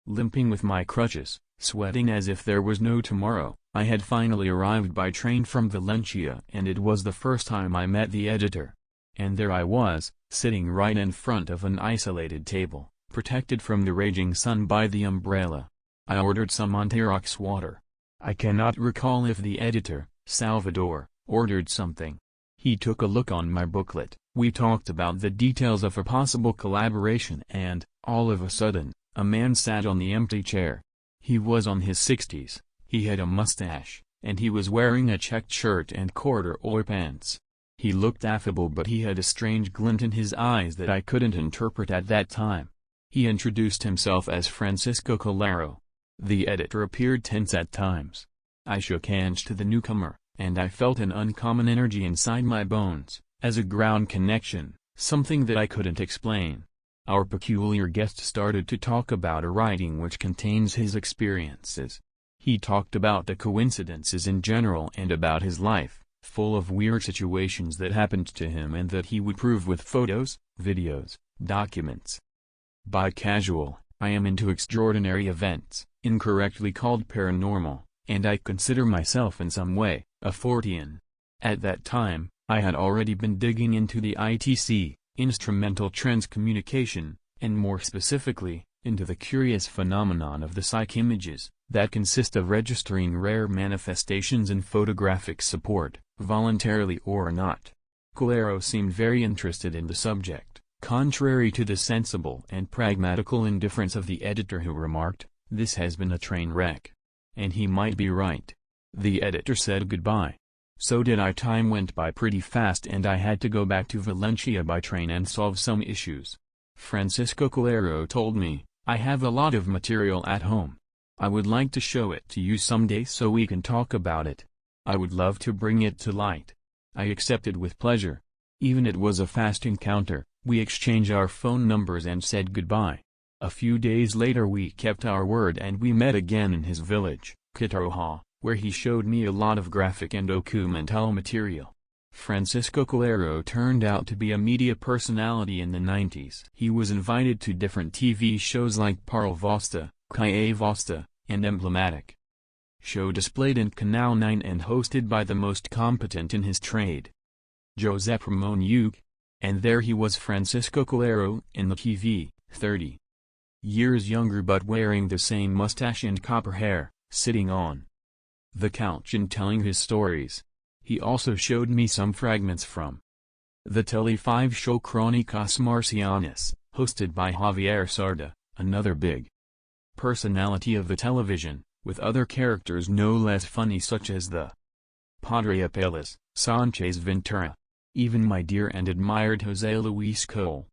limping with my crutches, sweating as if there was no tomorrow. I had finally arrived by train from Valencia, and it was the first time I met the editor. And there I was, sitting right in front of an isolated table, protected from the raging sun by the umbrella. I ordered some Monterox water. I cannot recall if the editor, Salvador, ordered something. He took a look on my booklet. We talked about the details of a possible collaboration and, all of a sudden, a man sat on the empty chair. He was on his 60s, he had a mustache, and he was wearing a checked shirt and corduroy pants. He looked affable, but he had a strange glint in his eyes that I couldn't interpret at that time. He introduced himself as Francisco Calero. The editor appeared tense at times. I shook hands to the newcomer, and I felt an uncommon energy inside my bones, as a ground connection, something that I couldn't explain. Our peculiar guest started to talk about a writing which contains his experiences. He talked about the coincidences in general and about his life, full of weird situations that happened to him and that he would prove with photos, videos, documents. By casual, I am into extraordinary events, incorrectly called paranormal, and I consider myself in some way, a Fortean. At that time, I had already been digging into the ITC, instrumental transcommunication, and more specifically, into the curious phenomenon of the psych images, that consist of registering rare manifestations in photographic support, voluntarily or not. Calero seemed very interested in the subject, contrary to the sensible and pragmatical indifference of the editor, who remarked, "This has been a train wreck." And he might be right. The editor said goodbye. So did I. Time went by pretty fast and I had to go back to Valencia by train and solve some issues. Francisco Calero told me, "I have a lot of material at home. I would like to show it to you someday so we can talk about it. I would love to bring it to light." I accepted with pleasure. Even it was a fast encounter. We exchanged our phone numbers and said goodbye. A few days later we kept our word and we met again in his village, Quitaroja, where he showed me a lot of graphic and documental material. Francisco Calero turned out to be a media personality in the 90s. He was invited to different TV shows like Parle Vosta, Calle Vosta, and Emblematic. Show displayed in Canal 9 and hosted by the most competent in his trade, Josep Ramon Uc. And there he was, Francisco Calero, in the TV, 30 years younger but wearing the same mustache and copper hair, sitting on the couch and telling his stories. He also showed me some fragments from the Tele5 show Crónicas Marcianas, hosted by Javier Sarda, another big personality of the television, with other characters no less funny such as the Padre Apelas, Sanchez Ventura, even my dear and admired José Luis Cole.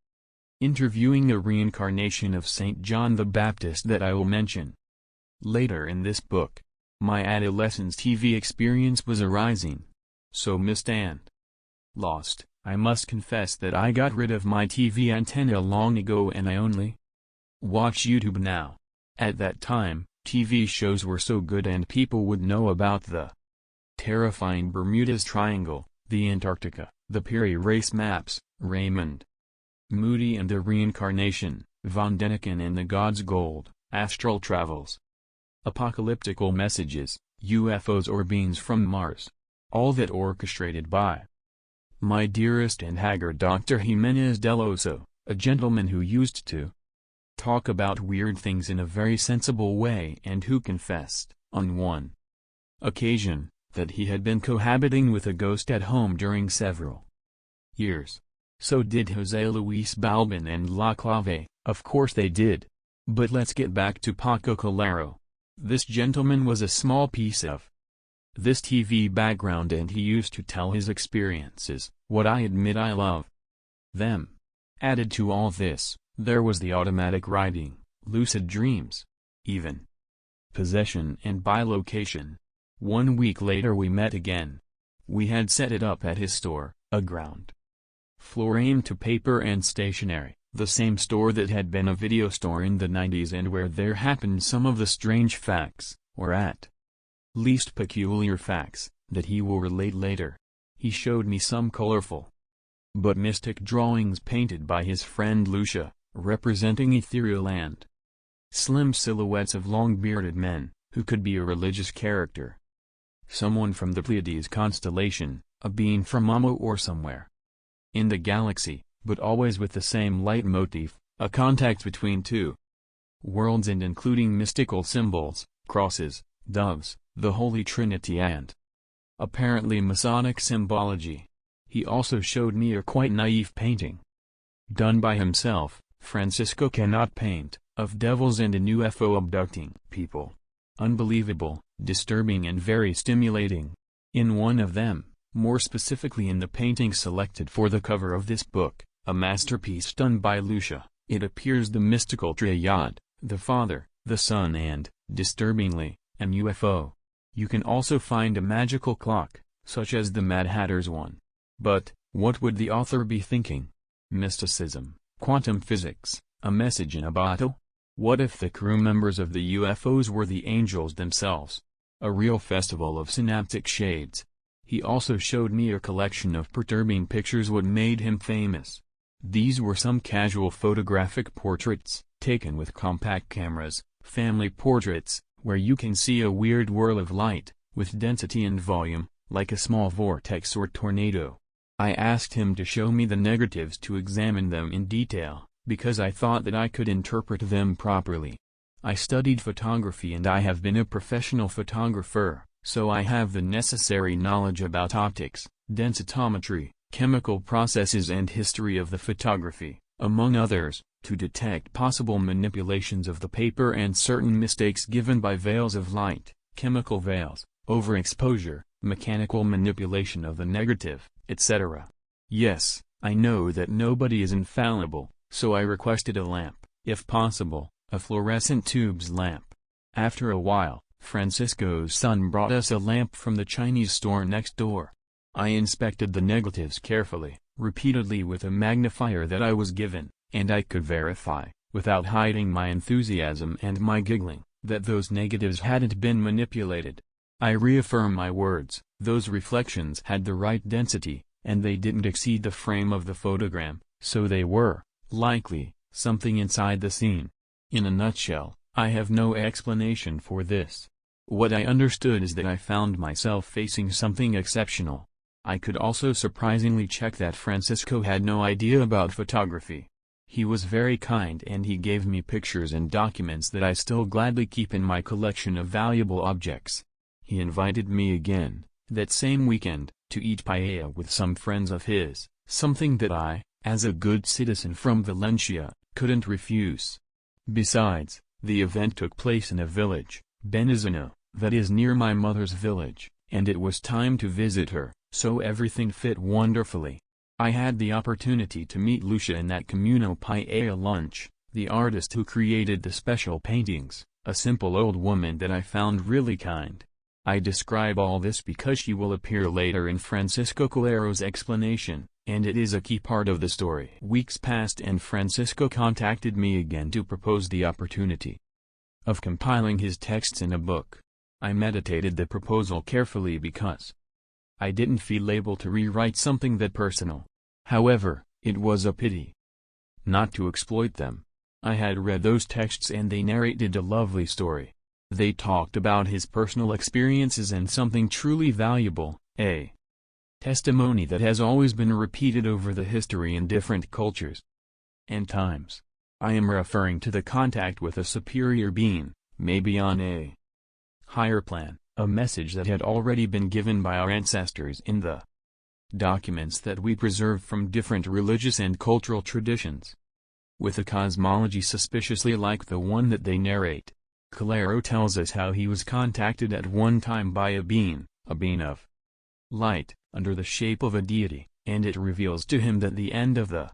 Interviewing a reincarnation of Saint John the Baptist that I will mention later in this book. My adolescence TV experience was arising. So missed and lost. I must confess that I got rid of my TV antenna long ago and I only watch YouTube now. At that time, TV shows were so good and people would know about the terrifying Bermuda's Triangle, the Antarctica, the Piri Reis maps, Raymond Moody and the Reincarnation, Von Däniken and the God's Gold, Astral Travels, Apocalyptical Messages, UFOs or Beings from Mars. All that orchestrated by my dearest and haggard Dr. Jimenez del Oso, a gentleman who used to talk about weird things in a very sensible way and who confessed, on one occasion, that he had been cohabiting with a ghost at home during several years. So did José Luis Balbin and La Clave, of course they did. But let's get back to Paco Calero. This gentleman was a small piece of this TV background and he used to tell his experiences. What I admit I love them. Added to all this, there was the automatic writing, lucid dreams, even possession and bilocation. 1 week later we met again. We had set it up at his store, a ground floor aimed to paper and stationery, the same store that had been a video store in the 90s and where there happened some of the strange facts, or at least peculiar facts, that he will relate later. He showed me some colorful but mystic drawings painted by his friend Lucia, representing ethereal and slim silhouettes of long-bearded men, who could be a religious character. Someone from the Pleiades constellation, a being from Mamo or somewhere in the galaxy, but always with the same light motif, a contact between two worlds and including mystical symbols, crosses, doves, the Holy Trinity and apparently Masonic symbology. He also showed me a quite naive painting done by himself. Francisco cannot paint, of devils and an UFO abducting people. Unbelievable, disturbing and very stimulating. In one of them, more specifically in the painting selected for the cover of this book, a masterpiece done by Lucia, it appears the mystical triad, the Father, the Son and, disturbingly, an UFO. You can also find a magical clock, such as the Mad Hatter's one. But, what would the author be thinking? Mysticism, quantum physics, a message in a bottle? What if the crew members of the UFOs were the angels themselves? A real festival of synaptic shades. He also showed me a collection of perturbing pictures what made him famous. These were some casual photographic portraits, taken with compact cameras, family portraits, where you can see a weird whirl of light, with density and volume, like a small vortex or tornado. I asked him to show me the negatives to examine them in detail, because I thought that I could interpret them properly. I studied photography and I have been a professional photographer, so I have the necessary knowledge about optics, densitometry, chemical processes and history of the photography, among others, to detect possible manipulations of the paper and certain mistakes given by veils of light, chemical veils, overexposure, mechanical manipulation of the negative, etc. Yes, I know that nobody is infallible, so I requested a lamp, if possible, a fluorescent tubes lamp. After a while, Francisco's son brought us a lamp from the Chinese store next door. I inspected the negatives carefully, repeatedly with a magnifier that I was given, and I could verify, without hiding my enthusiasm and my giggling, that those negatives hadn't been manipulated. I reaffirm my words, those reflections had the right density, and they didn't exceed the frame of the photogram, so they were, likely, something inside the scene. In a nutshell, I have no explanation for this. What I understood is that I found myself facing something exceptional. I could also surprisingly check that Francisco had no idea about photography. He was very kind and he gave me pictures and documents that I still gladly keep in my collection of valuable objects. He invited me again, that same weekend, to eat paella with some friends of his, something that I, as a good citizen from Valencia, couldn't refuse. Besides, the event took place in a village, Benizano, that is near my mother's village, and it was time to visit her, so everything fit wonderfully. I had the opportunity to meet Lucia in that communal paella lunch, the artist who created the special paintings, a simple old woman that I found really kind. I describe all this because she will appear later in Francisco Calero's explanation, and it is a key part of the story. Weeks passed and Francisco contacted me again to propose the opportunity of compiling his texts in a book. I meditated the proposal carefully because I didn't feel able to rewrite something that personal. However, it was a pity not to exploit them. I had read those texts and they narrated a lovely story. They talked about his personal experiences and something truly valuable, a testimony that has always been repeated over the history in different cultures and times. I am referring to the contact with a superior being, maybe on a higher plan, a message that had already been given by our ancestors in the documents that we preserve from different religious and cultural traditions. With a cosmology suspiciously like the one that they narrate, Calero tells us how he was contacted at one time by a being of light, under the shape of a deity, and it reveals to him that the end of the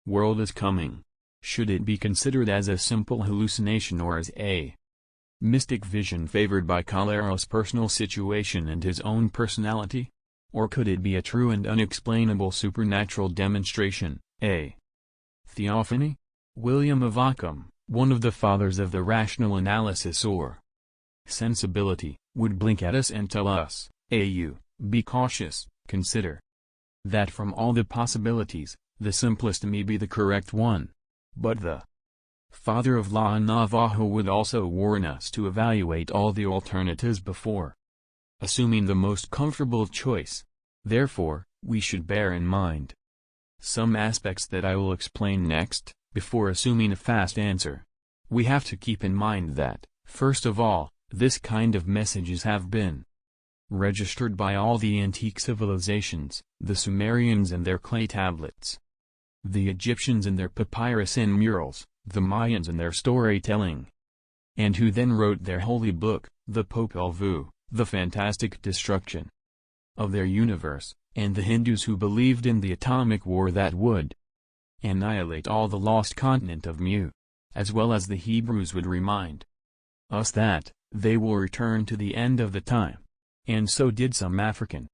world is coming. Should it be considered as a simple hallucination or as a mystic vision favored by Calero's personal situation and his own personality? Or could it be a true and unexplainable supernatural demonstration, a theophany? William of Ockham, one of the fathers of the rational analysis or sensibility, would blink at us and tell us, be cautious, consider that from all the possibilities, the simplest may be the correct one. But the father of La Navajo, would also warn us to evaluate all the alternatives before assuming the most comfortable choice. Therefore, we should bear in mind some aspects that I will explain next, before assuming a fast answer. We have to keep in mind that, first of all, this kind of messages have been registered by all the antique civilizations, the Sumerians and their clay tablets, the Egyptians and their papyrus and murals, the Mayans and their storytelling, and who then wrote their holy book, the Popol Vuh, the fantastic destruction of their universe, and the Hindus who believed in the atomic war that would annihilate all the lost continent of Mu, as well as the Hebrews would remind us that they will return to the end of the time, and so did some African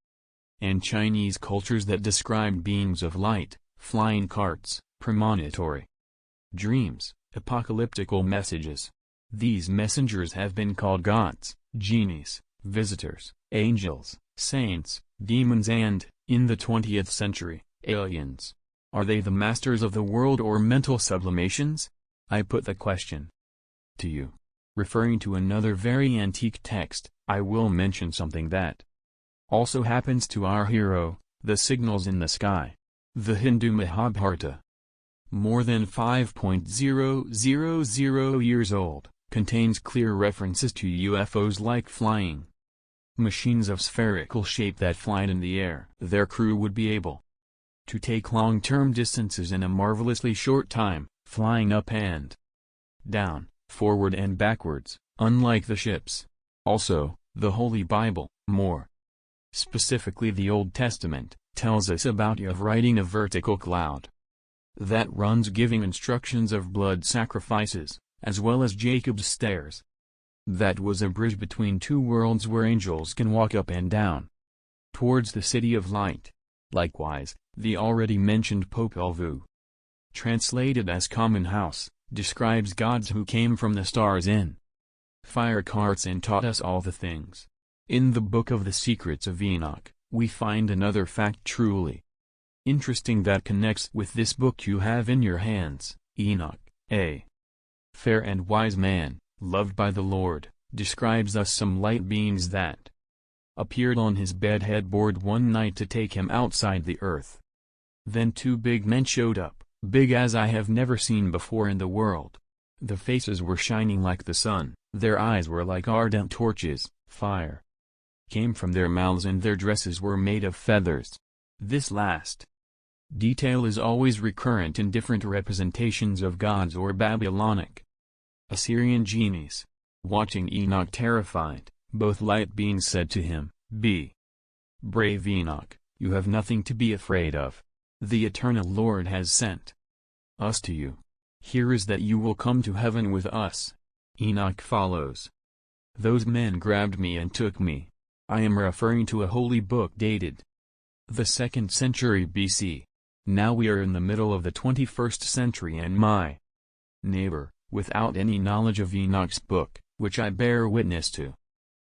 and Chinese cultures that described beings of light, flying carts, premonitory dreams, apocalyptical messages. These messengers have been called gods, genies, visitors, angels, saints, demons and, in the 20th century, aliens. Are they the masters of the world or mental sublimations? I put the question to you. Referring to another very antique text, I will mention something that also happens to our hero, the signals in the sky. The Hindu Mahabharata, more than 5,000 years old, contains clear references to UFOs like flying machines of spherical shape that fly in the air. Their crew would be able to take long-term distances in a marvelously short time, flying up and down, forward and backwards, unlike the ships. Also, the Holy Bible, more specifically the Old Testament, tells us about Yahweh riding a vertical cloud that runs, giving instructions of blood sacrifices, as well as Jacob's stairs. That was a bridge between two worlds where angels can walk up and down towards the city of light. Likewise, the already mentioned Popol Vuh, translated as common house, describes gods who came from the stars in fire carts and taught us all the things. In the Book of the Secrets of Enoch, we find another fact truly interesting that connects with this book you have in your hands. Enoch, a fair and wise man, loved by the Lord, describes us some light beings that appeared on his bed headboard one night to take him outside the earth. Then two big men showed up, big as I have never seen before in the world. The faces were shining like the sun, their eyes were like ardent torches, fire came from their mouths and their dresses were made of feathers. This last detail is always recurrent in different representations of gods or Babylonic Assyrian genies. Watching Enoch terrified, both light beings said to him, "Be brave, Enoch, you have nothing to be afraid of. The eternal Lord has sent us to you. Here is that you will come to heaven with us." Enoch follows. Those men grabbed me and took me. I am referring to a holy book dated the 2nd century BC. Now we are in the middle of the 21st century and my neighbor, without any knowledge of Enoch's book, which I bear witness to,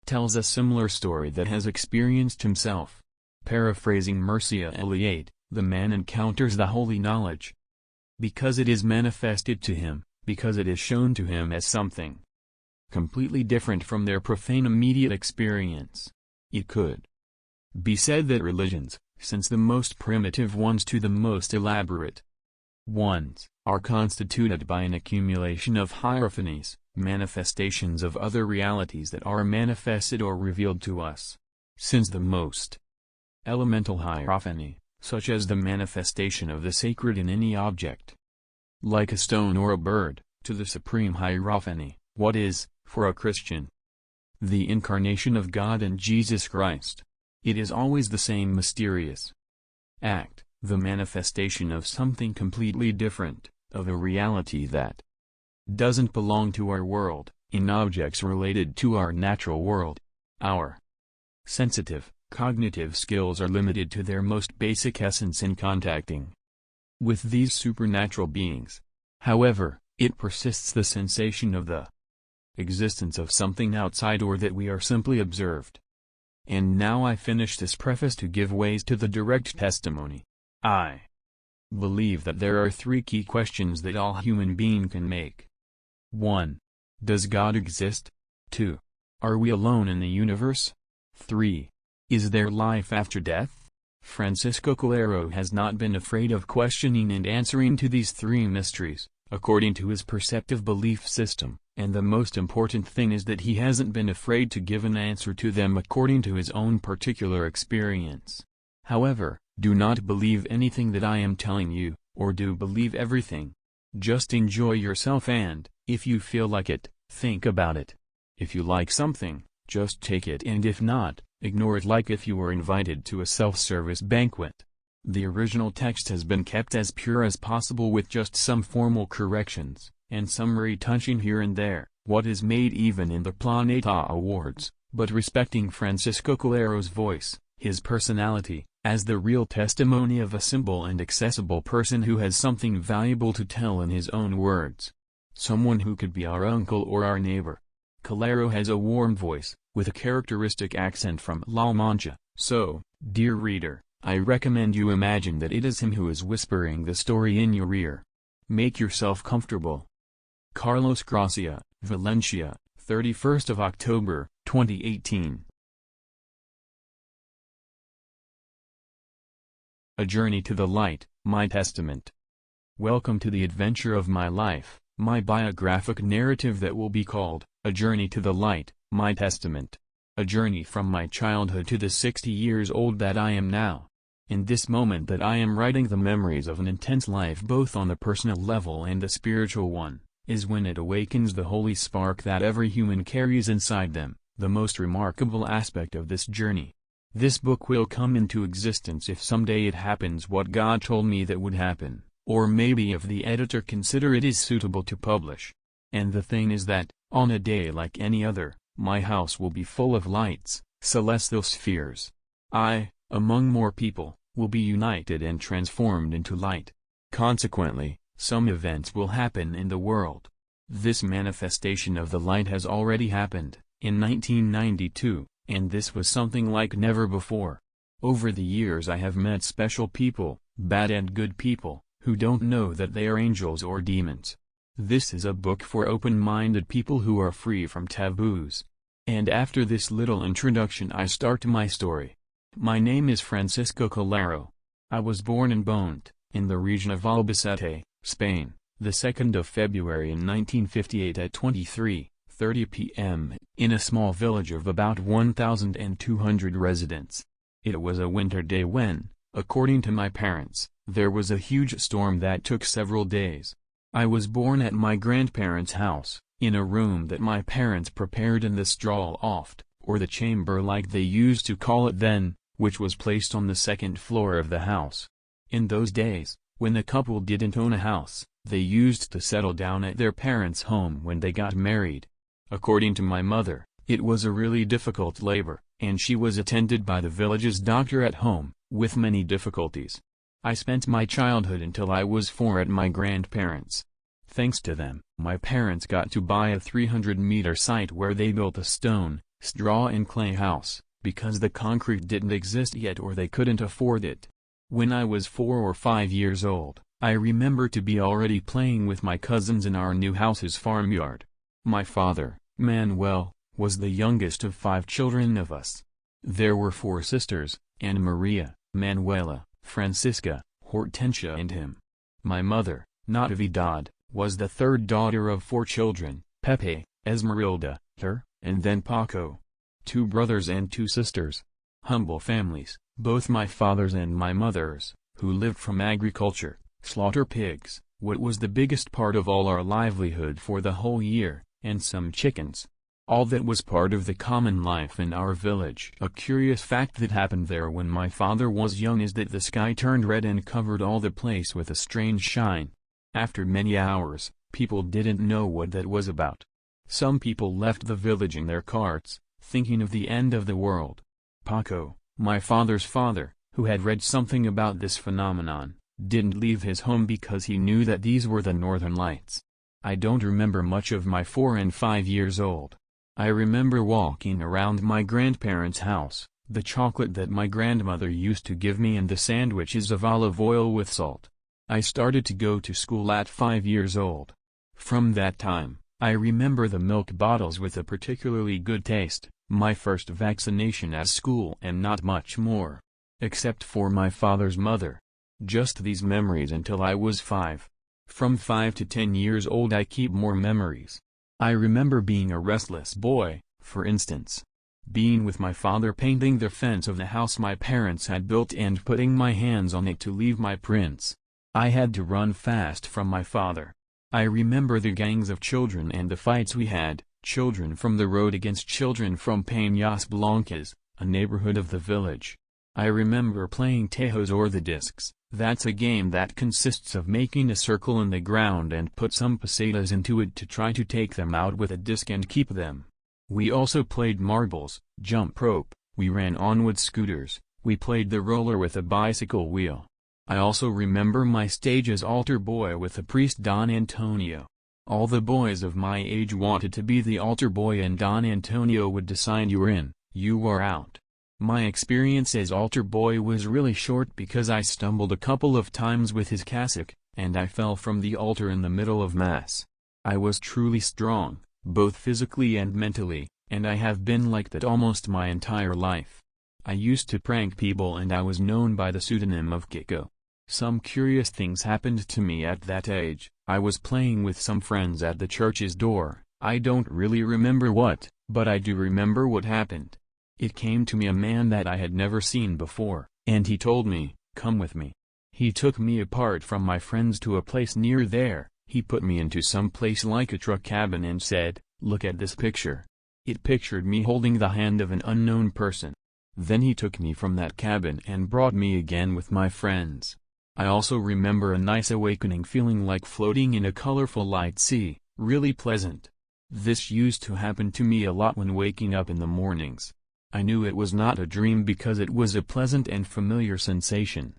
tells a similar story that has experienced himself. Paraphrasing Mircea Eliade, the man encounters the holy knowledge because it is manifested to him, because it is shown to him as something completely different from their profane immediate experience. It could be said that religions, since the most primitive ones to the most elaborate ones, are constituted by an accumulation of hierophanies, manifestations of other realities that are manifested or revealed to us. Since the most elemental hierophany, such as the manifestation of the sacred in any object, like a stone or a bird, to the supreme hierophany, what is, for a Christian, the incarnation of God in Jesus Christ. It is always the same mysterious act, the manifestation of something completely different, of a reality that doesn't belong to our world, in objects related to our natural world. Our sensitive, cognitive skills are limited to their most basic essence in contacting with these supernatural beings. However, it persists the sensation of the existence of something outside or that we are simply observed. And now I finish this preface to give ways to the direct testimony. I believe that there are three key questions that all human being can make 1. Does God exist? 2. Are we alone in the universe? 3. Is there life after death? Francisco Calero has not been afraid of questioning and answering to these three mysteries, according to his perceptive belief system, and the most important thing is that he hasn't been afraid to give an answer to them according to his own particular experience. However, do not believe anything that I am telling you, or do believe everything. Just enjoy yourself and, if you feel like it, think about it. If you like something, just take it, and if not, ignore it, like if you were invited to a self-service banquet. The original text has been kept as pure as possible with just some formal corrections, and some retouching here and there, what is made even in the Planeta Awards, but respecting Francisco Calero's voice, his personality, as the real testimony of a simple and accessible person who has something valuable to tell in his own words. Someone who could be our uncle or our neighbor. Calero has a warm voice, with a characteristic accent from La Mancha, so, dear reader, I recommend you imagine that it is him who is whispering the story in your ear. Make yourself comfortable. Carlos Gracia, Valencia, 31st of October, 2018. A Journey to the Light, My Testament. Welcome to the adventure of my life, my biographic narrative that will be called, A Journey to the Light, My Testament. A journey from my childhood to the 60 years old that I am now. In this moment that I am writing the memories of an intense life both on the personal level and the spiritual one, is when it awakens the holy spark that every human carries inside them, the most remarkable aspect of this journey. This book will come into existence if someday it happens what God told me that would happen, or maybe if the editor consider it is suitable to publish. And the thing is that, on a day like any other, my house will be full of lights, celestial spheres. I, among more people, will be united and transformed into light. Consequently, some events will happen in the world. This manifestation of the light has already happened, in 1992. And this was something like never before. Over the years I have met special people, bad and good people, who don't know that they are angels or demons. This is a book for open-minded people who are free from taboos. And after this little introduction I start my story. My name is Francisco Calero. I was born in Bonte, in the region of Albacete, Spain, the 2nd of February in 1958 at 23:30 p.m., in a small village of about 1,200 residents. It was a winter day when, according to my parents, there was a huge storm that took several days. I was born at my grandparents' house, in a room that my parents prepared in the straw loft, or the chamber like they used to call it then, which was placed on the second floor of the house. In those days, when the couple didn't own a house, they used to settle down at their parents' home when they got married. According to my mother, it was a really difficult labor, and she was attended by the village's doctor at home, with many difficulties. I spent my childhood until I was 4 at my grandparents'. Thanks to them, my parents got to buy a 300-meter site where they built a stone, straw and clay house, because the concrete didn't exist yet or they couldn't afford it. When I was 4 or 5 years old, I remember to be already playing with my cousins in our new house's farmyard. My father, Manuel, was the youngest of 5 children of us. There were 4 sisters, Anna Maria, Manuela, Francisca, Hortensia and him. My mother, Natividad, was the 3rd daughter of 4 children, Pepe, Esmeralda, her, and then Paco. 2 brothers and 2 sisters. Humble families, both my father's and my mother's, who lived from agriculture, slaughter pigs, what was the biggest part of all our livelihood for the whole year, and some chickens. All that was part of the common life in our village. A curious fact that happened there when my father was young is that the sky turned red and covered all the place with a strange shine. After many hours, people didn't know what that was about. Some people left the village in their carts, thinking of the end of the world. Paco, my father's father, who had read something about this phenomenon, didn't leave his home because he knew that these were the northern lights. I don't remember much of my 4 and 5 years old. I remember walking around my grandparents' house, the chocolate that my grandmother used to give me and the sandwiches of olive oil with salt. I started to go to school at 5 years old. From that time, I remember the milk bottles with a particularly good taste, my first vaccination at school, and not much more. Except for my father's mother. Just these memories until I was 5. From 5 to 10 years old I keep more memories. I remember being a restless boy, for instance. Being with my father painting the fence of the house my parents had built and putting my hands on it to leave my prints. I had to run fast from my father. I remember the gangs of children and the fights we had, children from the road against children from Peñas Blancas, a neighborhood of the village. I remember playing tejos or the discs. That's a game that consists of making a circle in the ground and put some pesetas into it to try to take them out with a disc and keep them. We also played marbles, jump rope, we ran on wood scooters, we played the roller with a bicycle wheel. I also remember my stage as altar boy with the priest Don Antonio. All the boys of my age wanted to be the altar boy and Don Antonio would decide you're in, you are out. My experience as altar boy was really short because I stumbled a couple of times with his cassock, and I fell from the altar in the middle of Mass. I was truly strong, both physically and mentally, and I have been like that almost my entire life. I used to prank people and I was known by the pseudonym of Paco. Some curious things happened to me at that age. I was playing with some friends at the church's door. I don't really remember what, but I do remember what happened. It came to me a man that I had never seen before, and he told me, "Come with me." He took me apart from my friends to a place near there. He put me into some place like a truck cabin and said, "Look at this picture." It pictured me holding the hand of an unknown person. Then he took me from that cabin and brought me again with my friends. I also remember a nice awakening feeling like floating in a colorful light sea, really pleasant. This used to happen to me a lot when waking up in the mornings. I knew it was not a dream because it was a pleasant and familiar sensation.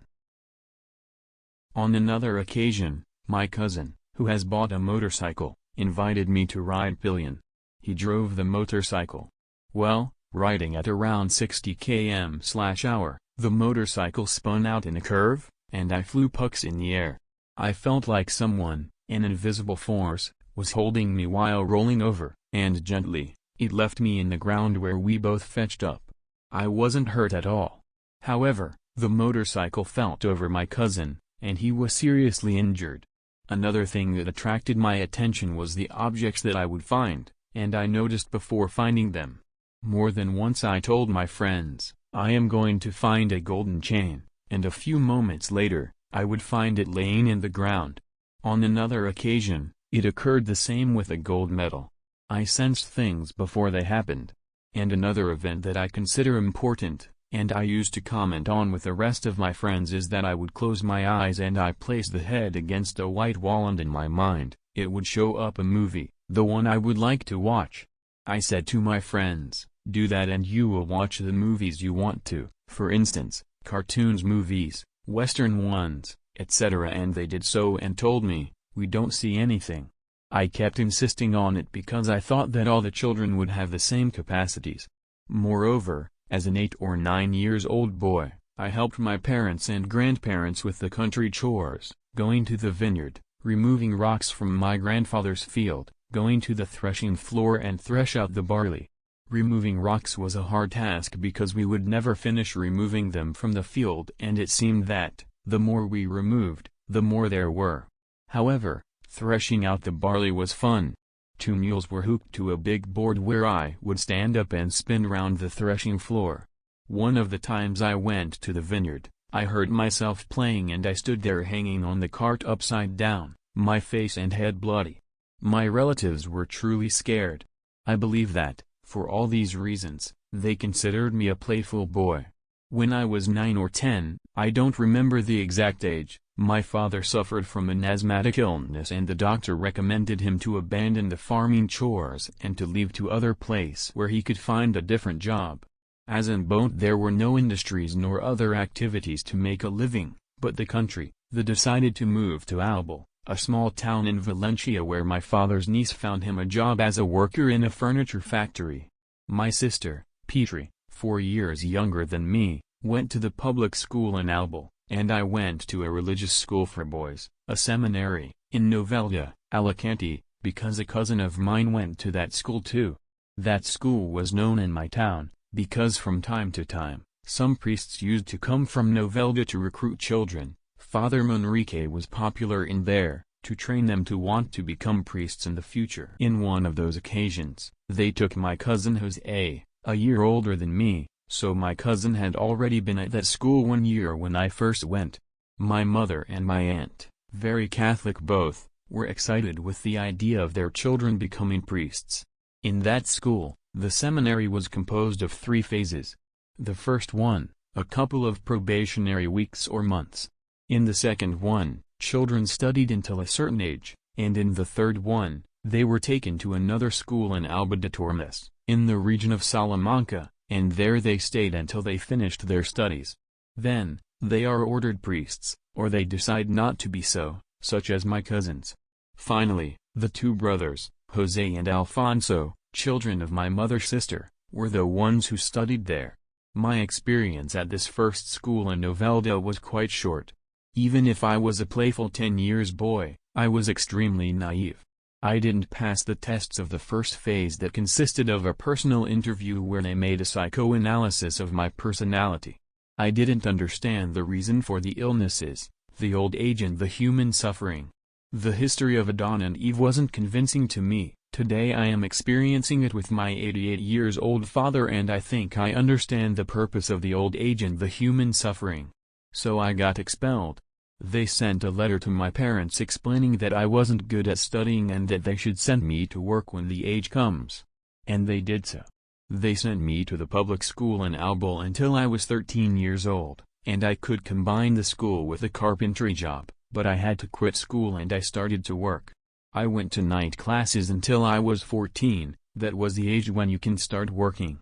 On another occasion, my cousin, who has bought a motorcycle, invited me to ride pillion. He drove the motorcycle. Well, riding at around 60 km/h, the motorcycle spun out in a curve, and I flew pucks in the air. I felt like someone, an invisible force, was holding me while rolling over, and gently, it left me in the ground where we both fetched up. I wasn't hurt at all. However, the motorcycle felt over my cousin, and he was seriously injured. Another thing that attracted my attention was the objects that I would find, and I noticed before finding them. More than once I told my friends, "I am going to find a golden chain," and a few moments later, I would find it laying in the ground. On another occasion, it occurred the same with a gold medal. I sensed things before they happened. And another event that I consider important, and I used to comment on with the rest of my friends, is that I would close my eyes and I place the head against a white wall, and in my mind, it would show up a movie, the one I would like to watch. I said to my friends, "Do that and you will watch the movies you want to, for instance, cartoons movies, Western ones, etc." And they did so and told me, "We don't see anything." I kept insisting on it because I thought that all the children would have the same capacities. Moreover, as an 8 or 9 years old boy, I helped my parents and grandparents with the country chores, going to the vineyard, removing rocks from my grandfather's field, going to the threshing floor and thresh out the barley. Removing rocks was a hard task because we would never finish removing them from the field, and it seemed that, the more we removed, the more there were. However, threshing out the barley was fun. 2 mules were hooked to a big board where I would stand up and spin round the threshing floor. One of the times I went to the vineyard, I hurt myself playing and I stood there hanging on the cart upside down, my face and head bloody. My relatives were truly scared. I believe that, for all these reasons, they considered me a playful boy. When I was 9 or 10, I don't remember the exact age, my father suffered from an asthmatic illness and the doctor recommended him to abandon the farming chores and to leave to other place where he could find a different job. As in both there were no industries nor other activities to make a living, but the country, they decided to move to Albal, a small town in Valencia where my father's niece found him a job as a worker in a furniture factory. My sister, Petri, 4 years younger than me, went to the public school in Albal, and I went to a religious school for boys, a seminary, in Novelda, Alicante, because a cousin of mine went to that school too. That school was known in my town, because from time to time, some priests used to come from Novelda to recruit children. Father Manrique was popular in there, to train them to want to become priests in the future. In one of those occasions, they took my cousin Jose, a year older than me, so my cousin had already been at that school 1 year when I first went. My mother and my aunt, very Catholic both, were excited with the idea of their children becoming priests. In that school, the seminary was composed of 3 phases. The first one, a couple of probationary weeks or months. In the second one, children studied until a certain age, and in the third one, they were taken to another school in Alba de Tormes, in the region of Salamanca, and there they stayed until they finished their studies. Then, they are ordered priests, or they decide not to be so, such as my cousins. Finally, the 2 brothers, Jose and Alfonso, children of my mother's sister, were the ones who studied there. My experience at this first school in Novelda was quite short. Even if I was a playful 10 years boy, I was extremely naive. I didn't pass the tests of the first phase that consisted of a personal interview where they made a psychoanalysis of my personality. I didn't understand the reason for the illnesses, the old age and the human suffering. The history of Adam and Eve wasn't convincing to me. Today I am experiencing it with my 88 years old father, and I think I understand the purpose of the old age and the human suffering. So I got expelled. They sent a letter to my parents explaining that I wasn't good at studying and that they should send me to work when the age comes. And they did so. They sent me to the public school in Albal until I was 13 years old, and I could combine the school with a carpentry job, but I had to quit school and I started to work. I went to night classes until I was 14, that was the age when you can start working.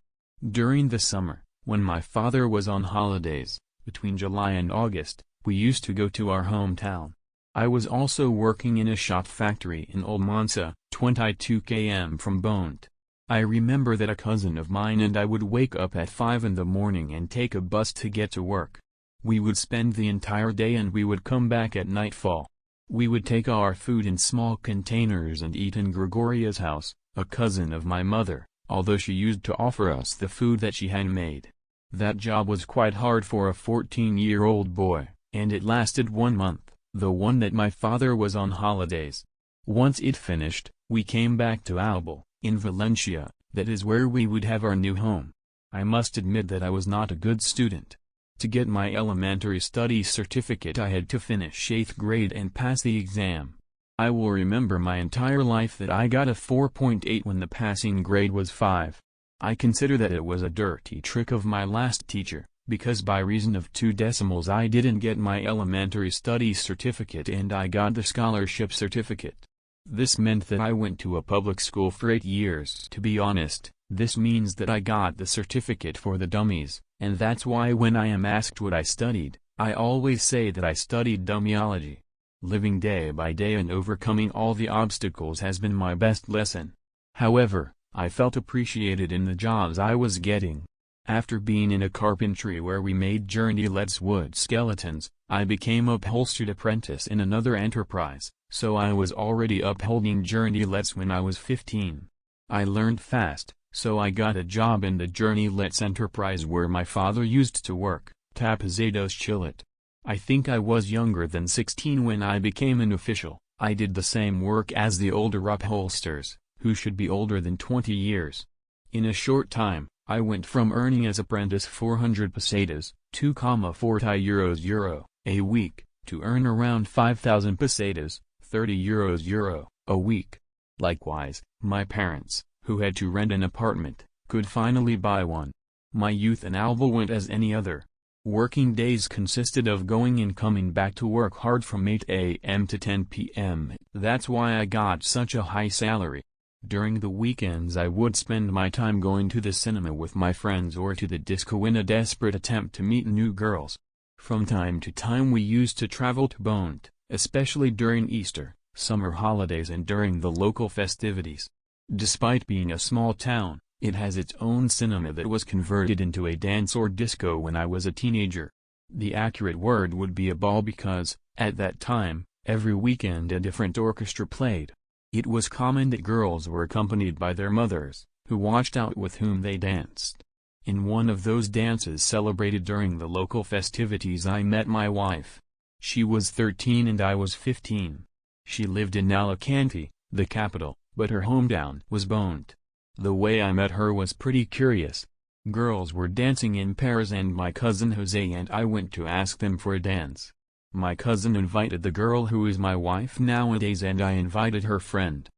During the summer, when my father was on holidays, between July and August, we used to go to our hometown. I was also working in a shop factory in Old Mansa, 22 km from Bont. I remember that a cousin of mine and I would wake up at 5 in the morning and take a bus to get to work. We would spend the entire day and we would come back at nightfall. We would take our food in small containers and eat in Gregoria's house, a cousin of my mother, although she used to offer us the food that she had made. That job was quite hard for a 14-year-old boy, and it lasted 1 month, the one that my father was on holidays. Once it finished, we came back to Albal, in Valencia, that is where we would have our new home. I must admit that I was not a good student. To get my elementary studies certificate I had to finish 8th grade and pass the exam. I will remember my entire life that I got a 4.8 when the passing grade was 5. I consider that it was a dirty trick of my last teacher, because by reason of 2 decimals I didn't get my elementary studies certificate and I got the scholarship certificate. This meant that I went to a public school for 8 years. To be honest, this means that I got the certificate for the dummies, and that's why when I am asked what I studied, I always say that I studied dummyology. Living day by day and overcoming all the obstacles has been my best lesson. However, I felt appreciated in the jobs I was getting. After being in a carpentry where we made journeylettes wood skeletons, I became upholstered apprentice in another enterprise, so I was already upholding journeylettes when I was 15. I learned fast, so I got a job in the journeylettes enterprise where my father used to work, Tapazados Chillet. I think I was younger than 16 when I became an official. I did the same work as the older upholsters, who should be older than 20 years. In a short time, I went from earning as apprentice 400 pesetas, 2.40 euros a week, to earn around 5,000 pesetas, 30 euros a week. Likewise, my parents, who had to rent an apartment, could finally buy one. My youth in Albal went as any other. Working days consisted of going and coming back to work hard from 8 a.m. to 10 p.m. That's why I got such a high salary. During the weekends I would spend my time going to the cinema with my friends or to the disco in a desperate attempt to meet new girls. From time to time we used to travel to Bont, especially during Easter, summer holidays and during the local festivities. Despite being a small town, it has its own cinema that was converted into a dance or disco when I was a teenager. The accurate word would be a ball because, at that time, every weekend a different orchestra played. It was common that girls were accompanied by their mothers, who watched out with whom they danced. In one of those dances celebrated during the local festivities I met my wife. She was 13 and I was 15. She lived in Alicante, the capital, but her hometown was Bonte. The way I met her was pretty curious. Girls were dancing in pairs and my cousin Jose and I went to ask them for a dance. My cousin invited the girl who is my wife nowadays and I invited her friend.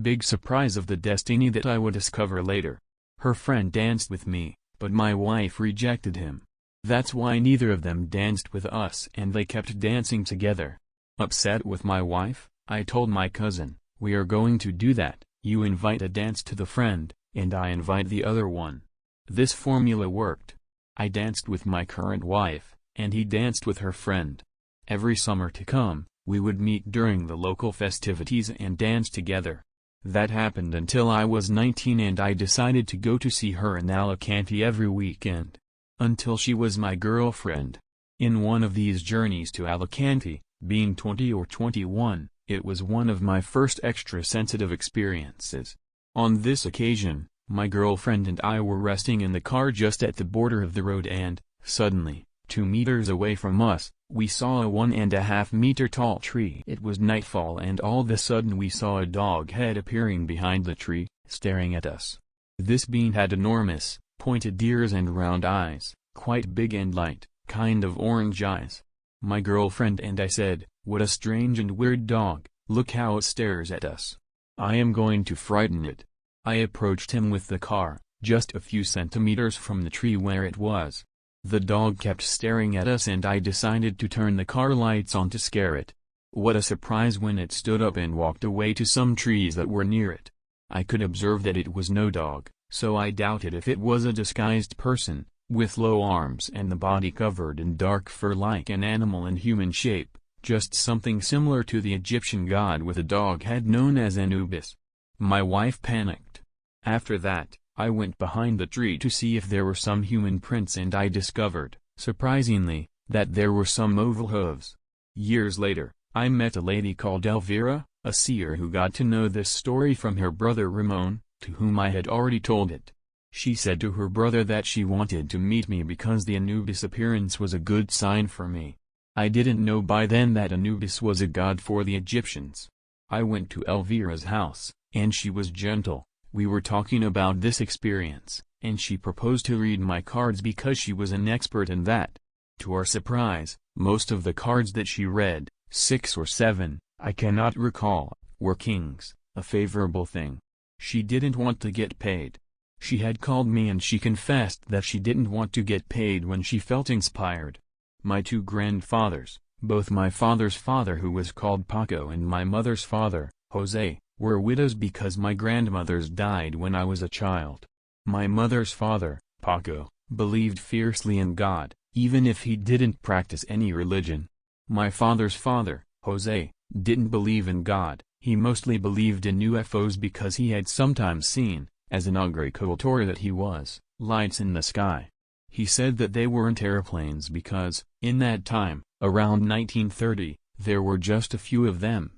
Big surprise of the destiny that I would discover later. Her friend danced with me, but my wife rejected him. That's why neither of them danced with us and they kept dancing together. Upset with my wife, I told my cousin, "We are going to do that, you invite a dance to the friend, and I invite the other one." This formula worked. I danced with my current wife, and he danced with her friend. Every summer to come, we would meet during the local festivities and dance together. That happened until I was 19 and I decided to go to see her in Alicante every weekend. Until she was my girlfriend. In one of these journeys to Alicante, being 20 or 21, it was one of my first extra-sensitive experiences. On this occasion, my girlfriend and I were resting in the car just at the border of the road and, suddenly, 2 meters away from us, we saw a 1.5-meter tall tree. It was nightfall and all of a sudden we saw a dog head appearing behind the tree, staring at us. This being had enormous, pointed ears and round eyes, quite big and light, kind of orange eyes. My girlfriend and I said, "What a strange and weird dog, look how it stares at us. I am going to frighten it." I approached him with the car, just a few centimeters from the tree where it was. The dog kept staring at us and I decided to turn the car lights on to scare it. What a surprise when it stood up and walked away to some trees that were near it. I could observe that it was no dog, so I doubted if it was a disguised person, with low arms and the body covered in dark fur like an animal in human shape, just something similar to the Egyptian god with a dog head known as Anubis. My wife panicked. After that, I went behind the tree to see if there were some human prints and I discovered, surprisingly, that there were some oval hooves. Years later, I met a lady called Elvira, a seer who got to know this story from her brother Ramon, to whom I had already told it. She said to her brother that she wanted to meet me because the Anubis appearance was a good sign for me. I didn't know by then that Anubis was a god for the Egyptians. I went to Elvira's house, and she was gentle. We were talking about this experience, and she proposed to read my cards because she was an expert in that. To our surprise, most of the cards that she read, 6 or 7, I cannot recall, were kings, a favorable thing. She didn't want to get paid. She had called me and she confessed that she didn't want to get paid when she felt inspired. My 2 grandfathers, both my father's father who was called Paco and my mother's father, Jose, were widows because my grandmothers died when I was a child. My mother's father, Paco, believed fiercely in God, even if he didn't practice any religion. My father's father, Jose, didn't believe in God, he mostly believed in UFOs because he had sometimes seen, as an agricultor that he was, lights in the sky. He said that they weren't airplanes because, in that time, around 1930, there were just a few of them.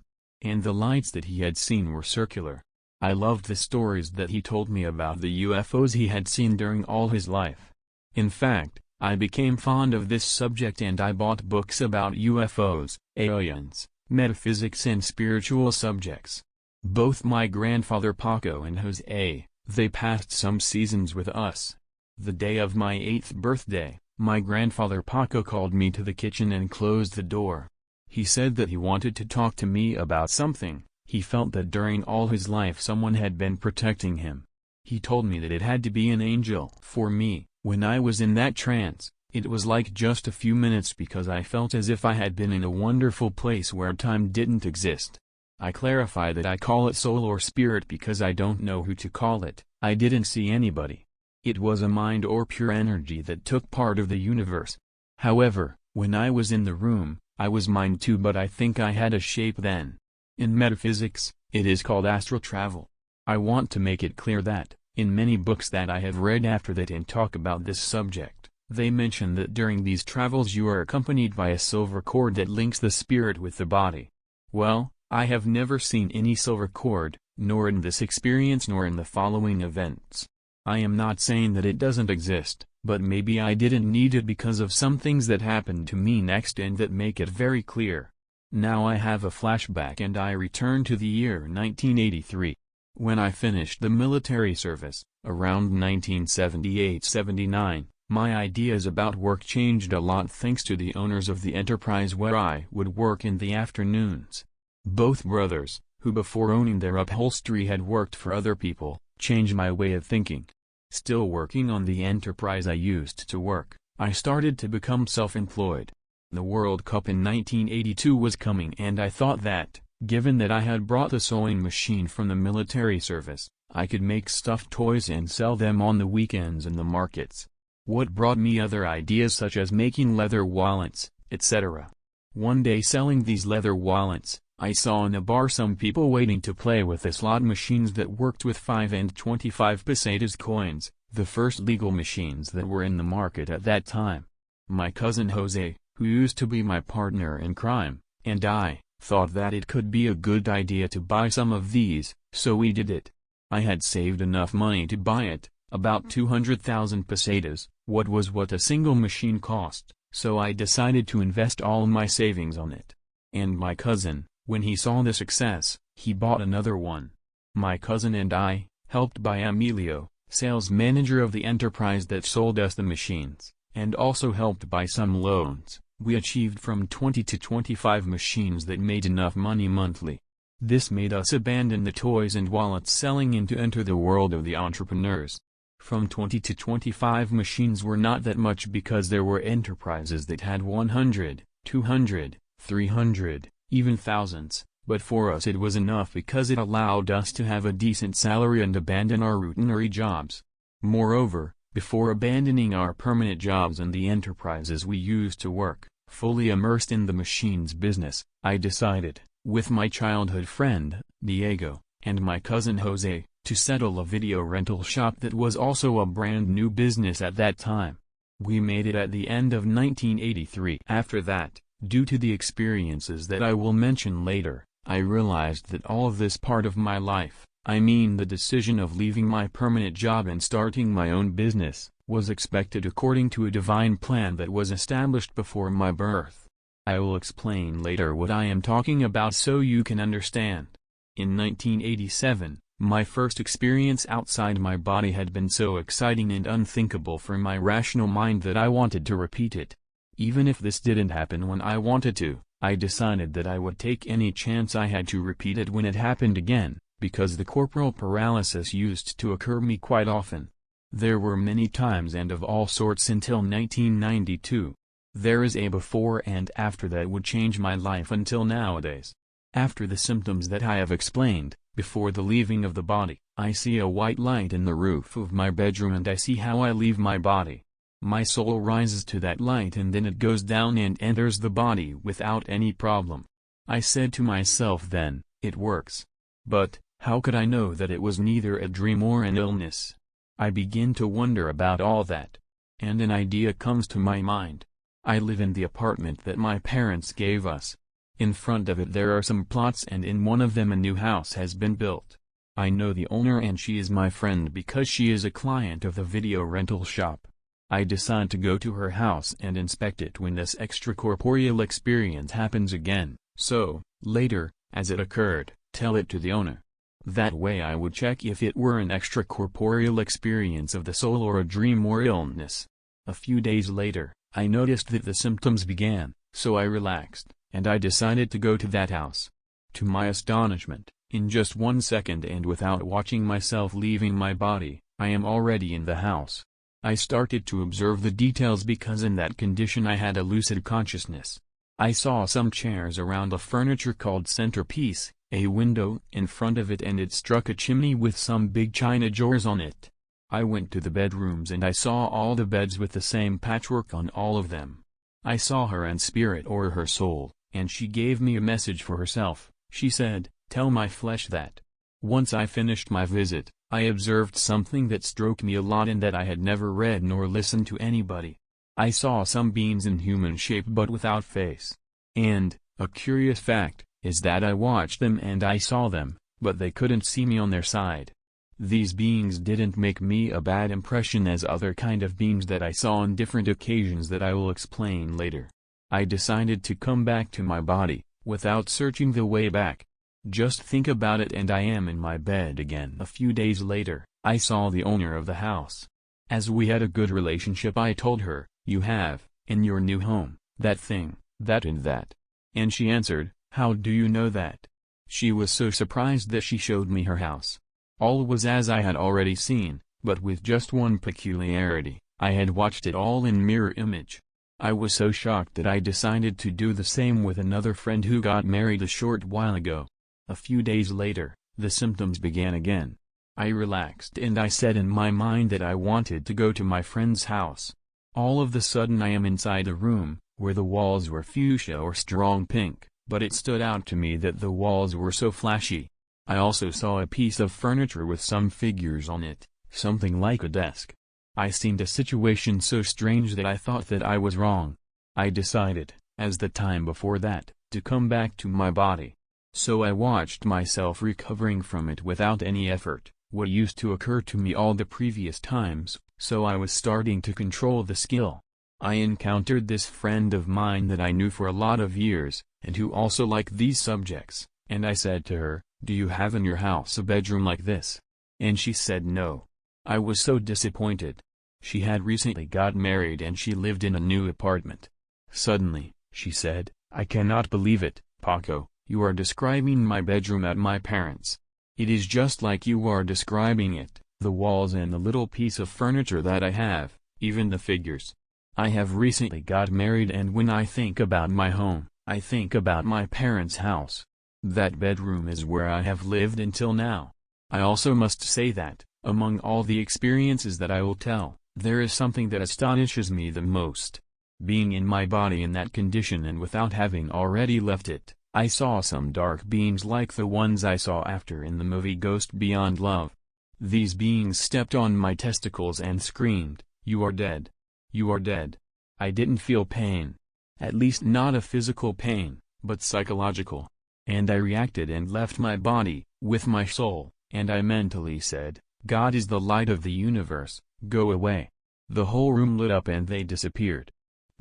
And the lights that he had seen were circular. I loved the stories that he told me about the UFOs he had seen during all his life. In fact, I became fond of this subject and I bought books about UFOs, aliens, metaphysics and spiritual subjects. Both my grandfather Paco and Jose, they passed some seasons with us. The day of my 8th birthday, my grandfather Paco called me to the kitchen and closed the door. He said that he wanted to talk to me about something. He felt that during all his life someone had been protecting him. He told me that it had to be an angel. For me, when I was in that trance, it was like just a few minutes because I felt as if I had been in a wonderful place where time didn't exist. I clarify that I call it soul or spirit because I don't know who to call it. I didn't see anybody. It was a mind or pure energy that took part of the universe. However, when I was in the room, I was mind too, but I think I had a shape then. In metaphysics, it is called astral travel. I want to make it clear that, in many books that I have read after that and talk about this subject, they mention that during these travels you are accompanied by a silver cord that links the spirit with the body. Well, I have never seen any silver cord, nor in this experience nor in the following events. I am not saying that it doesn't exist, but maybe I didn't need it because of some things that happened to me next and that make it very clear. Now I have a flashback and I return to the year 1983. When I finished the military service, around 1978-79, my ideas about work changed a lot thanks to the owners of the enterprise where I would work in the afternoons. Both brothers, who before owning their upholstery had worked for other people, changed my way of thinking. Still working on the enterprise I used to work, I started to become self-employed. The World Cup in 1982 was coming and I thought that, given that I had brought the sewing machine from the military service, I could make stuffed toys and sell them on the weekends in the markets. What brought me other ideas such as making leather wallets, etc. One day selling these leather wallets, I saw in a bar some people waiting to play with the slot machines that worked with 5 and 25 pesetas coins, the first legal machines that were in the market at that time. My cousin Jose, who used to be my partner in crime, and I, thought that it could be a good idea to buy some of these, so we did it. I had saved enough money to buy it, about 200,000 pesetas, what a single machine cost, so I decided to invest all my savings on it. And my cousin, when he saw the success, he bought another one. My cousin and I, helped by Emilio, sales manager of the enterprise that sold us the machines, and also helped by some loans, we achieved from 20 to 25 machines that made enough money monthly. This made us abandon the toys and wallets selling and to enter the world of the entrepreneurs. From 20 to 25 machines were not that much because there were enterprises that had 100, 200, 300, even thousands, but for us it was enough because it allowed us to have a decent salary and abandon our routinary jobs. Moreover, before abandoning our permanent jobs and the enterprises we used to work, fully immersed in the machines business, I decided, with my childhood friend, Diego, and my cousin Jose, to settle a video rental shop that was also a brand new business at that time. We made it at the end of 1983. After that, due to the experiences that I will mention later, I realized that all of this part of my life, I mean the decision of leaving my permanent job and starting my own business, was expected according to a divine plan that was established before my birth. I will explain later what I am talking about so you can understand. In 1987, my first experience outside my body had been so exciting and unthinkable for my rational mind that I wanted to repeat it. Even if this didn't happen when I wanted to, I decided that I would take any chance I had to repeat it when it happened again, because the corporal paralysis used to occur me quite often. There were many times and of all sorts until 1992. There is a before and after that would change my life until nowadays. After the symptoms that I have explained, before the leaving of the body, I see a white light in the roof of my bedroom and I see how I leave my body. My soul rises to that light and then it goes down and enters the body without any problem. I said to myself then, it works. But, how could I know that it was neither a dream or an illness? I begin to wonder about all that. And an idea comes to my mind. I live in the apartment that my parents gave us. In front of it there are some plots and in one of them a new house has been built. I know the owner and she is my friend because she is a client of the video rental shop. I decide to go to her house and inspect it when this extracorporeal experience happens again, so, later, as it occurred, tell it to the owner. That way I would check if it were an extracorporeal experience of the soul or a dream or illness. A few days later, I noticed that the symptoms began, so I relaxed, and I decided to go to that house. To my astonishment, in just 1 second and without watching myself leaving my body, I am already in the house. I started to observe the details because in that condition I had a lucid consciousness. I saw some chairs around a furniture called centerpiece, a window in front of it and it struck a chimney with some big china jars on it. I went to the bedrooms and I saw all the beds with the same patchwork on all of them. I saw her and spirit or her soul, and she gave me a message for herself. She said, "Tell my flesh that." Once I finished my visit, I observed something that struck me a lot and that I had never read nor listened to anybody. I saw some beings in human shape but without face. And, a curious fact, is that I watched them and I saw them, but they couldn't see me on their side. These beings didn't make me a bad impression as other kind of beings that I saw on different occasions that I will explain later. I decided to come back to my body, without searching the way back. Just think about it and I am in my bed again. A few days later, I saw the owner of the house. As we had a good relationship, I told her, "You have, in your new home, that thing, that and that." And she answered, "How do you know that?" She was so surprised that she showed me her house. All was as I had already seen, but with just one peculiarity: I had watched it all in mirror image. I was so shocked that I decided to do the same with another friend who got married a short while ago. A few days later, the symptoms began again. I relaxed and I said in my mind that I wanted to go to my friend's house. All of the sudden I am inside a room, where the walls were fuchsia or strong pink, but it stood out to me that the walls were so flashy. I also saw a piece of furniture with some figures on it, something like a desk. I seemed a situation so strange that I thought that I was wrong. I decided, as the time before that, to come back to my body. So I watched myself recovering from it without any effort, what used to occur to me all the previous times, so I was starting to control the skill. I encountered this friend of mine that I knew for a lot of years, and who also liked these subjects, and I said to her, "Do you have in your house a bedroom like this?" And she said no. I was so disappointed. She had recently got married and she lived in a new apartment. Suddenly, she said, "I cannot believe it, Paco, you are describing my bedroom at my parents'. It is just like you are describing it, the walls and the little piece of furniture that I have, even the figures. I have recently got married and when I think about my home, I think about my parents' house. That bedroom is where I have lived until now." I also must say that, among all the experiences that I will tell, there is something that astonishes me the most. Being in my body in that condition and without having already left it, I saw some dark beings like the ones I saw after in the movie Ghost Beyond Love. These beings stepped on my testicles and screamed, "You are dead. You are dead." I didn't feel pain. At least not a physical pain, but psychological. And I reacted and left my body, with my soul, and I mentally said, "God is the light of the universe, go away." The whole room lit up and they disappeared.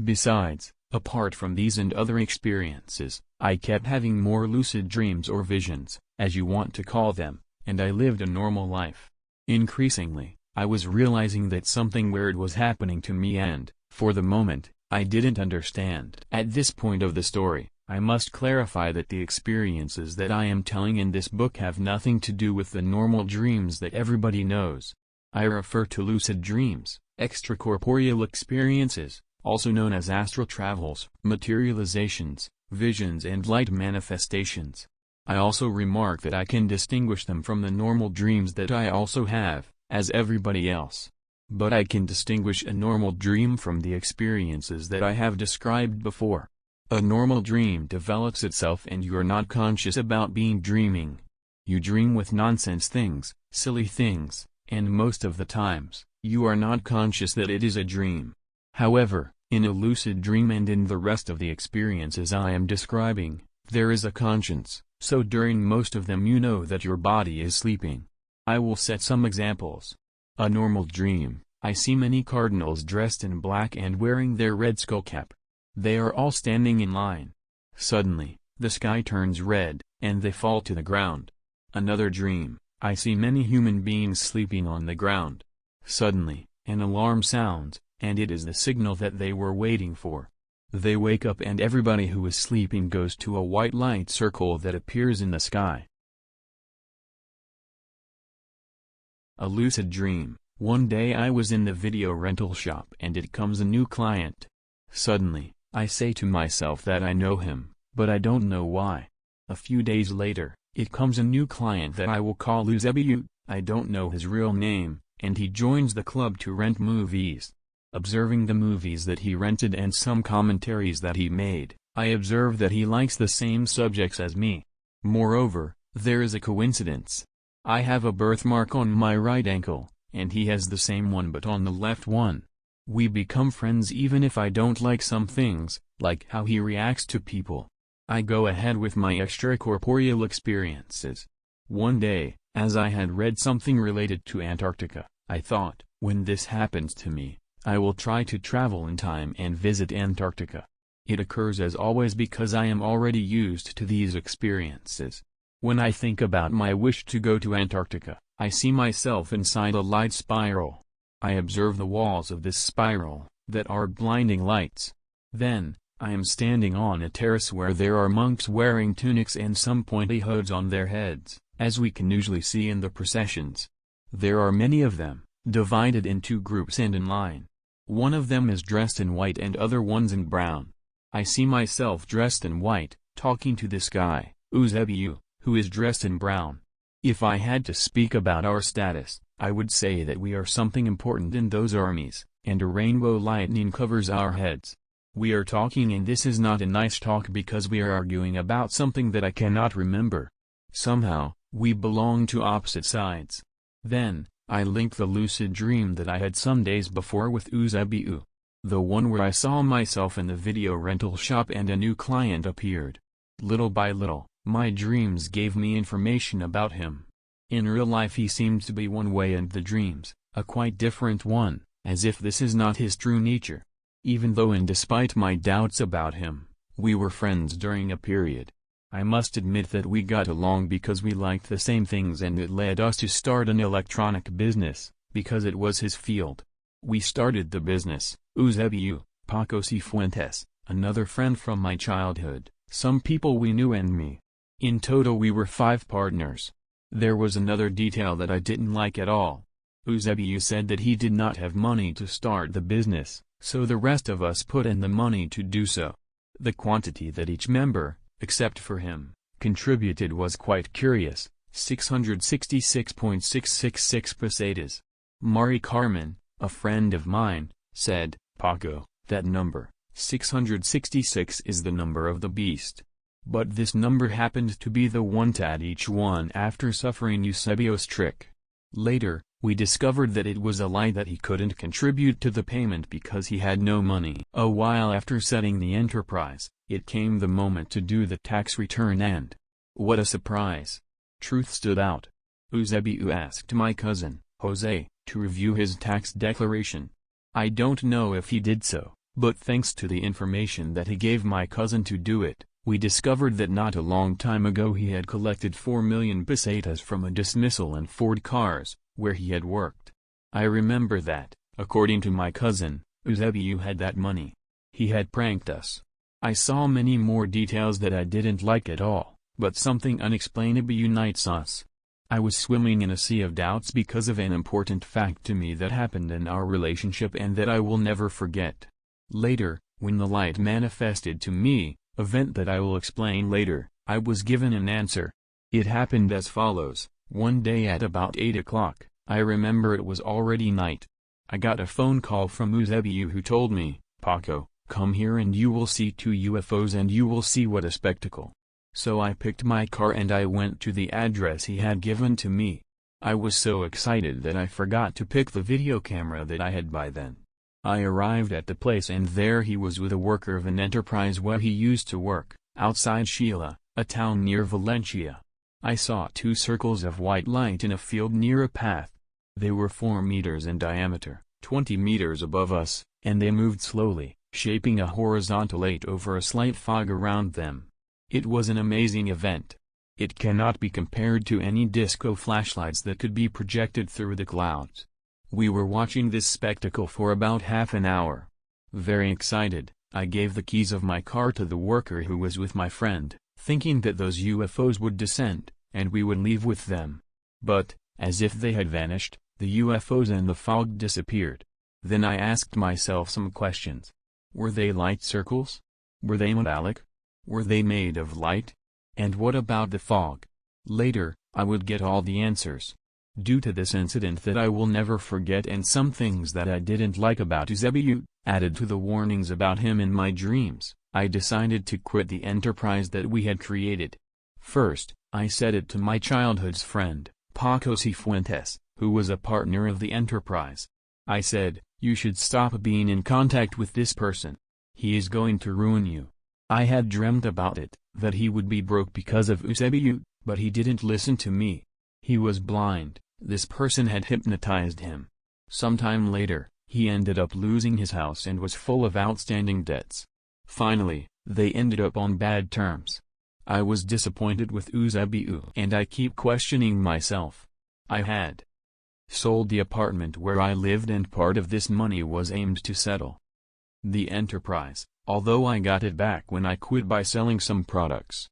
Besides, apart from these and other experiences, I kept having more lucid dreams or visions, as you want to call them, and I lived a normal life. Increasingly, I was realizing that something weird was happening to me and, for the moment, I didn't understand. At this point of the story, I must clarify that the experiences that I am telling in this book have nothing to do with the normal dreams that everybody knows. I refer to lucid dreams, extracorporeal experiences, also known as astral travels, materializations, visions and light manifestations. I also remark that I can distinguish them from the normal dreams that I also have, as everybody else. But I can distinguish a normal dream from the experiences that I have described before. A normal dream develops itself and you're not conscious about being dreaming. You dream with nonsense things, silly things, and most of the times, you are not conscious that it is a dream. However, in a lucid dream and in the rest of the experiences I am describing, there is a conscience, so during most of them you know that your body is sleeping. I will set some examples. A normal dream, I see many cardinals dressed in black and wearing their red skullcap. They are all standing in line. Suddenly, the sky turns red, and they fall to the ground. Another dream, I see many human beings sleeping on the ground. Suddenly, an alarm sounds, and it is the signal that they were waiting for. They wake up and everybody who is sleeping goes to a white light circle that appears in the sky. A lucid dream, one day I was in the video rental shop and it comes a new client. Suddenly, I say to myself that I know him, but I don't know why. A few days later, it comes a new client that I will call Eusebio. I don't know his real name, and he joins the club to rent movies. Observing the movies that he rented and some commentaries that he made, I observe that he likes the same subjects as me. Moreover, there is a coincidence. I have a birthmark on my right ankle, and he has the same one but on the left one. We become friends even if I don't like some things, like how he reacts to people. I go ahead with my extracorporeal experiences. One day, as I had read something related to Antarctica, I thought, when this happens to me, I will try to travel in time and visit Antarctica. It occurs as always because I am already used to these experiences. When I think about my wish to go to Antarctica, I see myself inside a light spiral. I observe the walls of this spiral, that are blinding lights. Then, I am standing on a terrace where there are monks wearing tunics and some pointy hoods on their heads, as we can usually see in the processions. There are many of them, divided into groups and in line. One of them is dressed in white and other ones in brown. I see myself dressed in white, talking to this guy, Eusebiu, who is dressed in brown. If I had to speak about our status, I would say that we are something important in those armies, and a rainbow lightning covers our heads. We are talking, and this is not a nice talk because we are arguing about something that I cannot remember. Somehow, we belong to opposite sides. Then, I link the lucid dream that I had some days before with Eusebiu. The one where I saw myself in the video rental shop and a new client appeared. Little by little, my dreams gave me information about him. In real life he seemed to be one way and the dreams, a quite different one, as if this is not his true nature. Even though and despite my doubts about him, we were friends during a period. I must admit that we got along because we liked the same things, and it led us to start an electronic business, because it was his field. We started the business, Eusebiu, Paco Cifuentes, another friend from my childhood, some people we knew and me. In total we were 5 partners. There was another detail that I didn't like at all. Eusebiu said that he did not have money to start the business, so the rest of us put in the money to do so. The quantity that each member, except for him, contributed was quite curious, 666.666 pesetas. Mari Carmen, a friend of mine, said, "Paco, that number, 666 is the number of the beast." But this number happened to be the one tad each one after suffering Eusebiu's trick. Later, we discovered that it was a lie, that he couldn't contribute to the payment because he had no money. A while after setting the enterprise, it came the moment to do the tax return, and what a surprise! Truth stood out. Eusebiu asked my cousin, Jose, to review his tax declaration. I don't know if he did so, but thanks to the information that he gave my cousin to do it, we discovered that not a long time ago he had collected 4 million pesetas from a dismissal in Ford Cars, where he had worked. I remember that, according to my cousin, Eusebiu had that money. He had pranked us. I saw many more details that I didn't like at all, but something unexplainable unites us. I was swimming in a sea of doubts because of an important fact to me that happened in our relationship and that I will never forget. Later, when the light manifested to me, event that I will explain later, I was given an answer. It happened as follows. One day at about 8 o'clock, I remember it was already night. I got a phone call from Eusebiu who told me, "Paco, come here and you will see 2 UFOs and you will see what a spectacle." So I picked my car and I went to the address he had given to me. I was so excited that I forgot to pick the video camera that I had by then. I arrived at the place and there he was with a worker of an enterprise where he used to work, outside Sheila, a town near Valencia. I saw 2 circles of white light in a field near a path. They were 4 meters in diameter, 20 meters above us, and they moved slowly, shaping a horizontal 8 over a slight fog around them. It was an amazing event. It cannot be compared to any disco flashlights that could be projected through the clouds. We were watching this spectacle for about half an hour. Very excited, I gave the keys of my car to the worker who was with my friend, thinking that those UFOs would descend, and we would leave with them. But, as if they had vanished, the UFOs and the fog disappeared. Then I asked myself some questions. Were they light circles? Were they metallic? Were they made of light? And what about the fog? Later, I would get all the answers. Due to this incident that I will never forget and some things that I didn't like about Eusebiu, added to the warnings about him in my dreams, I decided to quit the enterprise that we had created. First, I said it to my childhood's friend, Paco Cifuentes, who was a partner of the enterprise. I said, "You should stop being in contact with this person. He is going to ruin you." I had dreamt about it, that he would be broke because of Eusebiu, but he didn't listen to me. He was blind, this person had hypnotized him. Sometime later, he ended up losing his house and was full of outstanding debts. Finally, they ended up on bad terms. I was disappointed with Eusebiu and I keep questioning myself. I had sold the apartment where I lived and part of this money was aimed to settle the enterprise, although I got it back when I quit by selling some products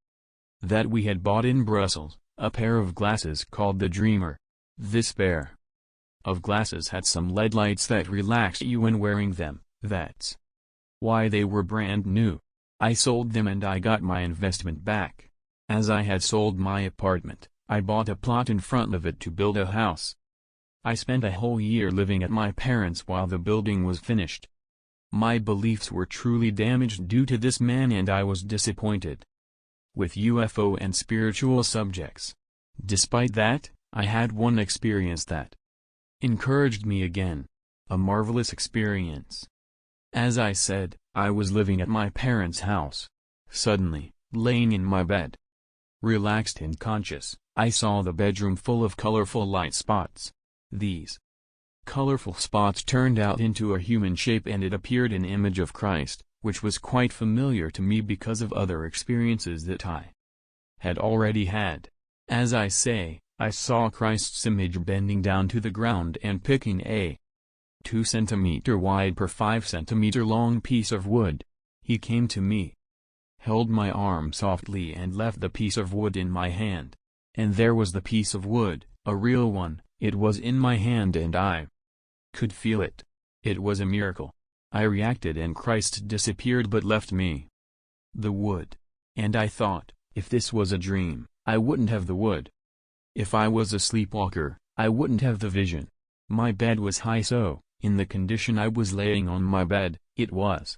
that we had bought in Brussels, a pair of glasses called the Dreamer. This pair of glasses had some LED lights that relax you when wearing them, that's why they were brand new. I sold them and I got my investment back. As I had sold my apartment, I bought a plot in front of it to build a house. I spent a whole year living at my parents' while the building was finished. My beliefs were truly damaged due to this man and I was disappointed with UFO and spiritual subjects. Despite that, I had one experience that encouraged me again. A marvelous experience. As I said, I was living at my parents' house. Suddenly, laying in my bed, relaxed and conscious, I saw the bedroom full of colorful light spots. These colorful spots turned out into a human shape and it appeared an image of Christ, which was quite familiar to me because of other experiences that I had already had. As I say, I saw Christ's image bending down to the ground and picking a 2 centimeter wide per 5 centimeter long piece of wood. He came to me, held my arm softly and left the piece of wood in my hand. And there was the piece of wood, a real one, it was in my hand and I could feel it. It was a miracle. I reacted and Christ disappeared but left me the wood. And I thought, if this was a dream, I wouldn't have the wood. If I was a sleepwalker, I wouldn't have the vision. My bed was high, so, in the condition I was laying on my bed, it was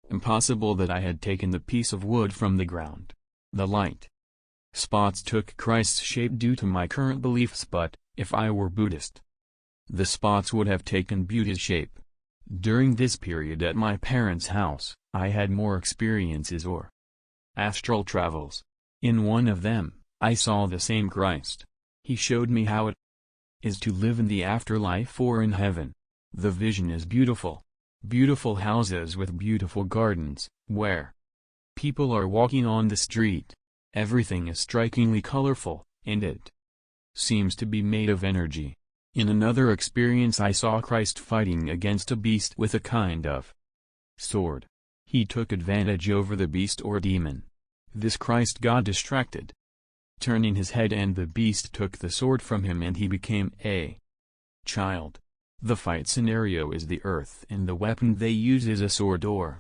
impossible that I had taken the piece of wood from the ground. The light spots took Christ's shape due to my current beliefs, but, if I were Buddhist, the spots would have taken Buddha's shape. During this period at my parents' house, I had more experiences or astral travels. In one of them, I saw the same Christ. He showed me how it is to live in the afterlife or in heaven. The vision is beautiful. Beautiful houses with beautiful gardens, where people are walking on the street. Everything is strikingly colorful, and it seems to be made of energy. In another experience I saw Christ fighting against a beast with a kind of sword. He took advantage over the beast or demon. This Christ got distracted, turning his head, and the beast took the sword from him and he became a child. The fight scenario is the earth and the weapon they use is a sword or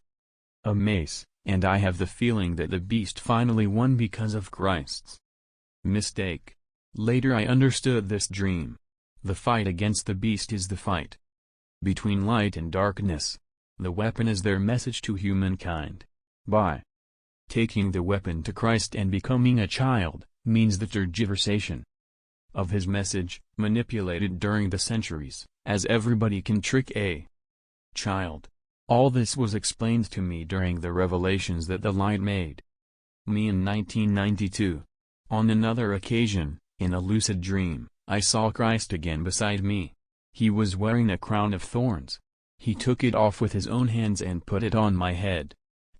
a mace, and I have the feeling that the beast finally won because of Christ's mistake. Later I understood this dream. The fight against the beast is the fight between light and darkness. The weapon is their message to humankind. By taking the weapon to Christ and becoming a child, means the tergiversation of his message, manipulated during the centuries, as everybody can trick a child. All this was explained to me during the revelations that the light made me in 1992. On another occasion, in a lucid dream, I saw Christ again beside me. He was wearing a crown of thorns. He took it off with his own hands and put it on my head.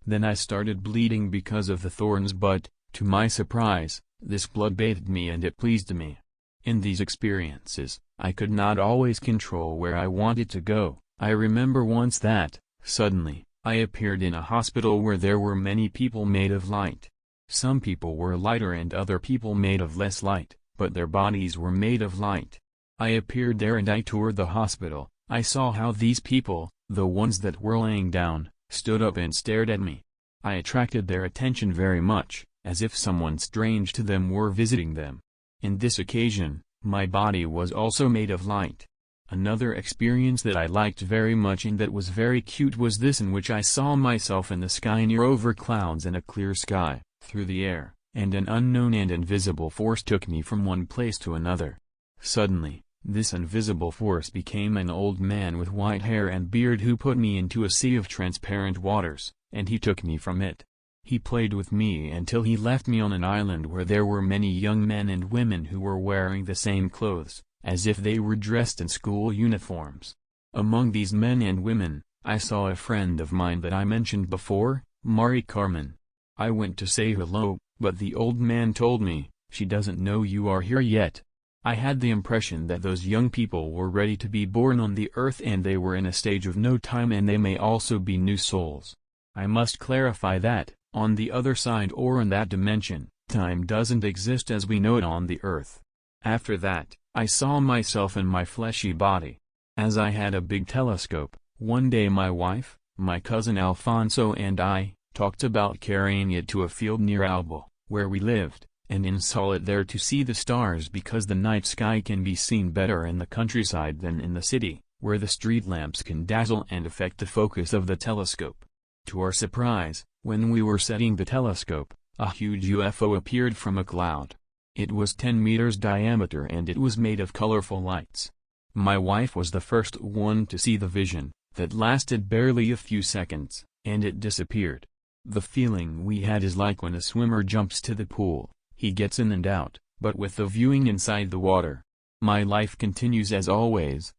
Then I started bleeding because of the thorns, but, to my surprise, this blood bathed me and it pleased me. In these experiences, I could not always control where I wanted to go. I remember once that, suddenly, I appeared in a hospital where there were many people made of light. Some people were lighter and other people made of less light, but their bodies were made of light. I appeared there and I toured the hospital. I saw how these people, the ones that were laying down, stood up and stared at me. I attracted their attention very much, as if someone strange to them were visiting them. In this occasion, my body was also made of light. Another experience that I liked very much and that was very cute was this, in which I saw myself in the sky near over clouds in a clear sky, through the air, and an unknown and invisible force took me from one place to another. Suddenly, this invisible force became an old man with white hair and beard who put me into a sea of transparent waters, and he took me from it. He played with me until he left me on an island where there were many young men and women who were wearing the same clothes, as if they were dressed in school uniforms. Among these men and women, I saw a friend of mine that I mentioned before, Mari Carmen. I went to say hello, but the old man told me, "She doesn't know you are here yet." I had the impression that those young people were ready to be born on the earth and they were in a stage of no time and they may also be new souls. I must clarify that, on the other side or in that dimension, time doesn't exist as we know it on the earth. After that, I saw myself in my fleshy body. As I had a big telescope, one day my wife, my cousin Alfonso and I, talked about carrying it to a field near Alba, where we lived, and install it there to see the stars because the night sky can be seen better in the countryside than in the city, where the street lamps can dazzle and affect the focus of the telescope. To our surprise, when we were setting the telescope, a huge UFO appeared from a cloud. It was 10 meters diameter and it was made of colorful lights. My wife was the first one to see the vision, that lasted barely a few seconds, and it disappeared. The feeling we had is like when a swimmer jumps to the pool. He gets in and out, but with the viewing inside the water. My life continues as always,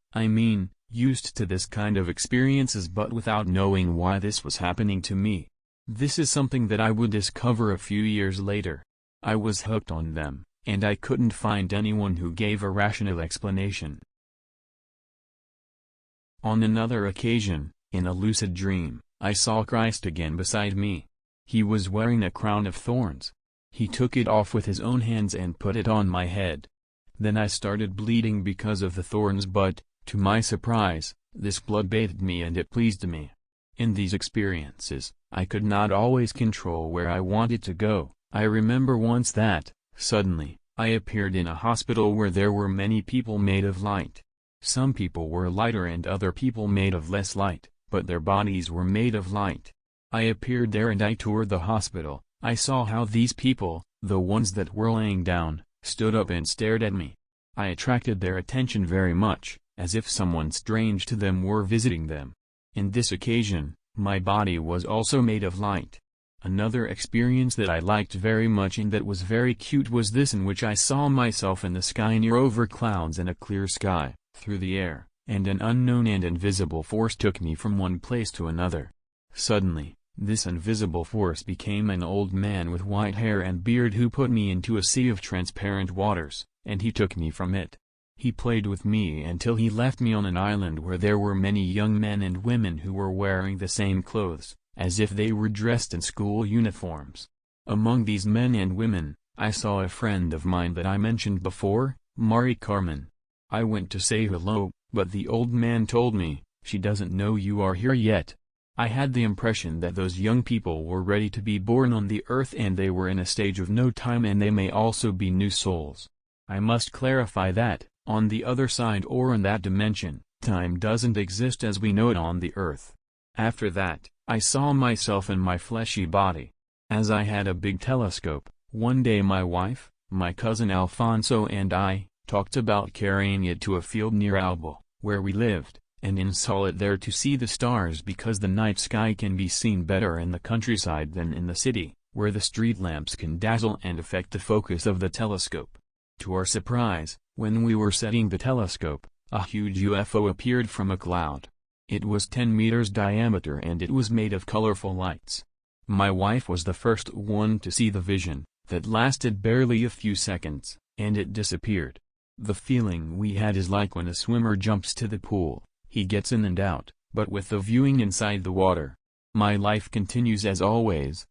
used to this kind of experiences but without knowing why this was happening to me. This is something that I would discover a few years later. I was hooked on them, and I couldn't find anyone who gave a rational explanation. On another occasion, in a lucid dream, I saw Christ again beside me. He was wearing a crown of thorns. He took it off with his own hands and put it on my head. Then I started bleeding because of the thorns but, to my surprise, this blood bathed me and it pleased me. In these experiences, I could not always control where I wanted to go. I remember once that, suddenly, I appeared in a hospital where there were many people made of light. Some people were lighter and other people made of less light, but their bodies were made of light. I appeared there and I toured the hospital. I saw how these people, the ones that were laying down, stood up and stared at me. I attracted their attention very much, as if someone strange to them were visiting them. In this occasion, my body was also made of light. Another experience that I liked very much and that was very cute was this in which I saw myself in the sky near over clouds in a clear sky, through the air, and an unknown and invisible force took me from one place to another. Suddenly, this invisible force became an old man with white hair and beard who put me into a sea of transparent waters, and he took me from it. He played with me until he left me on an island where there were many young men and women who were wearing the same clothes, as if they were dressed in school uniforms. Among these men and women, I saw a friend of mine that I mentioned before, Mari Carmen. I went to say hello, but the old man told me, "She doesn't know you are here yet." I had the impression that those young people were ready to be born on the earth and they were in a stage of no time and they may also be new souls. I must clarify that, on the other side or in that dimension, time doesn't exist as we know it on the earth. After that, I saw myself in my fleshy body. As I had a big telescope, one day my wife, my cousin Alfonso and I, talked about carrying it to a field near Alba, where we lived, and install it there to see the stars because the night sky can be seen better in the countryside than in the city, where the street lamps can dazzle and affect the focus of the telescope. To our surprise, when we were setting the telescope, a huge UFO appeared from a cloud. It was 10 meters diameter and it was made of colorful lights. My wife was the first one to see the vision, that lasted barely a few seconds, and it disappeared. The feeling we had is like when a swimmer jumps to the pool. He gets in and out, but with the viewing inside the water. My life continues as always,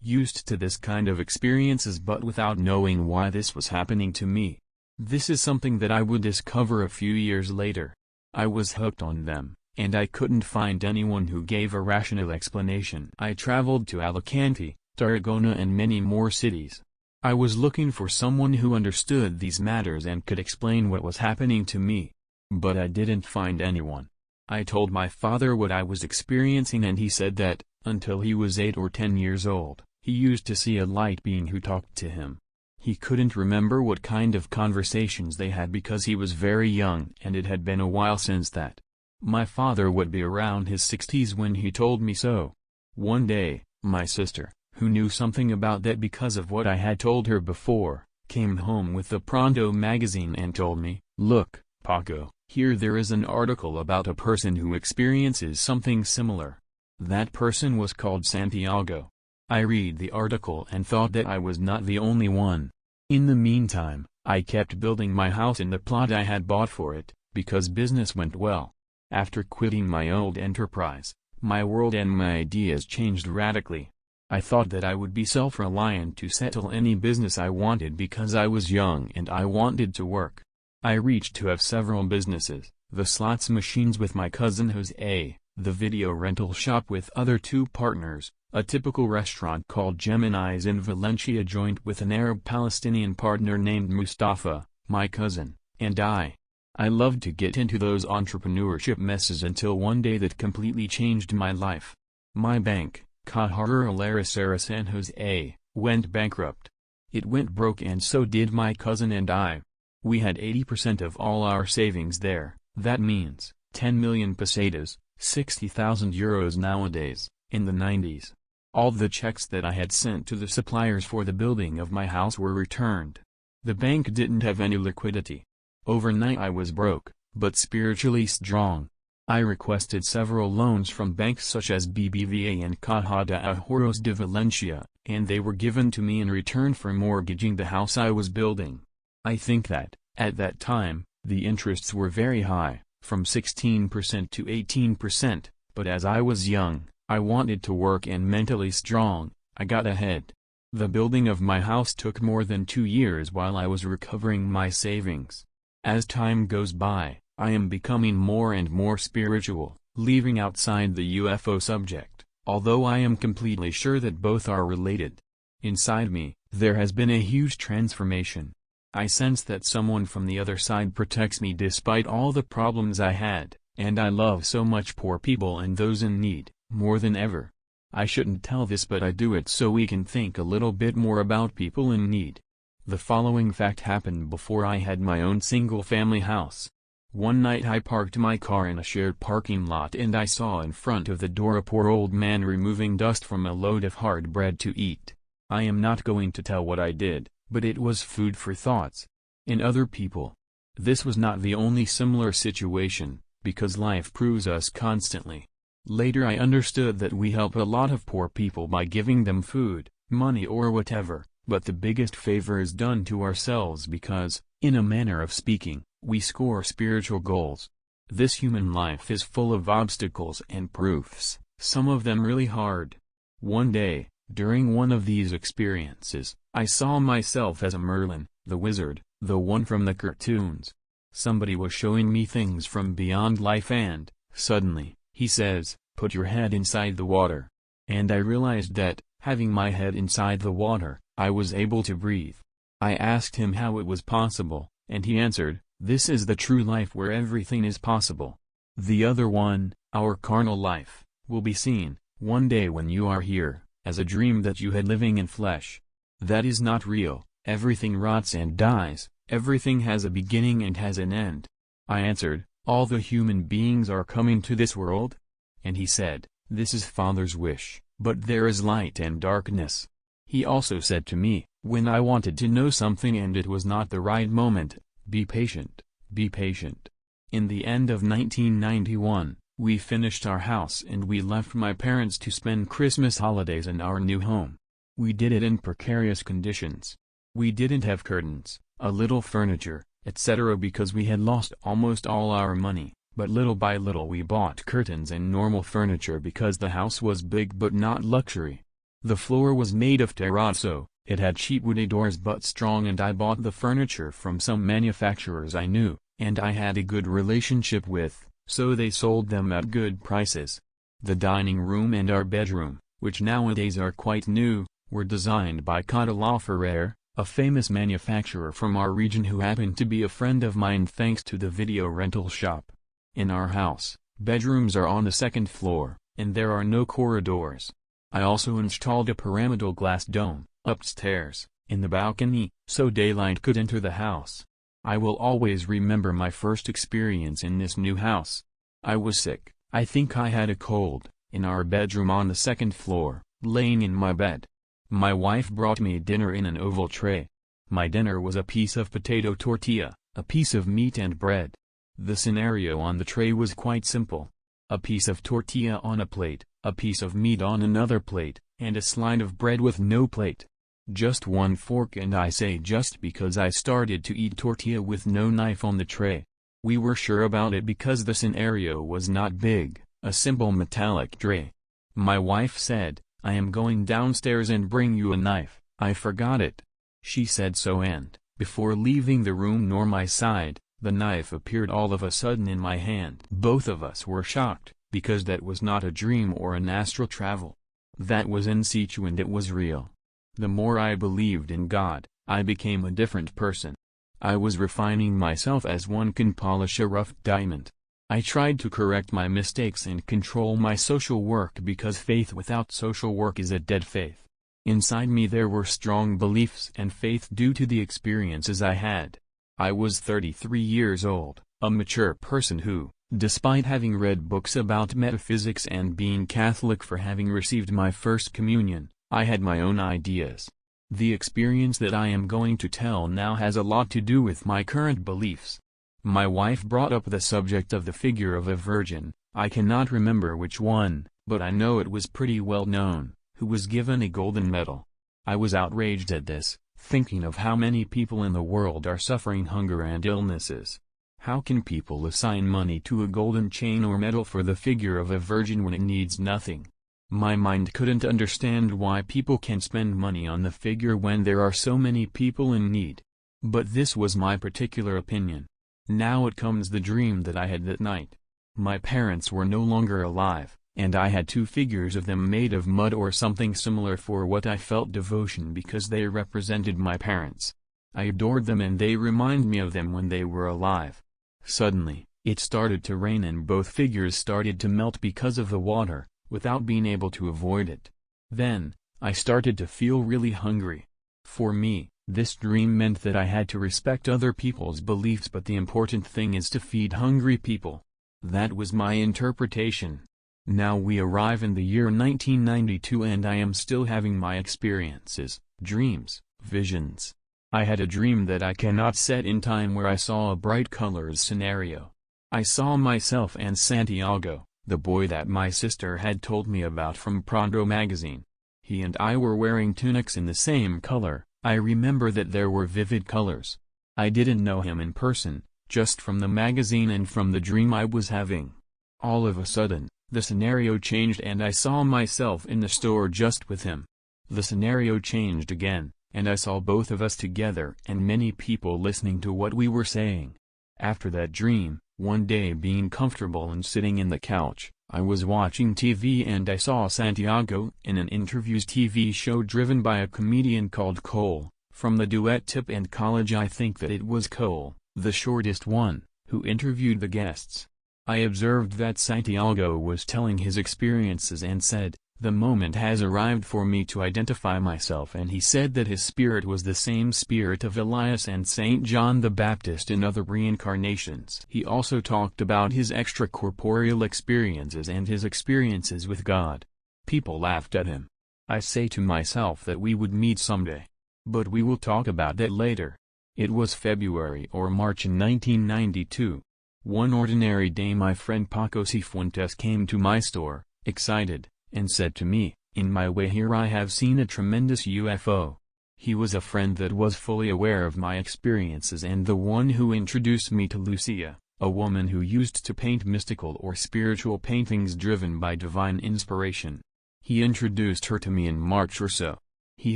used to this kind of experiences but without knowing why this was happening to me. This is something that I would discover a few years later. I was hooked on them, and I couldn't find anyone who gave a rational explanation. I traveled to Alicante, Tarragona and many more cities. I was looking for someone who understood these matters and could explain what was happening to me. But I didn't find anyone. I told my father what I was experiencing and he said that, until he was 8 or 10 years old, he used to see a light being who talked to him. He couldn't remember what kind of conversations they had because he was very young and it had been a while since that. My father would be around his 60s when he told me so. One day, My sister, who knew something about that because of what I had told her before, came home with the Pronto magazine and told me, "Look, Paco, here there is an article about a person who experiences something similar. That person was called Santiago." I read the article and thought that I was not the only one. In the meantime, I kept building my house in the plot I had bought for it, because business went well. After quitting my old enterprise, my world and my ideas changed radically. I thought that I would be self-reliant to settle any business I wanted because I was young and I wanted to work. I reached to have several businesses, the slots machines with my cousin Jose, the video rental shop with other two partners, a typical restaurant called Gemini's in Valencia joint with an Arab-Palestinian partner named Mustafa, my cousin, and I. I loved to get into those entrepreneurship messes until one day that completely changed my life. My bank, Calero San Jose, went bankrupt. It went broke and so did my cousin and I. We had 80% of all our savings there. That means 10 million pesetas, 60,000 euros nowadays, in the 90s. All the checks that I had sent to the suppliers for the building of my house were returned. The bank didn't have any liquidity. Overnight I was broke, but spiritually strong. I requested several loans from banks such as BBVA and Caja de Ahorros de Valencia, and they were given to me in return for mortgaging the house I was building. I think that, at that time, the interests were very high, from 16% to 18%, but as I was young, I wanted to work and mentally strong, I got ahead. The building of my house took more than 2 years while I was recovering my savings. As time goes by, I am becoming more and more spiritual, leaving outside the UFO subject, although I am completely sure that both are related. Inside me, there has been a huge transformation. I sense that someone from the other side protects me despite all the problems I had, and I love so much poor people and those in need, more than ever. I shouldn't tell this but I do it so we can think a little bit more about people in need. The following fact happened before I had my own single-family house. One night I parked my car in a shared parking lot and I saw in front of the door a poor old man removing dust from a load of hard bread to eat. I am not going to tell what I did, but it was food for thoughts. In other people. This was not the only similar situation, because life proves us constantly. Later I understood that we help a lot of poor people by giving them food, money or whatever. But the biggest favor is done to ourselves because, in a manner of speaking, we score spiritual goals. This human life is full of obstacles and proofs, some of them really hard. One day, during one of these experiences, I saw myself as a Merlin, the wizard, the one from the cartoons. Somebody was showing me things from beyond life and, suddenly, he says, "Put your head inside the water." And I realized that, having my head inside the water, I was able to breathe. I asked him how it was possible, and he answered, "This is the true life where everything is possible. The other one, our carnal life, will be seen, one day when you are here, as a dream that you had living in flesh. That is not real, everything rots and dies, everything has a beginning and has an end." I answered, "All the human beings are coming to this world?" And he said, "This is Father's wish, but there is light and darkness." He also said to me, when I wanted to know something and it was not the right moment, "Be patient, be patient." In the end of 1991, we finished our house and we left my parents to spend Christmas holidays in our new home. We did it in precarious conditions. We didn't have curtains, a little furniture, etc. because we had lost almost all our money, but little by little we bought curtains and normal furniture because the house was big but not luxury. The floor was made of terrazzo, it had cheap woody doors but strong, and I bought the furniture from some manufacturers I knew, and I had a good relationship with, so they sold them at good prices. The dining room and our bedroom, which nowadays are quite new, were designed by Calero, a famous manufacturer from our region who happened to be a friend of mine thanks to the video rental shop. In our house, bedrooms are on the second floor, and there are no corridors. I also installed a pyramidal glass dome, upstairs, in the balcony, so daylight could enter the house. I will always remember my first experience in this new house. I was sick, I think I had a cold, in our bedroom on the second floor, laying in my bed. My wife brought me dinner in an oval tray. My dinner was a piece of potato tortilla, a piece of meat and bread. The scenario on the tray was quite simple. A piece of tortilla on a plate, a piece of meat on another plate, and a slide of bread with no plate. Just one fork, and I say just because I started to eat tortilla with no knife on the tray. We were sure about it because the scenario was not big, a simple metallic tray. My wife said, "I am going downstairs and bring you a knife." I forgot it. She said so, and, before leaving the room nor my side, the knife appeared all of a sudden in my hand. Both of us were shocked, because that was not a dream or an astral travel. That was in situ and it was real. The more I believed in God, I became a different person. I was refining myself as one can polish a rough diamond. I tried to correct my mistakes and control my social work because faith without social work is a dead faith. Inside me there were strong beliefs and faith due to the experiences I had. I was 33 years old, a mature person who, despite having read books about metaphysics and being Catholic for having received my first communion, I had my own ideas. The experience that I am going to tell now has a lot to do with my current beliefs. My wife brought up the subject of the figure of a virgin, I cannot remember which one, but I know it was pretty well known, who was given a golden medal. I was outraged at this, thinking of how many people in the world are suffering hunger and illnesses. How can people assign money to a golden chain or medal for the figure of a virgin when it needs nothing? My mind couldn't understand why people can spend money on the figure when there are so many people in need. But this was my particular opinion. Now it comes the dream that I had that night. My parents were no longer alive, and I had two figures of them made of mud or something similar for what I felt devotion because they represented my parents. I adored them and they remind me of them when they were alive. Suddenly, it started to rain and both figures started to melt because of the water, without being able to avoid it. Then, I started to feel really hungry. For me, this dream meant that I had to respect other people's beliefs, but the important thing is to feed hungry people. That was my interpretation. Now we arrive in the year 1992 and I am still having my experiences, dreams, visions. I had a dream that I cannot set in time where I saw a bright colors scenario. I saw myself and Santiago, the boy that my sister had told me about from Pronto magazine. He and I were wearing tunics in the same color. I remember that there were vivid colors. I didn't know him in person, just from the magazine and from the dream I was having. All of a sudden, the scenario changed and I saw myself in the store just with him. The scenario changed again, and I saw both of us together and many people listening to what we were saying. After that dream, one day being comfortable and sitting in the couch, I was watching TV and I saw Santiago in an interviews TV show driven by a comedian called Cole, from the duet Tip and College. I think that it was Cole, the shortest one, who interviewed the guests. I observed that Santiago was telling his experiences and said, "The moment has arrived for me to identify myself," and he said that his spirit was the same spirit of Elias and Saint John the Baptist in other reincarnations. He also talked about his extracorporeal experiences and his experiences with God. People laughed at him. I say to myself that we would meet someday. But we will talk about that later. It was February or March in 1992. One ordinary day my friend Paco Cifuentes came to my store, excited, and said to me, "In my way here I have seen a tremendous UFO." He was a friend that was fully aware of my experiences and the one who introduced me to Lucia, a woman who used to paint mystical or spiritual paintings driven by divine inspiration. He introduced her to me in March or so. He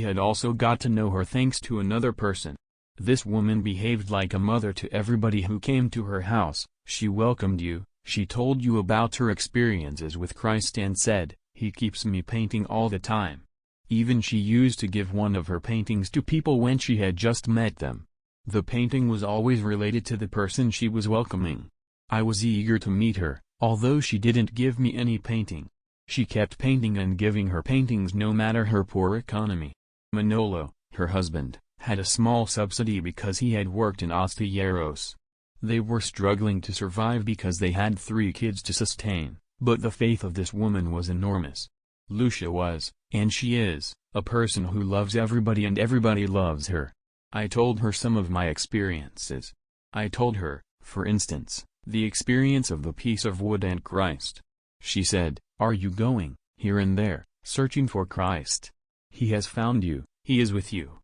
had also got to know her thanks to another person. This woman behaved like a mother to everybody who came to her house. She welcomed you, she told you about her experiences with Christ and said, "He keeps me painting all the time." Even she used to give one of her paintings to people when she had just met them. The painting was always related to the person she was welcoming. I was eager to meet her, although she didn't give me any painting. She kept painting and giving her paintings no matter her poor economy. Manolo, her husband, had a small subsidy because he had worked in Astilleros. They were struggling to survive because they had 3 kids to sustain, but the faith of this woman was enormous. Lucia was, and she is, a person who loves everybody and everybody loves her. I told her some of my experiences. I told her, for instance, the experience of the piece of wood and Christ. She said, "Are you going, here and there, searching for Christ? He has found you, he is with you."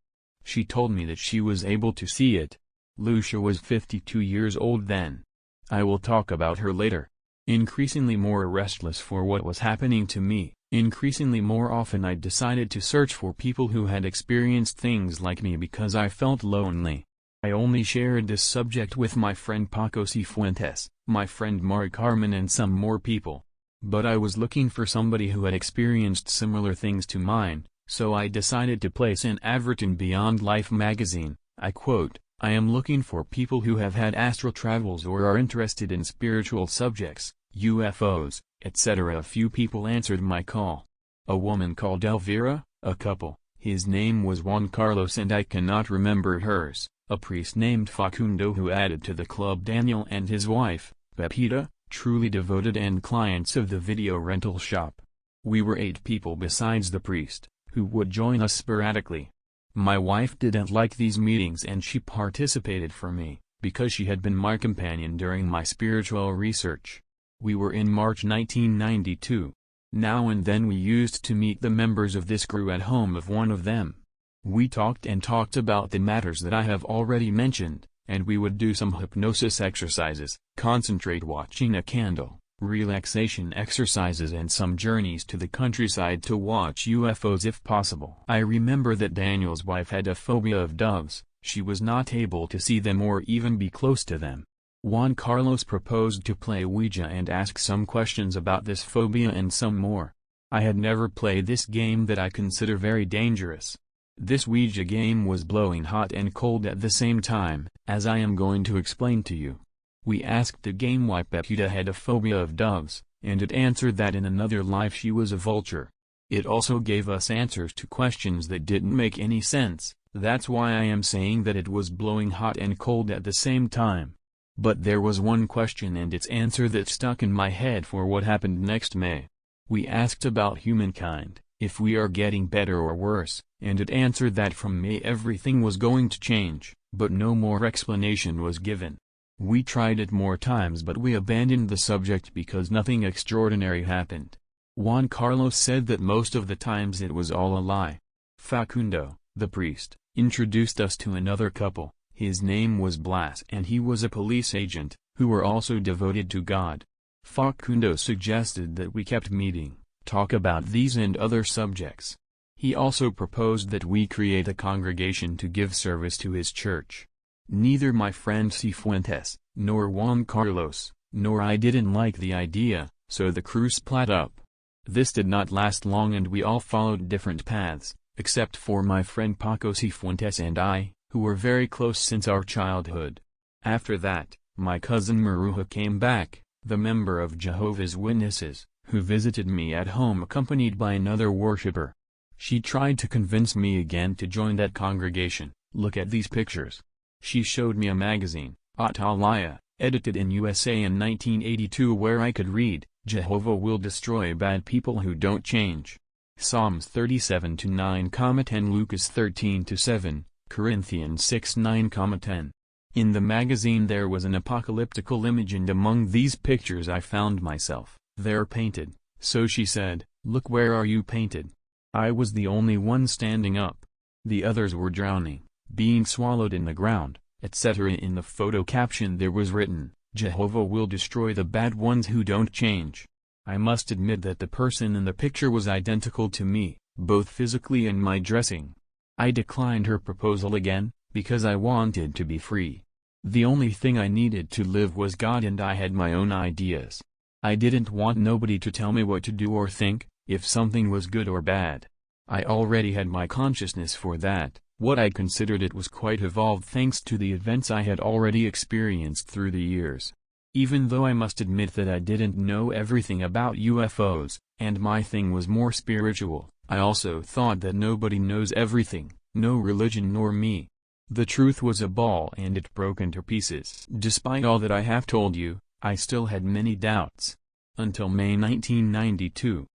She told me that she was able to see it. Lucia was 52 years old then. I will talk about her later. Increasingly more restless for what was happening to me, increasingly more often I decided to search for people who had experienced things like me because I felt lonely. I only shared this subject with my friend Paco Cifuentes, my friend Mark Harmon and some more people. But I was looking for somebody who had experienced similar things to mine, so I decided to place an advert in Beyond Life magazine. I quote, "I am looking for people who have had astral travels or are interested in spiritual subjects, UFOs, etc." A few people answered my call. A woman called Elvira, a couple, his name was Juan Carlos and I cannot remember hers, a priest named Facundo who added to the club Daniel and his wife, Pepita, truly devoted and clients of the video rental shop. We were 8 people besides the priest, who would join us sporadically. My wife didn't like these meetings and she participated for me, because she had been my companion during my spiritual research. We were in March 1992. Now and then we used to meet the members of this crew at home of one of them. We talked and talked about the matters that I have already mentioned, and we would do some hypnosis exercises, concentrate watching a candle, relaxation exercises and some journeys to the countryside to watch UFOs if possible. I remember that Daniel's wife had a phobia of doves, she was not able to see them or even be close to them. Juan Carlos proposed to play Ouija and ask some questions about this phobia and some more. I had never played this game that I consider very dangerous. This Ouija game was blowing hot and cold at the same time, as I am going to explain to you. We asked the game why Pepita had a phobia of doves, and it answered that in another life she was a vulture. It also gave us answers to questions that didn't make any sense, that's why I am saying that it was blowing hot and cold at the same time. But there was one question and its answer that stuck in my head for what happened next May. We asked about humankind, if we are getting better or worse, and it answered that from May everything was going to change, but no more explanation was given. We tried it more times but we abandoned the subject because nothing extraordinary happened. Juan Carlos said that most of the times it was all a lie. Facundo, the priest, introduced us to another couple. His name was Blas and he was a police agent, who were also devoted to God. Facundo suggested that we kept meeting, talk about these and other subjects. He also proposed that we create a congregation to give service to his church. Neither my friend Cifuentes, nor Juan Carlos, nor I didn't like the idea, so the crew split up. This did not last long and we all followed different paths, except for my friend Paco Cifuentes and I, who were very close since our childhood. After that, my cousin Maruja came back, the member of Jehovah's Witnesses, who visited me at home accompanied by another worshipper. She tried to convince me again to join that congregation. Look at these pictures. She showed me a magazine, Atalaya, edited in USA in 1982 where I could read, "Jehovah will destroy bad people who don't change." Psalms 37:9-10 Lucas 13:7, Corinthians 6:9-10. In the magazine there was an apocalyptical image and among these pictures I found myself, there painted, so she said, "Look where are you painted?" I was the only one standing up. The others were drowning, being swallowed in the ground, etc. In the photo caption there was written, "Jehovah will destroy the bad ones who don't change." I must admit that the person in the picture was identical to me, both physically and my dressing. I declined her proposal again, because I wanted to be free. The only thing I needed to live was God and I had my own ideas. I didn't want nobody to tell me what to do or think, if something was good or bad. I already had my consciousness for that. What I considered it was quite evolved thanks to the events I had already experienced through the years. Even though I must admit that I didn't know everything about UFOs, and my thing was more spiritual, I also thought that nobody knows everything, no religion nor me. The truth was a ball and it broke into pieces. Despite all that I have told you, I still had many doubts. Until May 1992.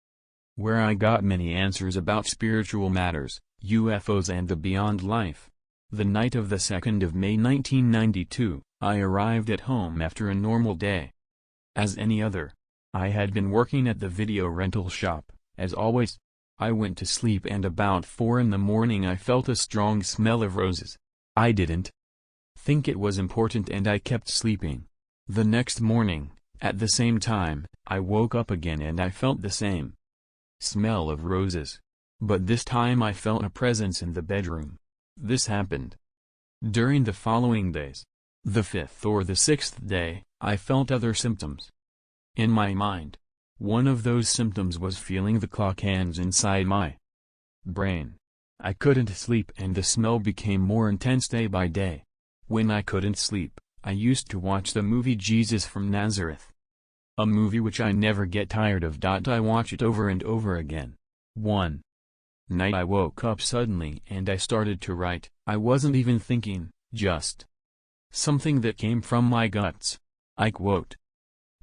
where I got many answers about spiritual matters, UFOs and the beyond life. The night of the 2nd of May 1992, I arrived at home after a normal day. As any other. I had been working at the video rental shop, as always. I went to sleep and about 4 in the morning I felt a strong smell of roses. I didn't think it was important and I kept sleeping. The next morning, at the same time, I woke up again and I felt the same smell of roses. But this time I felt a presence in the bedroom. This happened during the following days. The 5th or the 6th day, I felt other symptoms in my mind. One of those symptoms was feeling the clock hands inside my brain. I couldn't sleep and the smell became more intense day by day. When I couldn't sleep, I used to watch the movie Jesus from Nazareth. A movie which I never get tired of. I watch it over and over again. One night I woke up suddenly and I started to write. I wasn't even thinking, just something that came from my guts. I quote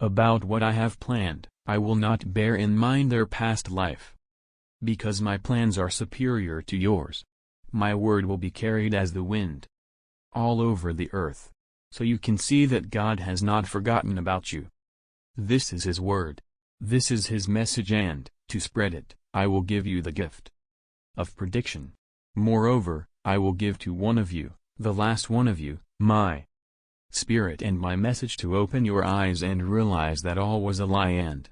about what I have planned. I will not bear in mind their past life, because my plans are superior to yours. My word will be carried as the wind all over the earth, so you can see that God has not forgotten about you. This is His word. This is His message, and, to spread it, I will give you the gift of prediction. Moreover, I will give to one of you, the last one of you, my Spirit and my message to open your eyes and realize that all was a lie and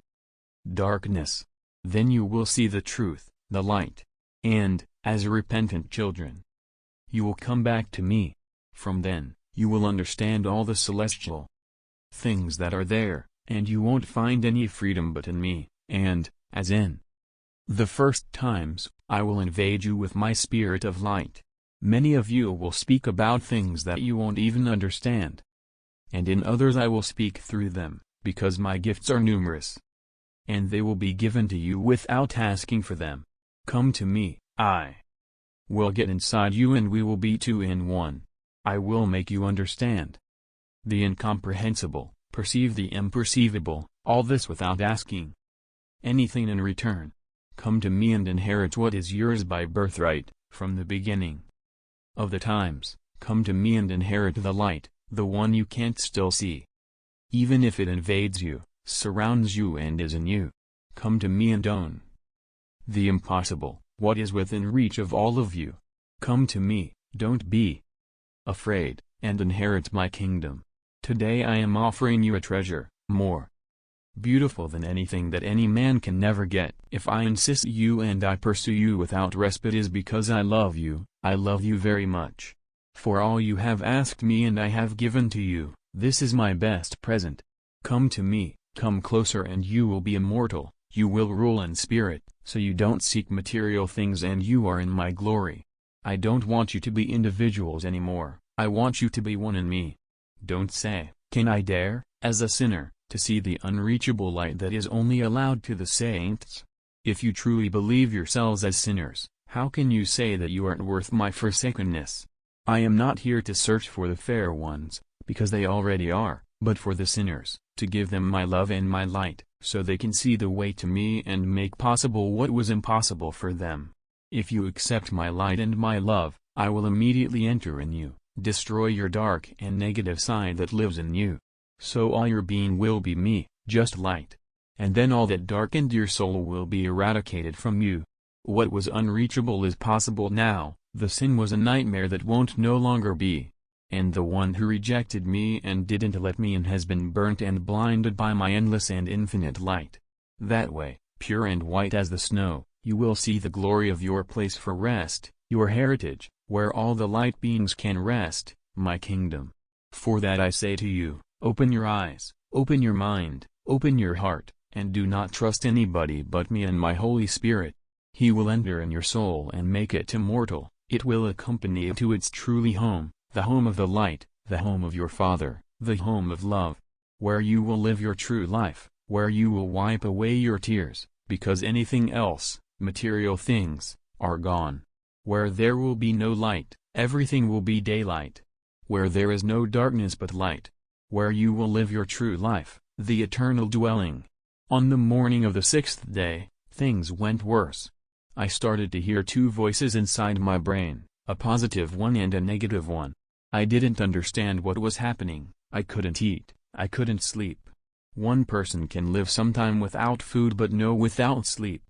darkness. Then you will see the truth, the light. And, as repentant children, you will come back to me. From then, you will understand all the celestial things that are there, and you won't find any freedom but in me, and, as in the first times, I will invade you with my spirit of light. Many of you will speak about things that you won't even understand. And in others I will speak through them, because my gifts are numerous. And they will be given to you without asking for them. Come to me, I will get inside you and we will be two in one. I will make you understand the incomprehensible, perceive the imperceivable, all this without asking anything in return. Come to me and inherit what is yours by birthright, from the beginning of the times. Come to me and inherit the light, the one you can't still see. Even if it invades you, surrounds you and is in you. Come to me and own the impossible, what is within reach of all of you. Come to me, don't be afraid, and inherit my kingdom. Today I am offering you a treasure, more beautiful than anything that any man can never get. If I insist you and I pursue you without respite is because I love you very much. For all you have asked me and I have given to you, this is my best present. Come to me, come closer and you will be immortal, you will rule in spirit, so you don't seek material things and you are in my glory. I don't want you to be individuals anymore, I want you to be one in me. Don't say, can I dare, as a sinner, to see the unreachable light that is only allowed to the saints? If you truly believe yourselves as sinners, how can you say that you aren't worth my forsakenness? I am not here to search for the fair ones, because they already are, but for the sinners, to give them my love and my light, so they can see the way to me and make possible what was impossible for them. If you accept my light and my love, I will immediately enter in you, destroy your dark and negative side that lives in you. So all your being will be me, just light. And then all that darkened your soul will be eradicated from you. What was unreachable is possible now, the sin was a nightmare that won't no longer be. And the one who rejected me and didn't let me in has been burnt and blinded by my endless and infinite light. That way, pure and white as the snow, you will see the glory of your place for rest, your heritage, where all the light beings can rest, my kingdom. For that I say to you, open your eyes, open your mind, open your heart, and do not trust anybody but me and my Holy Spirit. He will enter in your soul and make it immortal, it will accompany it to its truly home, the home of the light, the home of your Father, the home of love, where you will live your true life, where you will wipe away your tears, because anything else, material things, are gone. Where there will be no light, everything will be daylight. Where there is no darkness but light. Where you will live your true life, the eternal dwelling. On the morning of the 6th day, things went worse. I started to hear two voices inside my brain, a positive one and a negative one. I didn't understand what was happening. I couldn't eat, I couldn't sleep. One person can live sometime without food but no without sleep.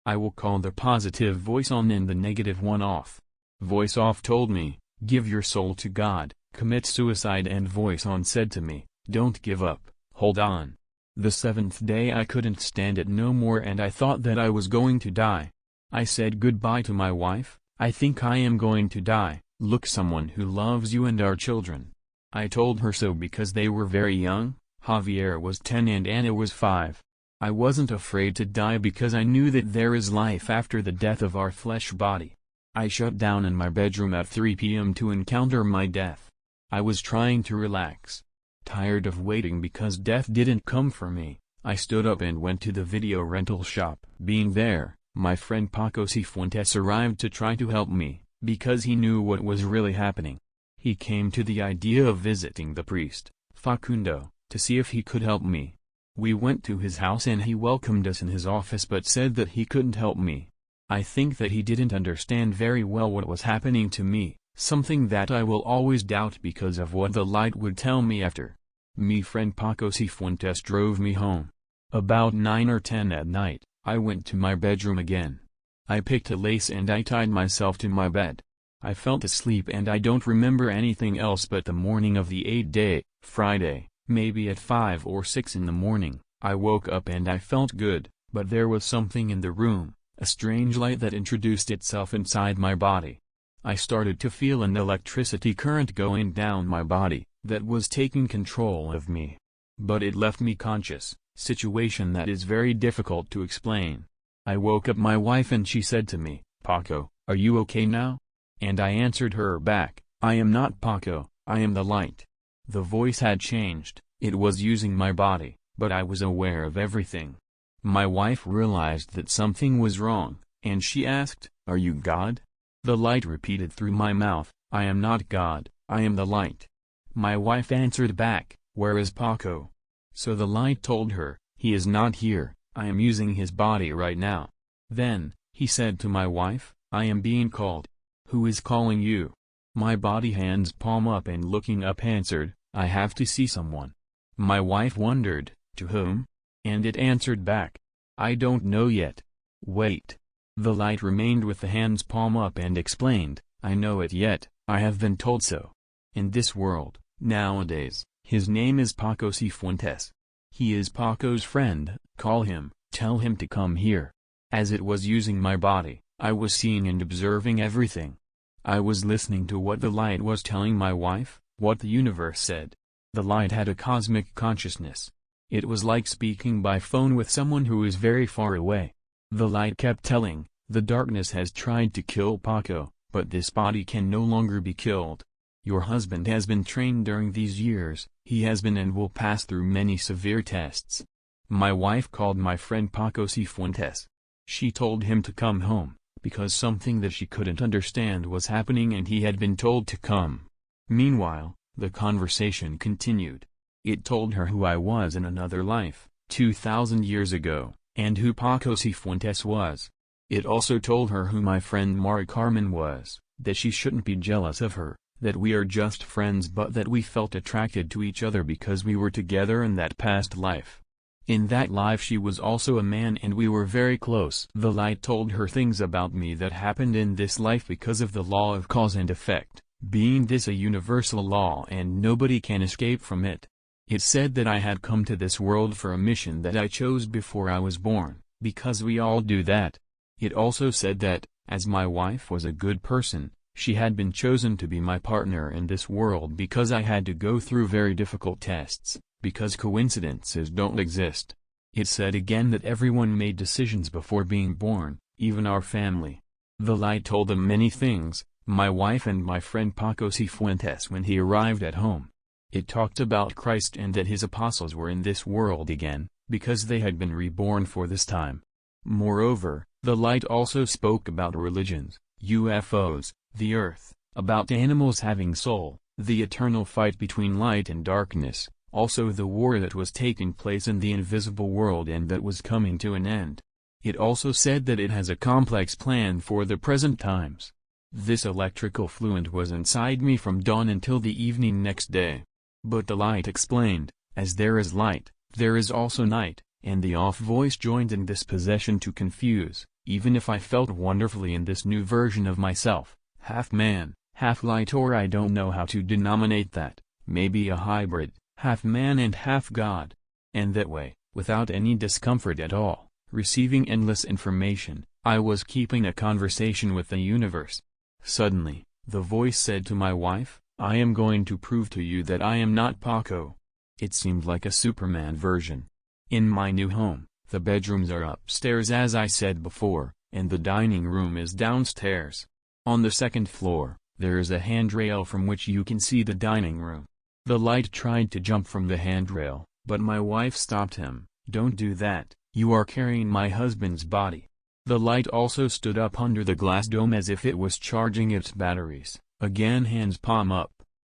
I will call the positive voice on and the negative one off. Voice off told me, give your soul to God, commit suicide, and voice on said to me, don't give up, hold on. The seventh day I couldn't stand it no more and I thought that I was going to die. I said goodbye to my wife, I think I am going to die, look, someone who loves you and our children. I told her so because they were very young. Javier was 10 and Anna was 5. I wasn't afraid to die because I knew that there is life after the death of our flesh body. I shut down in my bedroom at 3 p.m. to encounter my death. I was trying to relax. Tired of waiting because death didn't come for me, I stood up and went to the video rental shop. Being there, my friend Paco Cifuentes arrived to try to help me, because he knew what was really happening. He came to the idea of visiting the priest, Facundo, to see if he could help me. We went to his house and he welcomed us in his office but said that he couldn't help me. I think that he didn't understand very well what was happening to me, something that I will always doubt because of what the light would tell me after. Me friend Paco Cifuentes drove me home. About 9 or 10 at night, I went to my bedroom again. I picked a lace and I tied myself to my bed. I felt asleep and I don't remember anything else but the morning of the 8th day, Friday, maybe at 5 or 6 in the morning. I woke up and I felt good, but there was something in the room, a strange light that introduced itself inside my body. I started to feel an electricity current going down my body, that was taking control of me. But it left me conscious, situation that is very difficult to explain. I woke up my wife and she said to me, Paco, are you okay now? And I answered her back, I am not Paco, I am the light. The voice had changed, it was using my body, but I was aware of everything. My wife realized that something was wrong, and she asked, are you God? The light repeated through my mouth, I am not God, I am the light. My wife answered back, where is Paco? So the light told her, he is not here, I am using his body right now. Then, he said to my wife, I am being called. Who is calling you? My body, hands palm up and looking up, answered, I have to see someone. My wife wondered, to whom? And it answered back, I don't know yet. Wait. The light remained with the hands palm up and explained, I know it yet, I have been told so. In this world, nowadays, his name is Paco Cifuentes. He is Paco's friend, call him, tell him to come here. As it was using my body, I was seeing and observing everything. I was listening to what the light was telling my wife, what the universe said. The light had a cosmic consciousness. It was like speaking by phone with someone who is very far away. The light kept telling, the darkness has tried to kill Paco, but this body can no longer be killed. Your husband has been trained during these years, he has been and will pass through many severe tests. My wife called my friend Paco Cifuentes. She told him to come home, because something that she couldn't understand was happening and he had been told to come. Meanwhile, the conversation continued. It told her who I was in another life, 2,000 years ago, and who Paco Cifuentes was. It also told her who my friend Mara Carmen was, that she shouldn't be jealous of her, that we are just friends but that we felt attracted to each other because we were together in that past life. In that life she was also a man and we were very close. The light told her things about me that happened in this life because of the law of cause and effect, being this a universal law and nobody can escape from it. It said that I had come to this world for a mission that I chose before I was born, because we all do that. It also said that, as my wife was a good person, she had been chosen to be my partner in this world because I had to go through very difficult tests, because coincidences don't exist. It said again that everyone made decisions before being born, even our family. The light told them many things, my wife and my friend Paco Cifuentes when he arrived at home. It talked about Christ and that his apostles were in this world again, because they had been reborn for this time. Moreover, the light also spoke about religions, UFOs, the earth, about animals having soul, the eternal fight between light and darkness, also the war that was taking place in the invisible world and that was coming to an end. It also said that it has a complex plan for the present times. This electrical fluent was inside me from dawn until the evening next day. But the light explained, as there is light, there is also night, and the off voice joined in this possession to confuse, even if I felt wonderfully in this new version of myself, half man, half light, or I don't know how to denominate that, maybe a hybrid, half man and half God. And that way, without any discomfort at all, receiving endless information, I was keeping a conversation with the universe. Suddenly, the voice said to my wife, "I am going to prove to you that I am not Paco." It seemed like a Superman version. In my new home, the bedrooms are upstairs as I said before, and the dining room is downstairs. On the second floor, there is a handrail from which you can see the dining room. The light tried to jump from the handrail, but my wife stopped him. "Don't do that, you are carrying my husband's body." The light also stood up under the glass dome as if it was charging its batteries, again hands palm up.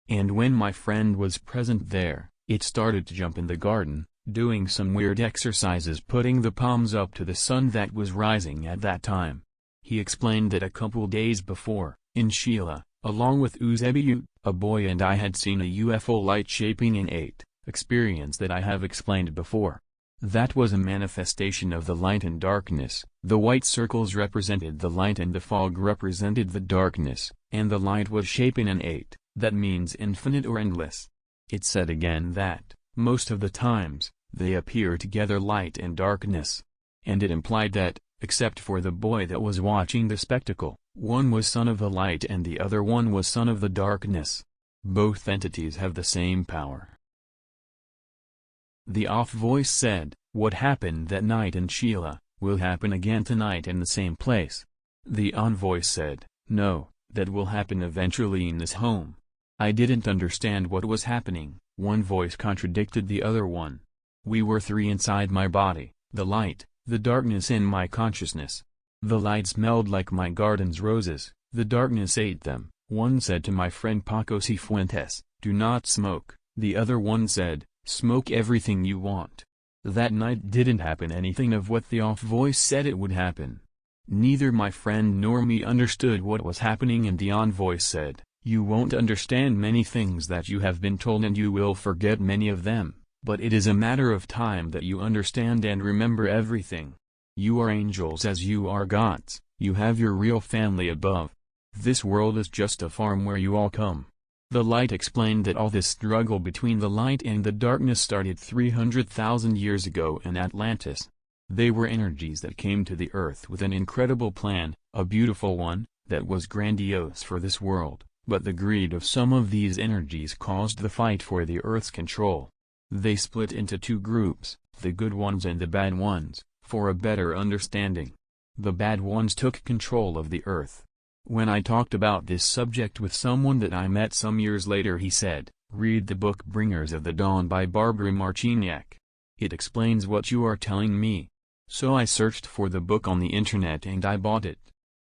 And when my friend was present there, it started to jump in the garden, doing some weird exercises, putting the palms up to the sun that was rising at that time. He explained that a couple days before, in Sheila, along with Uzebiut, a boy, and I had seen a UFO light shaping in 8, experience that I have explained before. That was a manifestation of the light and darkness. The white circles represented the light and the fog represented the darkness, and the light was shaping an 8, that means infinite or endless. It said again that, most of the times, they appear together, light and darkness. And it implied that, except for the boy that was watching the spectacle, one was son of the light and the other one was son of the darkness. Both entities have the same power. The off voice said, "What happened that night in Sheila, will happen again tonight in the same place." The on voice said, "No, that will happen eventually in this home." I didn't understand what was happening. One voice contradicted the other one. We were three inside my body, the light, the darkness, and my consciousness. The light smelled like my garden's roses, the darkness ate them. One said to my friend Paco Cifuentes, "Do not smoke." The other one said, "Smoke everything you want." That night didn't happen anything of what the off voice said it would happen. Neither my friend nor me understood what was happening, and the on voice said, "You won't understand many things that you have been told, and you will forget many of them, but it is a matter of time that you understand and remember everything. You are angels as you are gods, you have your real family above. This world is just a farm where you all come." The light explained that all this struggle between the light and the darkness started 300,000 years ago in Atlantis. They were energies that came to the earth with an incredible plan, a beautiful one, that was grandiose for this world, but the greed of some of these energies caused the fight for the earth's control. They split into two groups, the good ones and the bad ones, for a better understanding. The bad ones took control of the earth. When I talked about this subject with someone that I met some years later, he said, "Read the book Bringers of the Dawn by Barbara Marciniak. It explains what you are telling me." So I searched for the book on the internet and I bought it.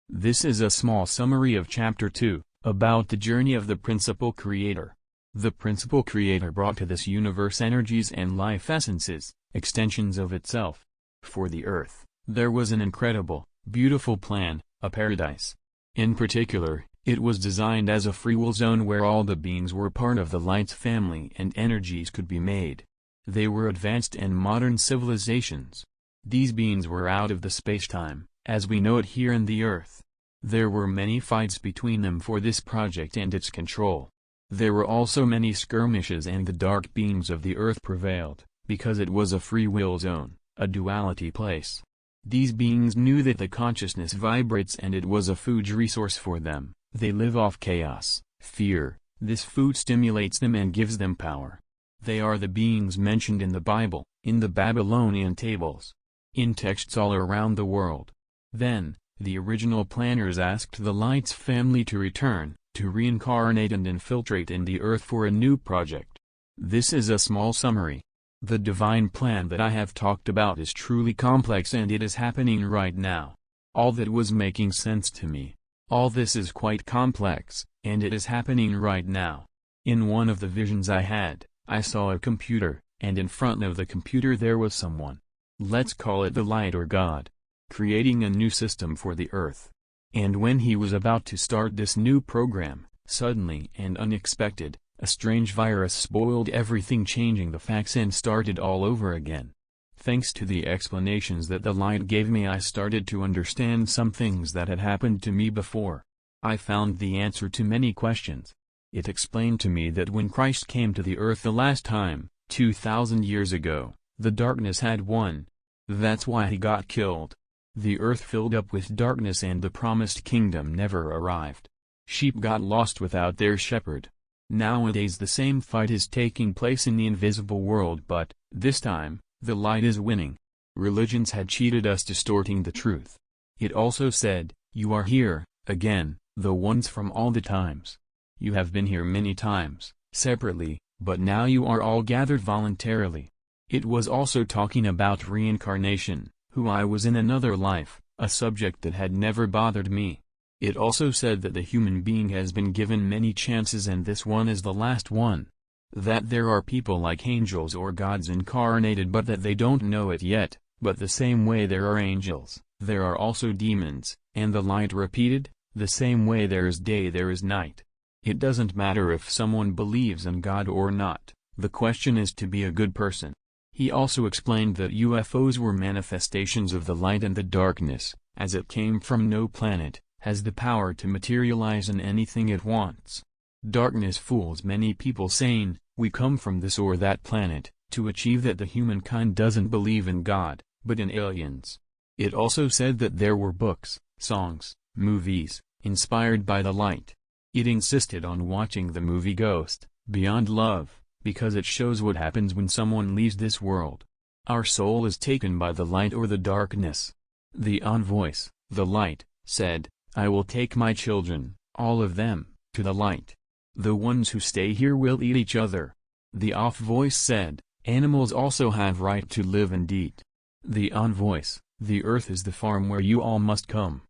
This is a small summary of Chapter 2, about the journey of the Principal Creator. The Principal Creator brought to this universe energies and life essences, extensions of itself. For the earth, there was an incredible, beautiful plan, a paradise. In particular, it was designed as a free will zone where all the beings were part of the light's family and energies could be made. They were advanced and modern civilizations. These beings were out of the space-time, as we know it here in the earth. There were many fights between them for this project and its control. There were also many skirmishes, and the dark beings of the earth prevailed, because it was a free will zone, a duality place. These beings knew that the consciousness vibrates and it was a food resource for them. They live off chaos, fear. This food stimulates them and gives them power. They are the beings mentioned in the Bible, in the Babylonian tables, in texts all around the world. Then, the original planners asked the light's family to return, to reincarnate and infiltrate in the earth for a new project. This is a small summary. The divine plan that I have talked about is truly complex, and it is happening right now. All that was making sense to me. All this is quite complex, and it is happening right now. In one of the visions I had, I saw a computer, and in front of the computer there was someone. Let's call it the light or God. creating a new system for the Earth. And when he was about to start this new program, suddenly and unexpected, a strange virus spoiled everything, changing the facts and started all over again. Thanks to the explanations that the light gave me, I started to understand some things that had happened to me before. I found the answer to many questions. It explained to me that when Christ came to the earth the last time, 2,000 years ago, the darkness had won. That's why he got killed. The earth filled up with darkness and the promised kingdom never arrived. Sheep got lost without their shepherd. Nowadays the same fight is taking place in the invisible world, but, this time, the light is winning. Religions had cheated us, distorting the truth. It also said, "You are here, again, the ones from all the times. You have been here many times, separately, but now you are all gathered voluntarily." It was also talking about reincarnation, who I was in another life, a subject that had never bothered me. It also said that the human being has been given many chances and this one is the last one. That there are people like angels or gods incarnated but that they don't know it yet, but the same way there are angels, there are also demons, and the light repeated, the same way there is day there is night. It doesn't matter if someone believes in God or not, the question is to be a good person. He also explained that UFOs were manifestations of the light, and the darkness, as it came from no planet, has the power to materialize in anything it wants. Darkness fools many people saying, we come from this or that planet, to achieve that the humankind doesn't believe in God, but in aliens. It also said that there were books, songs, movies, inspired by the light. It insisted on watching the movie Ghost, Beyond Love, because it shows what happens when someone leaves this world. Our soul is taken by the light or the darkness. The on voice, the light, said, I will take my children, all of them, to the light. The ones who stay here will eat each other. The off voice said, animals also have right to live and eat. The on voice, the earth is the farm where you all must come.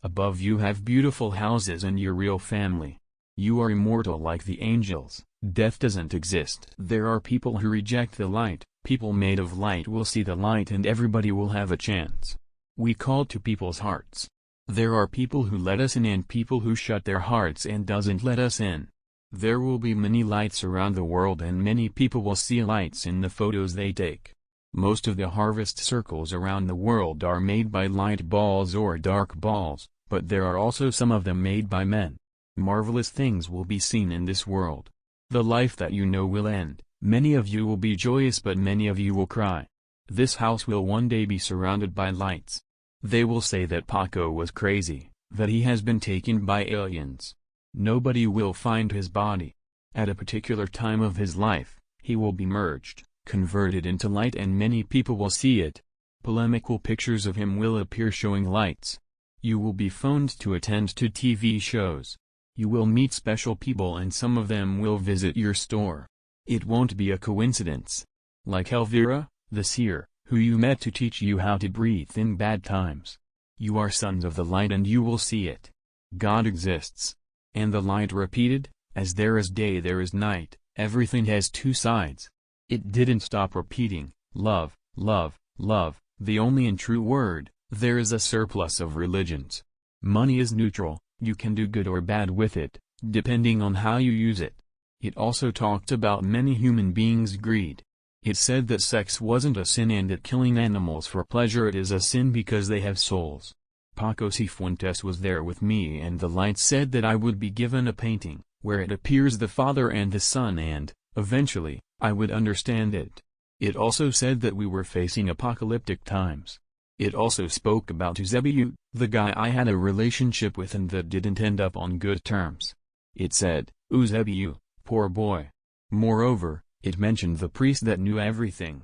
Above you have beautiful houses and your real family. You are immortal like the angels, death doesn't exist. There are people who reject the light, people made of light will see the light and everybody will have a chance. We call to people's hearts. There are people who let us in and people who shut their hearts and doesn't let us in. There will be many lights around the world and many people will see lights in the photos they take. Most of the harvest circles around the world are made by light balls or dark balls, but there are also some of them made by men. Marvelous things will be seen in this world. The life that you know will end. Many of you will be joyous but many of you will cry. This house will one day be surrounded by lights. They will say that Paco was crazy, that he has been taken by aliens. Nobody will find his body. At a particular time of his life, he will be merged, converted into light and many people will see it. Polemical pictures of him will appear showing lights. You will be phoned to attend to TV shows. You will meet special people and some of them will visit your store. It won't be a coincidence. Like Elvira, the seer, who you met to teach you how to breathe in bad times. You are sons of the light and you will see it. God exists. And the light repeated, as there is day there is night, everything has two sides. It didn't stop repeating, love, love, love, the only and true word. There is a surplus of religions. Money is neutral, you can do good or bad with it, depending on how you use it. It also talked about many human beings' greed. It said that sex wasn't a sin and that killing animals for pleasure it is a sin because they have souls. Paco Cifuentes was there with me and the light said that I would be given a painting, where it appears the Father and the Son and, eventually, I would understand it. It also said that we were facing apocalyptic times. It also spoke about Eusebiu, the guy I had a relationship with and that didn't end up on good terms. It said, Eusebiu, poor boy. Moreover, it mentioned the priest that knew everything.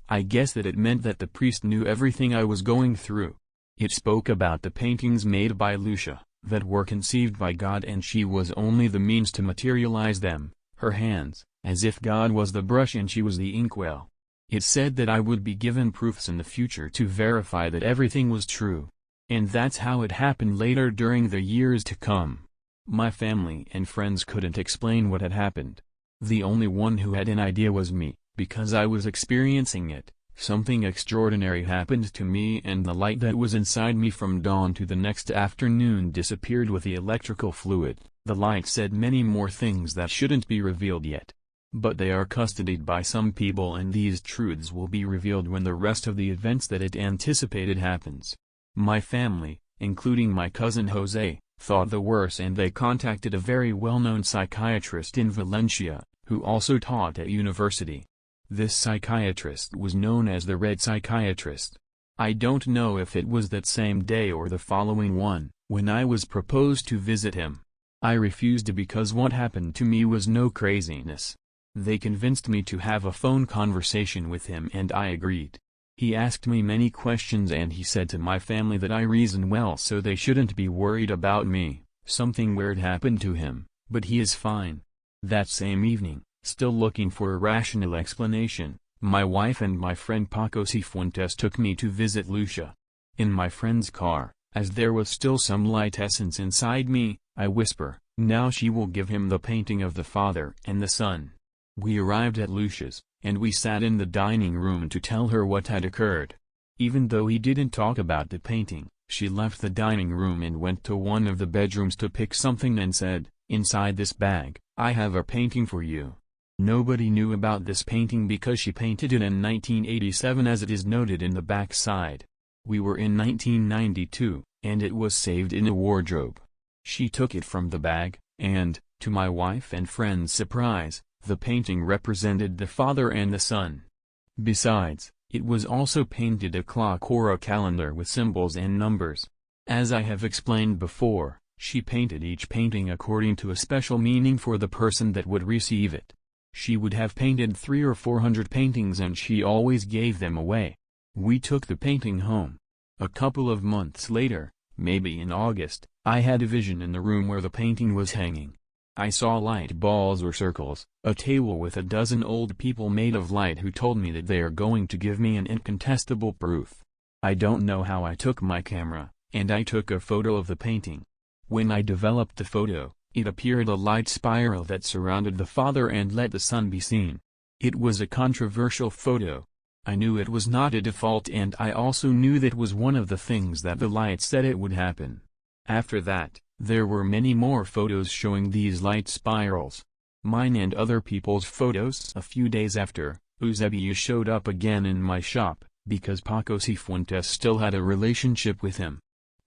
I guess that it meant that the priest knew everything I was going through. It spoke about the paintings made by Lucia, that were conceived by God and she was only the means to materialize them, her hands, as if God was the brush and she was the inkwell. It said that I would be given proofs in the future to verify that everything was true. And that's how it happened later during the years to come. My family and friends couldn't explain what had happened. The only one who had an idea was me, because I was experiencing it, Something extraordinary happened to me, and the light that was inside me from dawn to the next afternoon disappeared with the electrical fluid. The light said many more things that shouldn't be revealed yet. But they are custodied by some people, and these truths will be revealed when the rest of the events that it anticipated happens. My family, including my cousin Jose, thought the worse, and they contacted a very well-known psychiatrist in Valencia, who also taught at university. This psychiatrist was known as the Red Psychiatrist. I don't know if it was that same day or the following one, when I was proposed to visit him. I refused because what happened to me was no craziness. They convinced me to have a phone conversation with him, and I agreed. He asked me many questions, and he said to my family that I reason well, so they shouldn't be worried about me. Something weird happened to him, but he is fine. That same evening, still looking for a rational explanation, my wife and my friend Paco took me to visit Lucia. In my friend's car, as there was still some light essence inside me, I whisper, "Now she will give him the painting of the Father and the Son." We arrived at Lucia's, and we sat in the dining room to tell her what had occurred. Even though he didn't talk about the painting, she left the dining room and went to one of the bedrooms to pick something and said, "Inside this bag, I have a painting for you." Nobody knew about this painting because she painted it in 1987, as it is noted in the back side. We were in 1992, and it was saved in a wardrobe. She took it from the bag, and, to my wife and friend's surprise, the painting represented the Father and the Son. Besides, it was also painted a clock or a calendar with symbols and numbers. As I have explained before, she painted each painting according to a special meaning for the person that would receive it. She would have painted 300 or 400 paintings, and she always gave them away. We took the painting home. A couple of months later, maybe in August, I had a vision in the room where the painting was hanging. I saw light balls or circles, a table with a dozen old people made of light who told me that they are going to give me an incontestable proof. I don't know how I took my camera, and I took a photo of the painting. When I developed the photo, it appeared a light spiral that surrounded the Father and let the Son be seen. It was a controversial photo. I knew it was not a default, and I also knew that was one of the things that the light said it would happen. After that, there were many more photos showing these light spirals. Mine and other people's photos. A few days after, Eusebio showed up again in my shop, because Paco still had a relationship with him.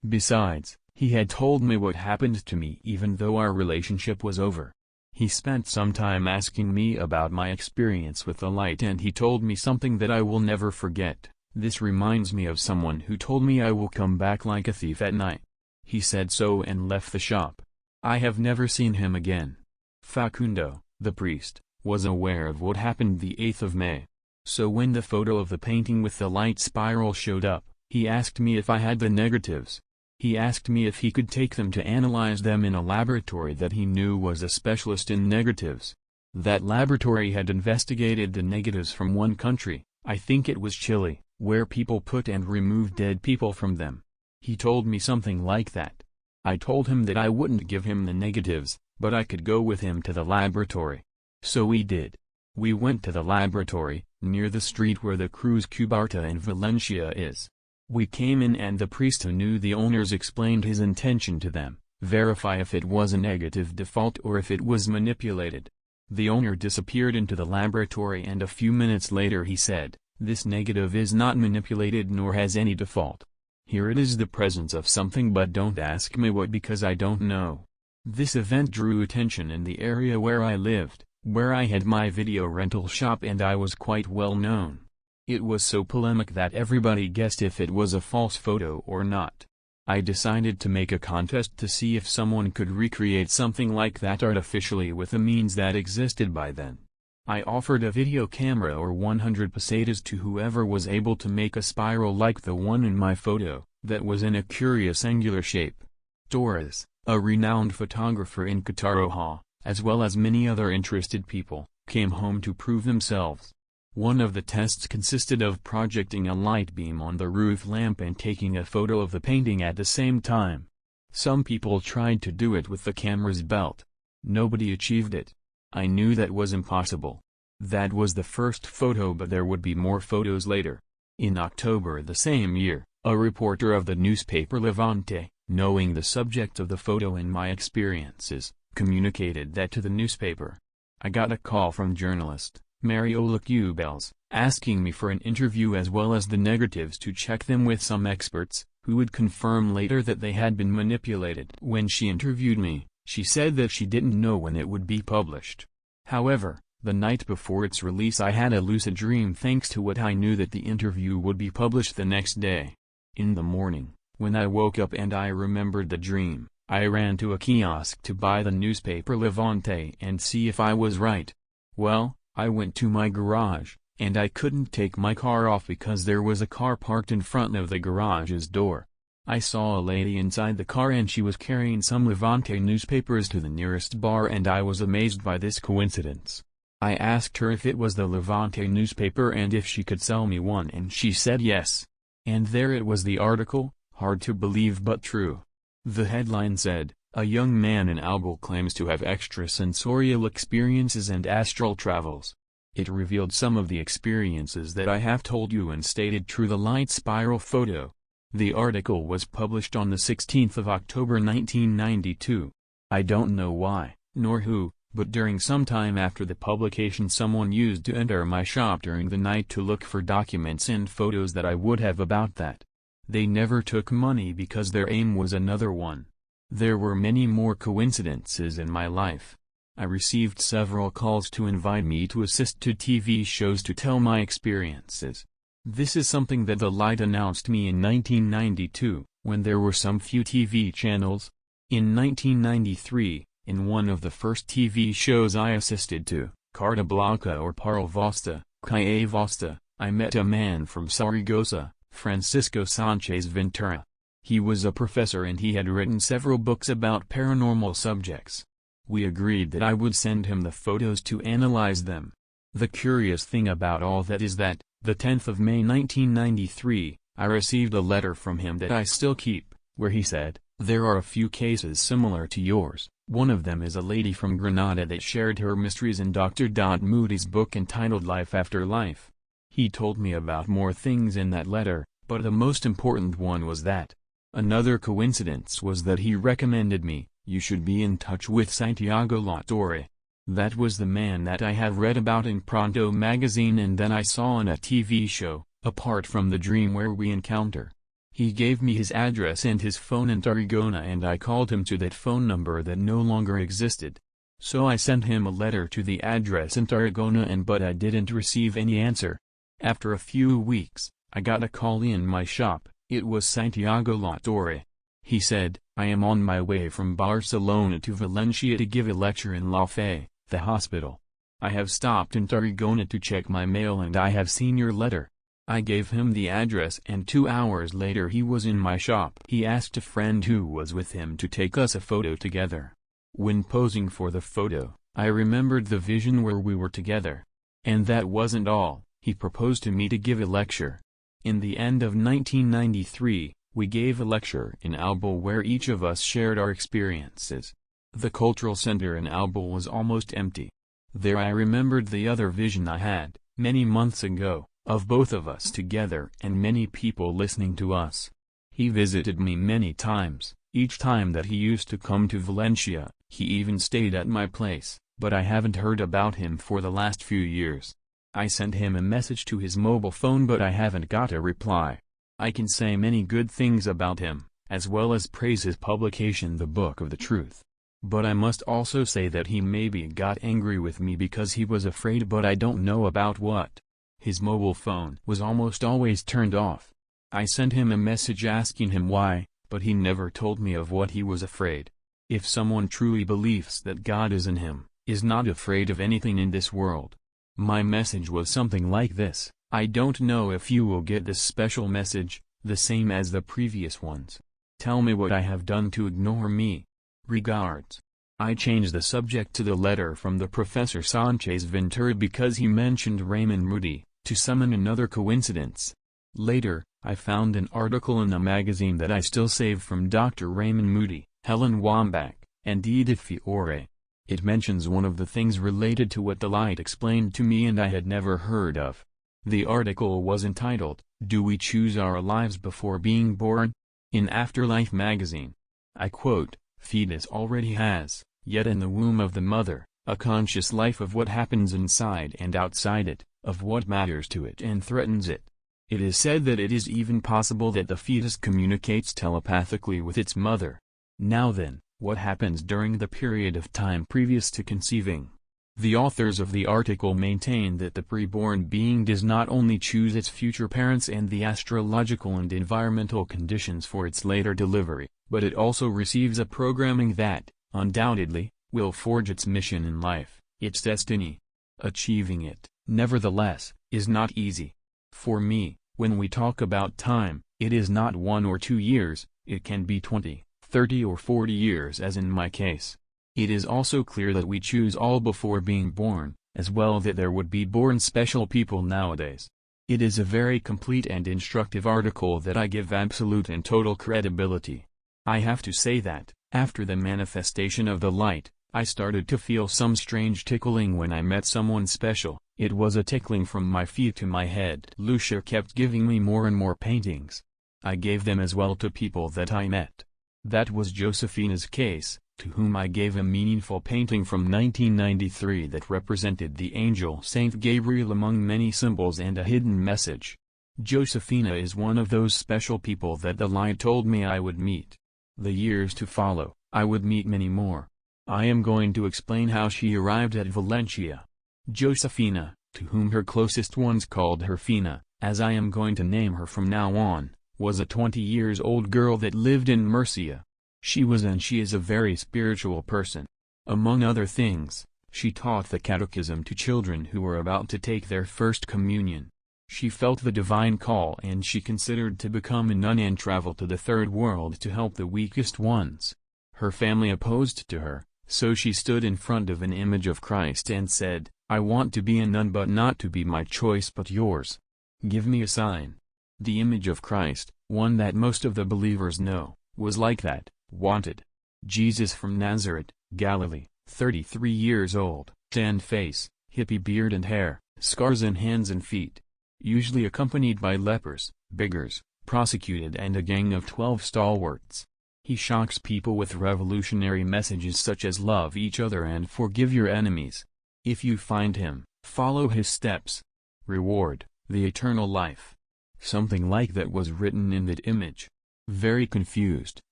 Besides, he had told me what happened to me even though our relationship was over. He spent some time asking me about my experience with the light, and he told me something that I will never forget. This reminds me of someone who told me I will come back like a thief at night. He said so and left the shop. I have never seen him again. Facundo, the priest, was aware of what happened the 8th of May. So when the photo of the painting with the light spiral showed up, he asked me if I had the negatives. He asked me if he could take them to analyze them in a laboratory that he knew was a specialist in negatives. That laboratory had investigated the negatives from one country, I think it was Chile, where people put and removed dead people from them. He told me something like that. I told him that I wouldn't give him the negatives, but I could go with him to the laboratory. So we did. We went to the laboratory, near the street where the Cruz Cubarta in Valencia is. We came in, and the priest who knew the owners explained his intention to them, verify if it was a negative default or if it was manipulated. The owner disappeared into the laboratory, and a few minutes later he said, "This negative is not manipulated nor has any default. Here it is, the presence of something, but don't ask me what, because I don't know." This event drew attention in the area where I lived, where I had my video rental shop, and I was quite well known. It was so polemic that everybody guessed if it was a false photo or not. I decided to make a contest to see if someone could recreate something like that artificially with the means that existed by then. I offered a video camera or 100 pesetas to whoever was able to make a spiral like the one in my photo, that was in a curious angular shape. Torres, a renowned photographer in Calero, as well as many other interested people, came home to prove themselves. One of the tests consisted of projecting a light beam on the roof lamp and taking a photo of the painting at the same time. Some people tried to do it with the camera's belt. Nobody achieved it. I knew that was impossible. That was the first photo, but there would be more photos later. In October the same year, a reporter of the newspaper Levante, knowing the subject of the photo and my experiences, communicated that to the newspaper. I got a call from journalist Mariola Cubels, asking me for an interview as well as the negatives to check them with some experts, who would confirm later that they had been manipulated. When she interviewed me, she said that she didn't know when it would be published. However, the night before its release I had a lucid dream thanks to what I knew that the interview would be published the next day. In the morning, when I woke up and I remembered the dream, I ran to a kiosk to buy the newspaper Levante and see if I was right. Well, I went to my garage, and I couldn't take my car off because there was a car parked in front of the garage's door. I saw a lady inside the car and she was carrying some Levante newspapers to the nearest bar, and I was amazed by this coincidence. I asked her if it was the Levante newspaper and if she could sell me one, and she said yes. And there it was, the article, hard to believe but true. The headline said, "A young man in Albal claims to have extrasensorial experiences and astral travels." It revealed some of the experiences that I have told you and stated true. The light spiral photo. The article was published on the 16th of October 1992. I don't know why, nor who, but during some time after the publication someone used to enter my shop during the night to look for documents and photos that I would have about that. They never took money because their aim was another one. There were many more coincidences in my life. I received several calls to invite me to assist to TV shows to tell my experiences. This is something that the Light announced me in 1992, when there were some few TV channels. In 1993, in one of the first TV shows I assisted to, Carta Blanca or Parle Vasta, Calle Vasta, I met a man from Saragossa, Francisco Sanchez Ventura. He was a professor and he had written several books about paranormal subjects. We agreed that I would send him the photos to analyze them. The curious thing about all that is that, the 10th of May 1993, I received a letter from him that I still keep, where he said, "There are a few cases similar to yours. One of them is a lady from Granada that shared her mysteries in Dr. Moody's book entitled Life After Life." He told me about more things in that letter, but the most important one was that. Another coincidence was that he recommended me, "You should be in touch with Santiago Latorre." That was the man that I have read about in Pronto magazine and then I saw on a TV show, apart from the dream where we encounter. He gave me his address and his phone in Tarragona and I called him to that phone number that no longer existed. So I sent him a letter to the address in Tarragona but I didn't receive any answer. After a few weeks, I got a call in my shop. It was Santiago Latorre. He said, "I am on my way from Barcelona to Valencia to give a lecture in La Fe, the hospital. I have stopped in Tarragona to check my mail and I have seen your letter." I gave him the address and 2 hours later he was in my shop. He asked a friend who was with him to take us a photo together. When posing for the photo, I remembered the vision where we were together. And that wasn't all, he proposed to me to give a lecture. In the end of 1993, we gave a lecture in Albal where each of us shared our experiences. The cultural center in Albal was almost empty. There I remembered the other vision I had, many months ago, of both of us together and many people listening to us. He visited me many times. Each time that he used to come to Valencia, he even stayed at my place, but I haven't heard about him for the last few years. I sent him a message to his mobile phone but I haven't got a reply. I can say many good things about him, as well as praise his publication The Book of the Truth. But I must also say that he maybe got angry with me because he was afraid, but I don't know about what. His mobile phone was almost always turned off. I sent him a message asking him why, but he never told me of what he was afraid. If someone truly believes that God is in him, is not afraid of anything in this world. My message was something like this: I don't know if you will get this special message, the same as the previous ones. Tell me what I have done to ignore me. Regards. I changed the subject to the letter from the Professor Sanchez Ventura because he mentioned Raymond Moody, to summon another coincidence. Later, I found an article in a magazine that I still save from Dr. Raymond Moody, Helen Wambach, and Edith Fiore. It mentions one of the things related to what the light explained to me and I had never heard of. The article was entitled, "Do We Choose Our Lives Before Being Born?" In Afterlife magazine. I quote, "Fetus already has, yet in the womb of the mother, a conscious life of what happens inside and outside it, of what matters to it and threatens it. It is said that it is even possible that the fetus communicates telepathically with its mother. Now then, what happens during the period of time previous to conceiving?" The authors of the article maintain that the preborn being does not only choose its future parents and the astrological and environmental conditions for its later delivery, but it also receives a programming that, undoubtedly, will forge its mission in life, its destiny. Achieving it, nevertheless, is not easy. For me, when we talk about time, it is not 1 or 2 years, it can be 20, 30 or 40 years as in my case. It is also clear that we choose all before being born, as well that there would be born special people nowadays. It is a very complete and instructive article that I give absolute and total credibility. I have to say that, after the manifestation of the light, I started to feel some strange tickling when I met someone special. It was a tickling from my feet to my head. Lucia kept giving me more and more paintings. I gave them as well to people that I met. That was Josephina's case, to whom I gave a meaningful painting from 1993 that represented the angel Saint Gabriel among many symbols and a hidden message. Josephina is one of those special people that the light told me I would meet. The years to follow, I would meet many more. I am going to explain how she arrived at Valencia. Josephina, to whom her closest ones called her Fina, as I am going to name her from now on, was a 20-years-old girl that lived in Murcia. She was and she is a very spiritual person. Among other things, she taught the catechism to children who were about to take their first communion. She felt the divine call and she considered to become a nun and travel to the third world to help the weakest ones. Her family opposed to her, so she stood in front of an image of Christ and said, "I want to be a nun but not to be my choice but yours. Give me a sign." The image of Christ, one that most of the believers know, was like that. Wanted. Jesus from Nazareth, Galilee, 33 years old, tan face, hippie beard and hair, scars in hands and feet. Usually accompanied by lepers, beggars, prosecuted and a gang of 12 stalwarts. He shocks people with revolutionary messages such as love each other and forgive your enemies. If you find him, follow his steps. Reward, the eternal life. Something like that was written in that image. Very confused,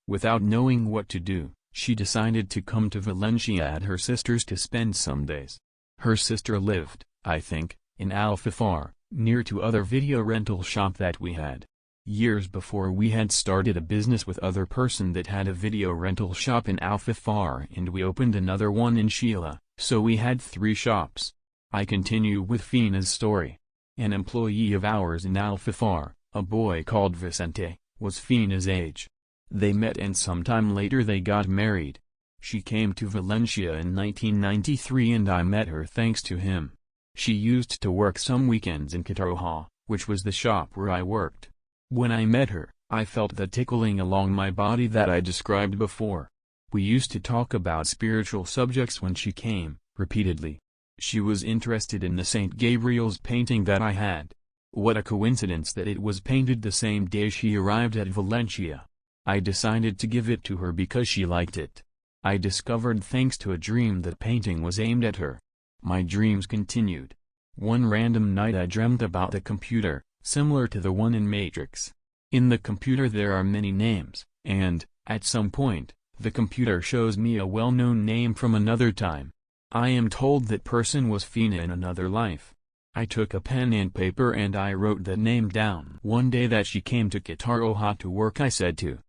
without knowing what to do, she decided to come to Valencia at her sister's to spend some days. Her sister lived, I think, in Alfafar, near to other video rental shop that we had. Years before we had started a business with other person that had a video rental shop in Alfafar and we opened another one in Sheila, so we had 3 shops. I continue with Fina's story. An employee of ours in Alfafar, a boy called Vicente, was Fina's age. They met and sometime later they got married. She came to Valencia in 1993 and I met her thanks to him. She used to work some weekends in Calero, which was the shop where I worked. When I met her, I felt the tickling along my body that I described before. We used to talk about spiritual subjects when she came, repeatedly. She was interested in the Saint Gabriel's painting that I had. What a coincidence that it was painted the same day she arrived at Valencia. I decided to give it to her because she liked it. I discovered thanks to a dream that painting was aimed at her. My dreams continued. One random night I dreamt about the computer, similar to the one in Matrix. In the computer there are many names, and, at some point, the computer shows me a well-known name from another time. I am told that person was Fina in another life. I took a pen and paper and I wrote that name down. One day that she came to Calero to work I said to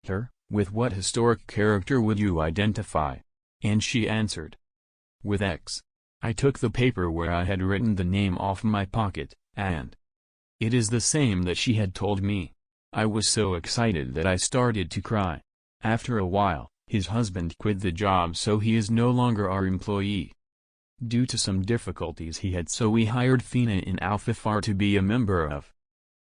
her, "With what historic character would you identify?" And she answered, "With X." I took the paper where I had written the name off my pocket, and it is the same that she had told me. I was so excited that I started to cry. After a while, his husband quit the job so he is no longer our employee. Due to some difficulties he had, so we hired Fina in Alfafar to be a member of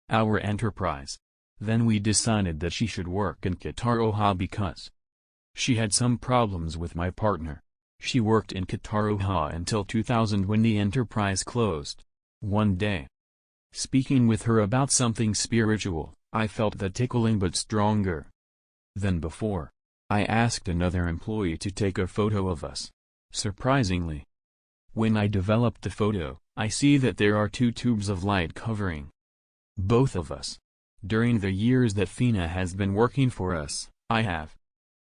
our enterprise. Then we decided that she should work in Calero because she had some problems with my partner. She worked in Calero until 2000 when the enterprise closed. One day, speaking with her about something spiritual, I felt the tickling but stronger than before. I asked another employee to take a photo of us. Surprisingly, when I developed the photo, I see that there are 2 tubes of light covering both of us. During the years that Fina has been working for us, I have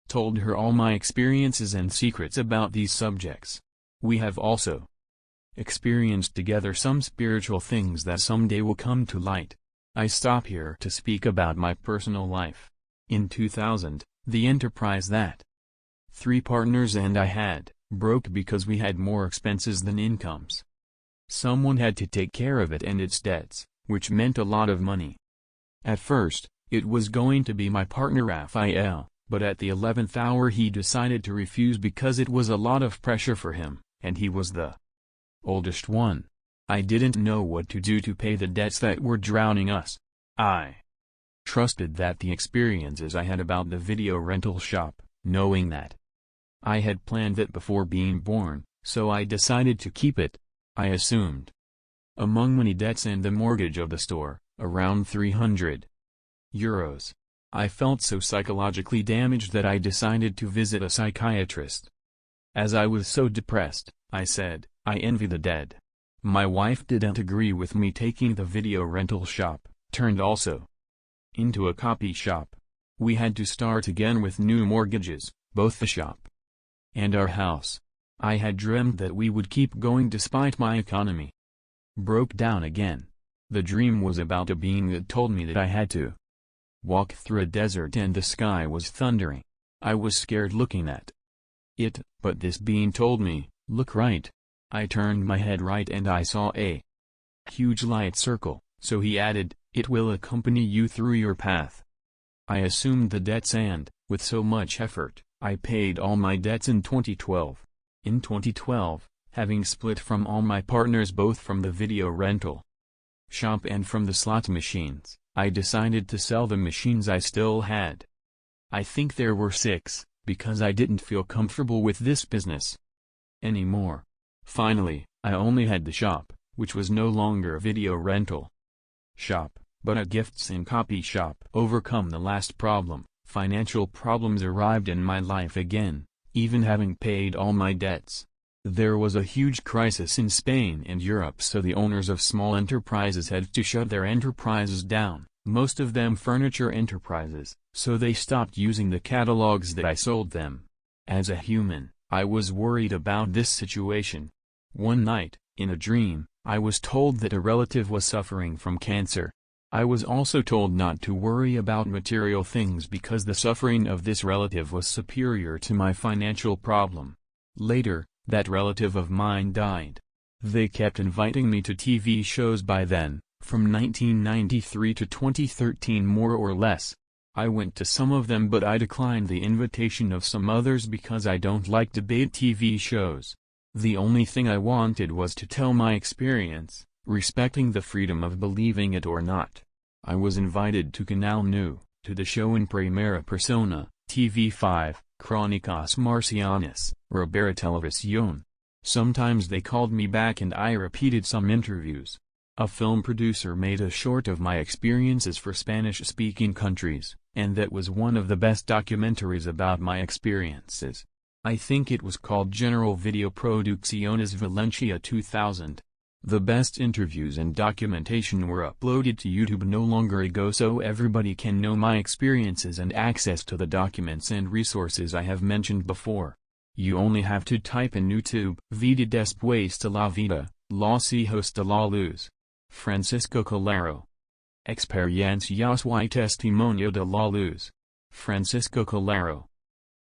told her all my experiences and secrets about these subjects. We have also experienced together some spiritual things that someday will come to light. I stop here to speak about my personal life. In 2000, the enterprise that 3 partners and I had broke because we had more expenses than incomes. Someone had to take care of it and its debts, which meant a lot of money. At first, it was going to be my partner Raphael, but at the 11th hour he decided to refuse because it was a lot of pressure for him, and he was the oldest one. I didn't know what to do to pay the debts that were drowning us. I trusted that the experiences I had about the video rental shop, knowing that I had planned it before being born, so I decided to keep it. I assumed, among many debts and the mortgage of the store, around €300. I felt so psychologically damaged that I decided to visit a psychiatrist. As I was so depressed, I said, I envy the dead. My wife didn't agree with me taking the video rental shop, turned also into a copy shop. We had to start again with new mortgages, both the shop and our house. I had dreamed that we would keep going despite my economy broke down again. The dream was about a being that told me that I had to walk through a desert and the sky was thundering. I was scared looking at it, but this being told me, look right. I turned my head right and I saw a huge light circle, so he added, it will accompany you through your path. I assumed the debts and, with so much effort, I paid all my debts in 2012. In 2012, having split from all my partners both from the video rental shop and from the slot machines, I decided to sell the machines I still had. I think there were 6, because I didn't feel comfortable with this business anymore. Finally, I only had the shop, which was no longer a video rental shop, but a gifts and copy shop. Overcome the last problem, financial problems arrived in my life again, even having paid all my debts. There was a huge crisis in Spain and Europe, so the owners of small enterprises had to shut their enterprises down, most of them furniture enterprises, so they stopped using the catalogs that I sold them. As a human, I was worried about this situation. One night, in a dream, I was told that a relative was suffering from cancer. I was also told not to worry about material things because the suffering of this relative was superior to my financial problem. Later, that relative of mine died. They kept inviting me to TV shows by then, from 1993 to 2013 more or less. I went to some of them but I declined the invitation of some others because I don't like debate TV shows. The only thing I wanted was to tell my experience, respecting the freedom of believing it or not. I was invited to Canal Nu, to the show in Primera Persona, TV5, Crónicas Marcianas, Ribera Televisión. Sometimes they called me back and I repeated some interviews. A film producer made a short of my experiences for Spanish-speaking countries, and that was one of the best documentaries about my experiences. I think it was called General Video Producciones Valencia 2000. The best interviews and documentation were uploaded to YouTube no longer ago so everybody can know my experiences and access to the documents and resources I have mentioned before. You only have to type in YouTube, Vida después de la vida, los hijos de la luz. Francisco Calero. Experiencias y testimonio de la luz. Francisco Calero.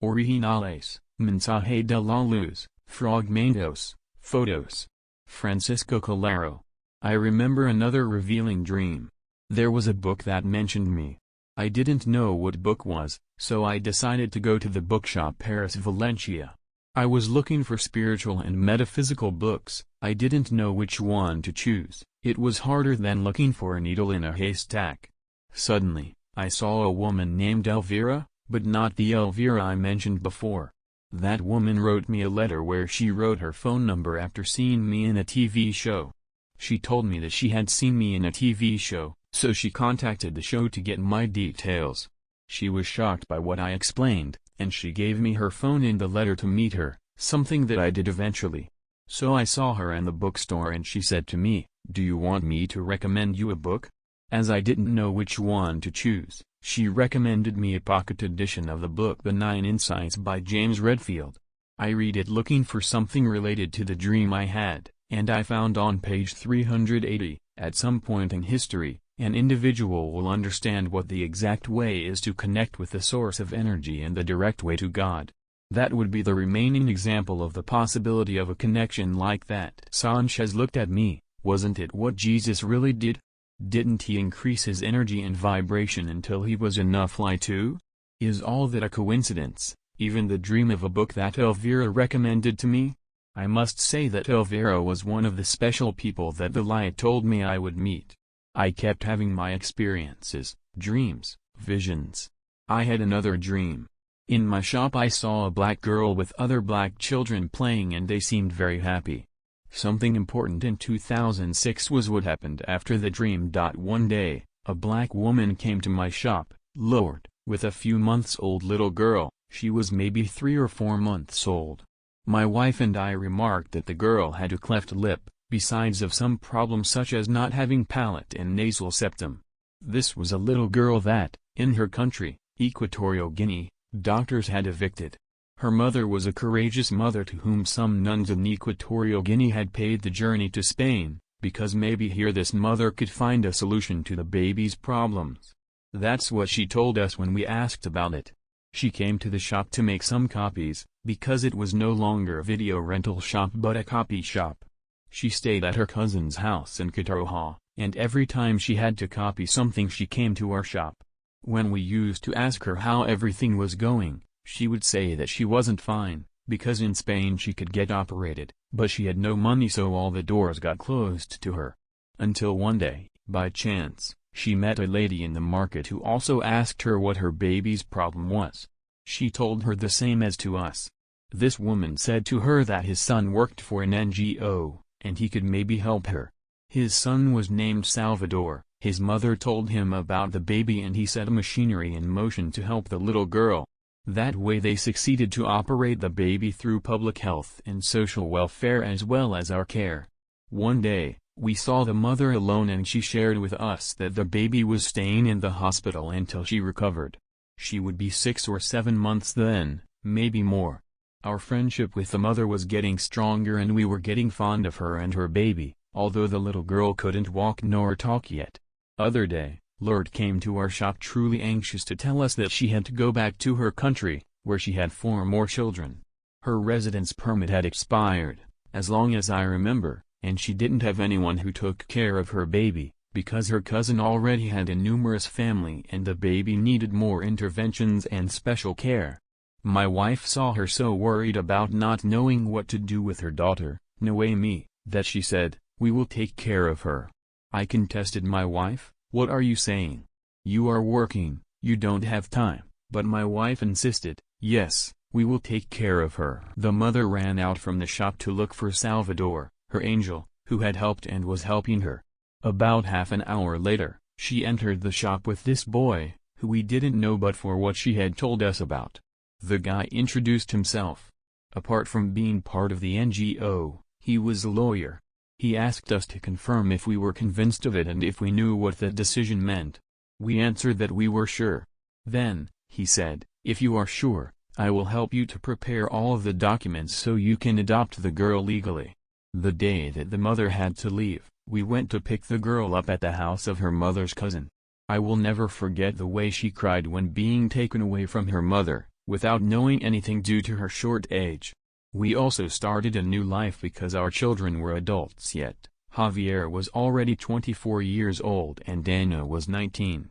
Originales, mensaje de la luz, fragmentos, photos. Francisco Calero. I remember another revealing dream. There was a book that mentioned me. I didn't know what book was, so I decided to go to the bookshop Paris Valencia. I was looking for spiritual and metaphysical books. I didn't know which one to choose. It was harder than looking for a needle in a haystack. Suddenly, I saw a woman named Elvira, but not the Elvira I mentioned before. That woman wrote me a letter where she wrote her phone number after seeing me in a TV show. She told me that she had seen me in a TV show, so she contacted the show to get my details. She was shocked by what I explained, and she gave me her phone in the letter to meet her, something that I did eventually. So I saw her in the bookstore and she said to me, "Do you want me to recommend you a book?" As I didn't know which one to choose, she recommended me a pocket edition of the book The 9 Insights by James Redfield. I read it looking for something related to the dream I had, and I found on page 380, at some point in history, an individual will understand what the exact way is to connect with the source of energy and the direct way to God. That would be the remaining example of the possibility of a connection like that. Sanchez looked at me. Wasn't it what Jesus really did? Didn't he increase his energy and vibration until he was enough light too? Is all that a coincidence, even the dream of a book that Elvira recommended to me? I must say that Elvira was one of the special people that the light told me I would meet. I kept having my experiences, dreams, visions. I had another dream. In my shop I saw a black girl with other black children playing and they seemed very happy. Something important in 2006 was what happened after the dream. One day, a black woman came to my shop, lowered, with a few months old little girl. She was maybe 3 or 4 months old. My wife and I remarked that the girl had a cleft lip, besides of some problem such as not having palate and nasal septum. This was a little girl that, in her country, Equatorial Guinea, doctors had evicted. Her mother was a courageous mother to whom some nuns in Equatorial Guinea had paid the journey to Spain, because maybe here this mother could find a solution to the baby's problems. That's what she told us when we asked about it. She came to the shop to make some copies, because it was no longer a video rental shop but a copy shop. She stayed at her cousin's house in Kataroha, and every time she had to copy something she came to our shop. When we used to ask her how everything was going, she would say that she wasn't fine, because in Spain she could get operated, but she had no money, so all the doors got closed to her. Until one day, by chance, she met a lady in the market who also asked her what her baby's problem was. She told her the same as to us. This woman said to her that his son worked for an NGO, and he could maybe help her. His son was named Salvador. His mother told him about the baby and he set a machinery in motion to help the little girl. That way they succeeded to operate the baby through public health and social welfare as well as our care. One day, we saw the mother alone and she shared with us that the baby was staying in the hospital until she recovered. She would be 6 or 7 months then, maybe more. Our friendship with the mother was getting stronger and we were getting fond of her and her baby, although the little girl couldn't walk nor talk yet. Other day, Lourdes came to our shop truly anxious to tell us that she had to go back to her country, where she had 4 more children. Her residence permit had expired, as long as I remember, and she didn't have anyone who took care of her baby, because her cousin already had a numerous family and the baby needed more interventions and special care. My wife saw her so worried about not knowing what to do with her daughter, Noemi, that she said, "We will take care of her." I contested my wife, "What are you saying? You are working, you don't have time," but my wife insisted, "Yes, we will take care of her." The mother ran out from the shop to look for Salvador, her angel, who had helped and was helping her. About half an hour later, she entered the shop with this boy, who we didn't know but for what she had told us about. The guy introduced himself. Apart from being part of the NGO, he was a lawyer. He asked us to confirm if we were convinced of it and if we knew what the decision meant. We answered that we were sure. Then, he said, "If you are sure, I will help you to prepare all of the documents so you can adopt the girl legally." The day that the mother had to leave, we went to pick the girl up at the house of her mother's cousin. I will never forget the way she cried when being taken away from her mother, without knowing anything due to her short age. We also started a new life because our children were adults yet. Javier was already 24 years old and Dana was 19.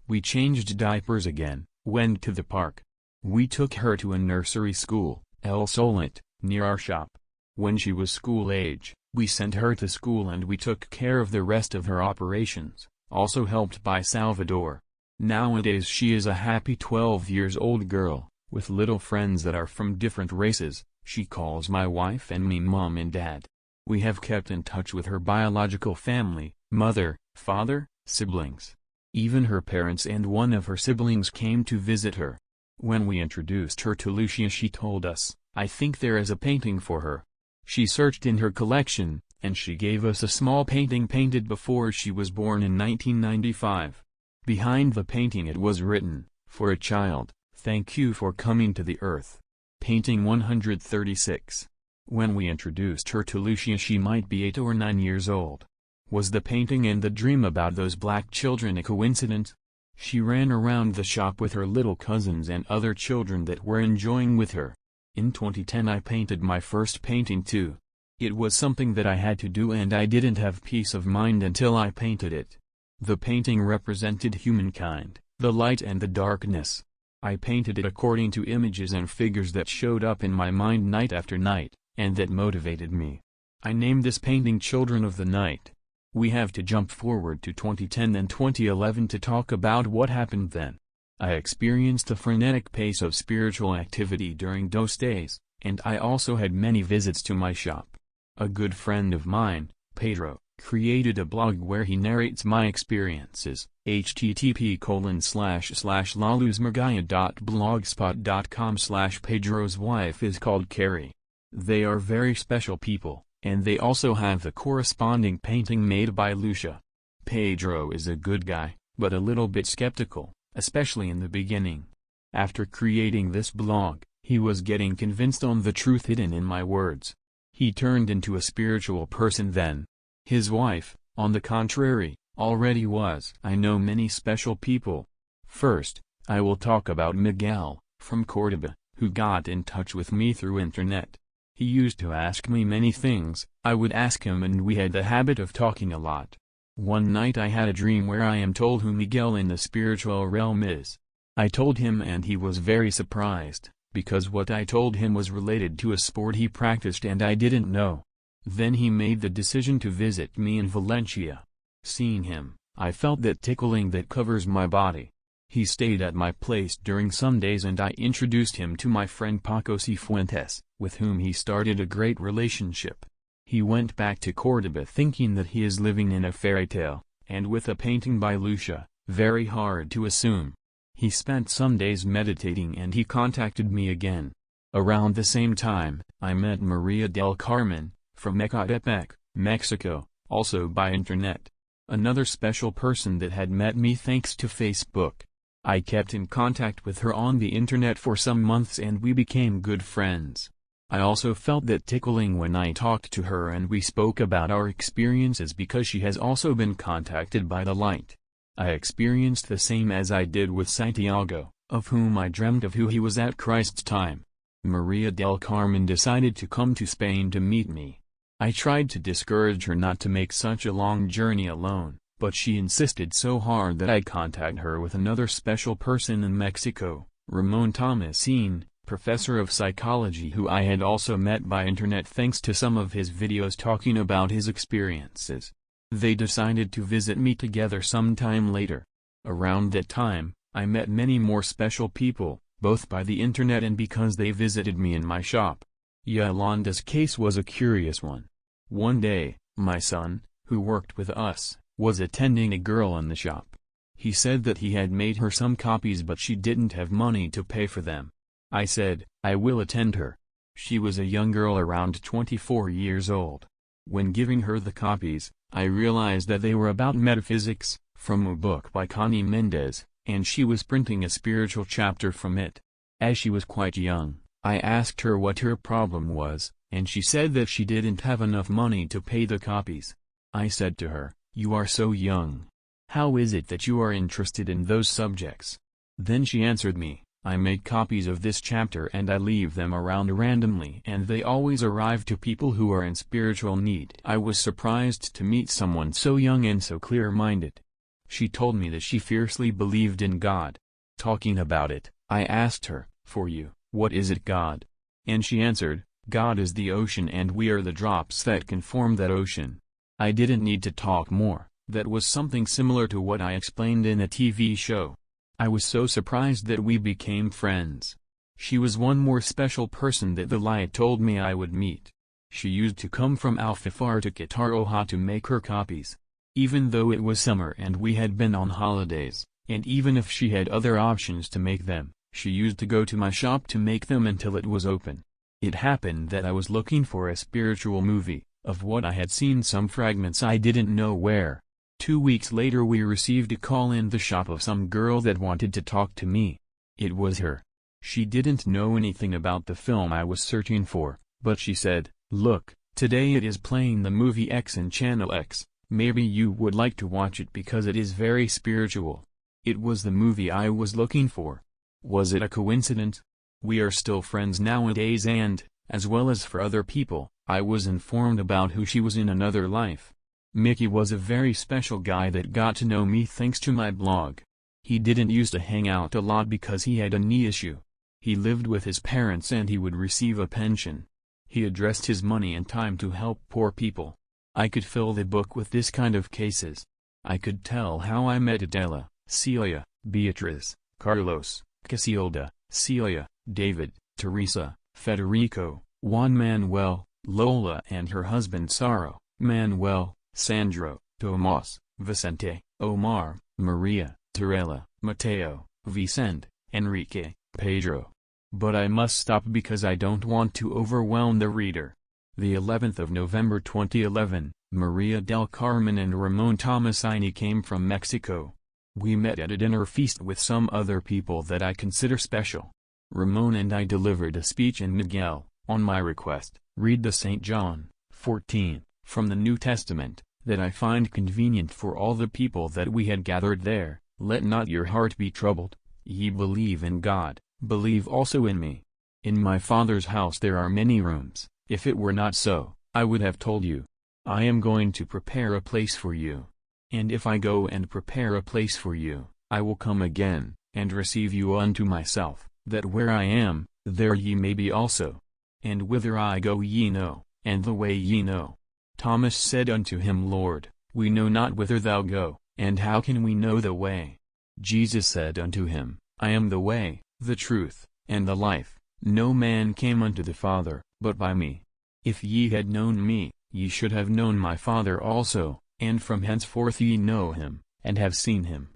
We changed diapers again, went to the park. We took her to a nursery school, El Solent, near our shop. When she was school age, we sent her to school and we took care of the rest of her operations, also helped by Salvador. Nowadays she is a happy 12 years old girl, with little friends that are from different races. She calls my wife and me mom and dad. We have kept in touch with her biological family, mother, father, siblings. Even her parents and one of her siblings came to visit her. When we introduced her to Lucia, she told us, "I think there is a painting for her." She searched in her collection, and she gave us a small painting painted before she was born in 1995. Behind the painting it was written, "For a child, thank you for coming to the earth." Painting 136. When we introduced her to Lucia, she might be 8 or 9 years old. Was the painting and the dream about those black children a coincidence? She ran around the shop with her little cousins and other children that were enjoying with her. In 2010 I painted my first painting too. It was something that I had to do and I didn't have peace of mind until I painted it. The painting represented humankind, the light and the darkness. I painted it according to images and figures that showed up in my mind night after night, and that motivated me. I named this painting Children of the Night. We have to jump forward to 2010 and 2011 to talk about what happened then. I experienced a frenetic pace of spiritual activity during those days, and I also had many visits to my shop. A good friend of mine, Pedro, created a blog where he narrates my experiences, http://lalusmergaya.blogspot.com/ Pedro's wife is called Carrie. They are very special people, and they also have the corresponding painting made by Lucia. Pedro is a good guy, but a little bit skeptical, especially in the beginning. After creating this blog, he was getting convinced on the truth hidden in my words. He turned into a spiritual person then. His wife, on the contrary, already was. I know many special people. First, I will talk about Miguel, from Córdoba, who got in touch with me through internet. He used to ask me many things, I would ask him and we had the habit of talking a lot. One night I had a dream where I am told who Miguel in the spiritual realm is. I told him and he was very surprised, because what I told him was related to a sport he practiced and I didn't know. Then he made the decision to visit me in Valencia. Seeing him, I felt that tickling that covers my body. He stayed at my place during some days and I introduced him to my friend Paco Cifuentes, with whom he started a great relationship. He went back to Córdoba thinking that he is living in a fairy tale, and with a painting by Lucia, very hard to assume. He spent some days meditating and he contacted me again. Around the same time, I met Maria del Carmen, from Ecatepec, Mexico, also by internet. Another special person that had met me thanks to Facebook. I kept in contact with her on the internet for some months and we became good friends. I also felt that tickling when I talked to her and we spoke about our experiences because she has also been contacted by the light. I experienced the same as I did with Santiago, of whom I dreamt of who he was at Christ's time. Maria del Carmen decided to come to Spain to meet me. I tried to discourage her not to make such a long journey alone, but she insisted so hard that I contact her with another special person in Mexico, Ramon Tomasine, professor of psychology who I had also met by internet thanks to some of his videos talking about his experiences. They decided to visit me together sometime later. Around that time, I met many more special people, both by the internet and because they visited me in my shop. Yolanda's case was a curious one. One day, my son, who worked with us, was attending a girl in the shop. He said that he had made her some copies but she didn't have money to pay for them. I said, I will attend her. She was a young girl around 24 years old. When giving her the copies, I realized that they were about metaphysics, from a book by Connie Mendez, and she was printing a spiritual chapter from it. As she was quite young, I asked her what her problem was, and she said that she didn't have enough money to pay the copies. I said to her, "You are so young. How is it that you are interested in those subjects?" Then she answered me, "I make copies of this chapter and I leave them around randomly and they always arrive to people who are in spiritual need." I was surprised to meet someone so young and so clear-minded. She told me that she fiercely believed in God. Talking about it, I asked her, "For you, what is it God?" And she answered, "God is the ocean and we are the drops that can form that ocean." I didn't need to talk more, that was something similar to what I explained in a TV show. I was so surprised that we became friends. She was one more special person that the light told me I would meet. She used to come from Alfafar to Calero to make her copies. Even though it was summer and we had been on holidays, and even if she had other options to make them, she used to go to my shop to make them until it was open. It happened that I was looking for a spiritual movie, of what I had seen some fragments I didn't know where. 2 weeks later we received a call in the shop of some girl that wanted to talk to me. It was her. She didn't know anything about the film I was searching for, but she said, "Look, today it is playing the movie X in Channel X, maybe you would like to watch it because it is very spiritual." It was the movie I was looking for. Was it a coincidence? We are still friends nowadays and, as well as for other people, I was informed about who she was in another life. Mickey was a very special guy that got to know me thanks to my blog. He didn't used to hang out a lot because he had a knee issue. He lived with his parents and he would receive a pension. He addressed his money and time to help poor people. I could fill the book with this kind of cases. I could tell how I met Adela, Celia, Beatrice, Carlos, Casilda, Celia, David, Teresa, Federico, Juan Manuel, Lola and her husband Saro, Manuel, Sandro, Tomas, Vicente, Omar, Maria, Terela, Mateo, Vicente, Enrique, Pedro. But I must stop because I don't want to overwhelm the reader. The 11th of November 2011, Maria del Carmen and Ramon Tomasini came from Mexico. We met at a dinner feast with some other people that I consider special. Ramon and I delivered a speech and Miguel, on my request, read the St. John, 14, from the New Testament, that I find convenient for all the people that we had gathered there. Let not your heart be troubled, ye believe in God, believe also in me. In my Father's house there are many rooms. If it were not so, I would have told you. I am going to prepare a place for you. And if I go and prepare a place for you, I will come again, and receive you unto myself, that where I am, there ye may be also. And whither I go ye know, and the way ye know. Thomas said unto him, Lord, we know not whither thou go, and how can we know the way? Jesus said unto him, I am the way, the truth, and the life. No man came unto the Father, but by me. If ye had known me, ye should have known my Father also, and from henceforth ye know him, and have seen him.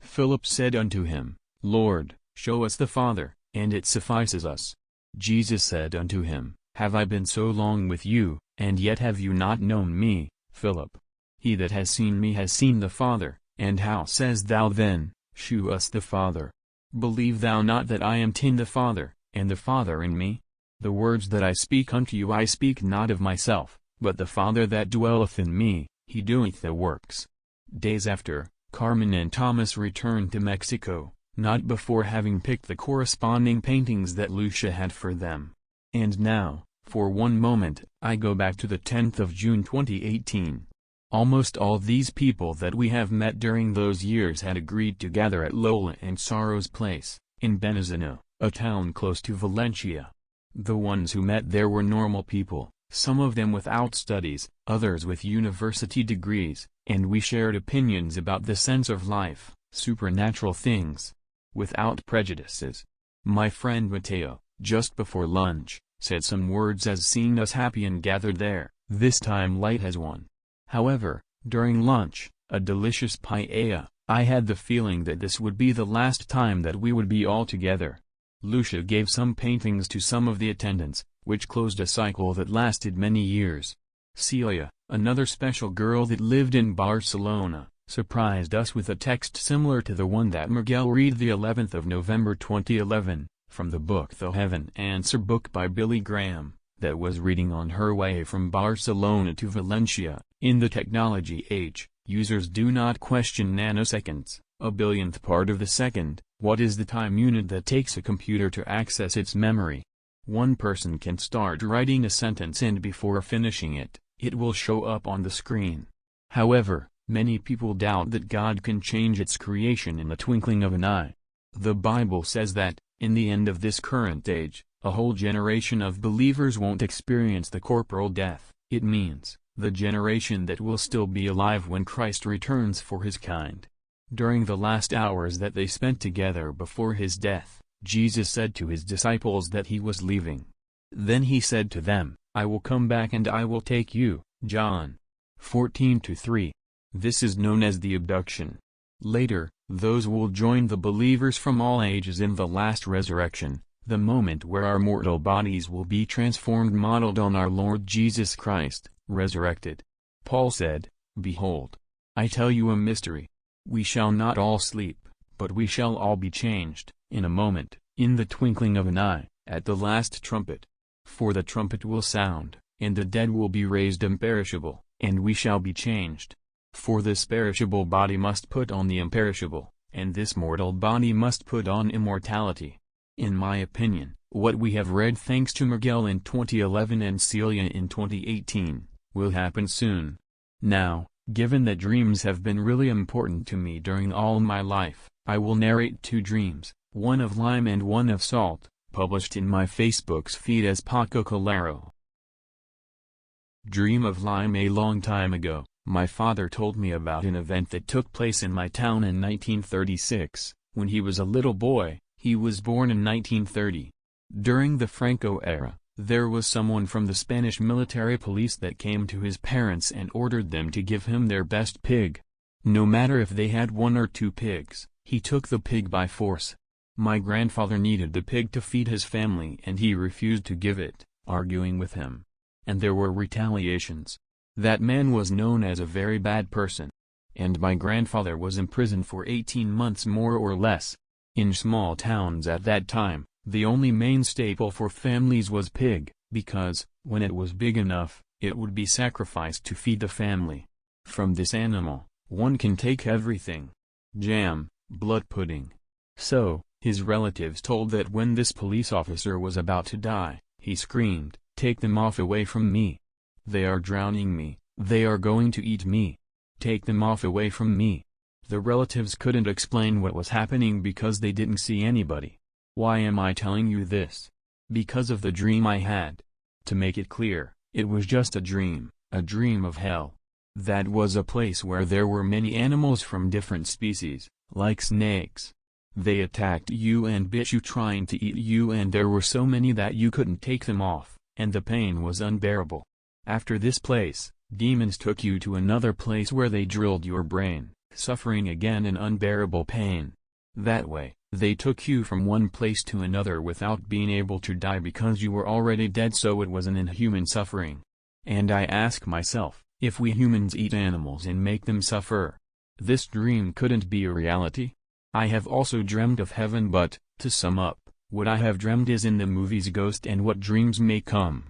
Philip said unto him, Lord, show us the Father, and it suffices us. Jesus said unto him, Have I been so long with you, and yet have you not known me, Philip? He that has seen me has seen the Father, and how sayest thou then, Shew us the Father? Believe thou not that I am in the Father, and the Father in me? The words that I speak unto you I speak not of myself, but the Father that dwelleth in me, he doeth the works. Days after, Carmen and Thomas returned to Mexico, not before having picked the corresponding paintings that Lucia had for them. And now, for one moment, I go back to the 10th of June 2018. Almost all these people that we have met during those years had agreed to gather at Lola and Saro's place, in Benazino, a town close to Valencia. The ones who met there were normal people, some of them without studies, others with university degrees, and we shared opinions about the sense of life, supernatural things, without prejudices. My friend Mateo, just before lunch, said some words as seeing us happy and gathered there. This time light has won. However, during lunch, a delicious paella, I had the feeling that this would be the last time that we would be all together. Lucia gave some paintings to some of the attendants, which closed a cycle that lasted many years. Celia, another special girl that lived in Barcelona, surprised us with a text similar to the one that Miguel read the 11th of November 2011, from the book The Heaven Answer book by Billy Graham, that was reading on her way from Barcelona to Valencia. In the technology age, users do not question nanoseconds, a billionth part of the second. What is the time unit that takes a computer to access its memory? One person can start writing a sentence and before finishing it, it will show up on the screen. However, many people doubt that God can change its creation in the twinkling of an eye. The Bible says that, in the end of this current age, a whole generation of believers won't experience the corporal death. It means, the generation that will still be alive when Christ returns for his kind. During the last hours that they spent together before his death, Jesus said to his disciples that he was leaving. Then he said to them, "I will come back and I will take you." John 14:3. This is known as the abduction. Later, those will join the believers from all ages in the last resurrection, the moment where our mortal bodies will be transformed, modeled on our Lord Jesus Christ, resurrected. Paul said, "Behold, I tell you a mystery. We shall not all sleep, but we shall all be changed, in a moment, in the twinkling of an eye, at the last trumpet. For the trumpet will sound, and the dead will be raised imperishable, and we shall be changed. For this perishable body must put on the imperishable, and this mortal body must put on immortality." In my opinion, what we have read thanks to Miguel in 2011 and Celia in 2018, will happen soon. Now, given that dreams have been really important to me during all my life, I will narrate 2 dreams, one of lime and one of salt, published in my Facebook's feed as Paco Calero. Dream of lime. A long time ago, my father told me about an event that took place in my town in 1936, when he was a little boy. He was born in 1930. During the Franco era, there was someone from the Spanish military police that came to his parents and ordered them to give him their best pig. No matter if they had 1 or 2 pigs, he took the pig by force. My grandfather needed the pig to feed his family and he refused to give it, arguing with him. And there were retaliations. That man was known as a very bad person. And my grandfather was imprisoned for 18 months more or less. In small towns at that time, the only main staple for families was pig, because, when it was big enough, it would be sacrificed to feed the family. From this animal, one can take everything. Jam, blood pudding. So, his relatives told that when this police officer was about to die, he screamed, "Take them off away from me. They are drowning me, they are going to eat me. Take them off away from me." The relatives couldn't explain what was happening because they didn't see anybody. Why am I telling you this? Because of the dream I had. To make it clear, it was just a dream of hell. That was a place where there were many animals from different species, like snakes. They attacked you and bit you, trying to eat you, and there were so many that you couldn't take them off, and the pain was unbearable. After this place, demons took you to another place where they drilled your brain, suffering again in unbearable pain. That way, they took you from one place to another without being able to die because you were already dead, so it was an inhuman suffering. And I ask myself, if we humans eat animals and make them suffer, this dream couldn't be a reality? I have also dreamed of heaven, but, to sum up, what I have dreamed is in the movies Ghost and What Dreams May Come.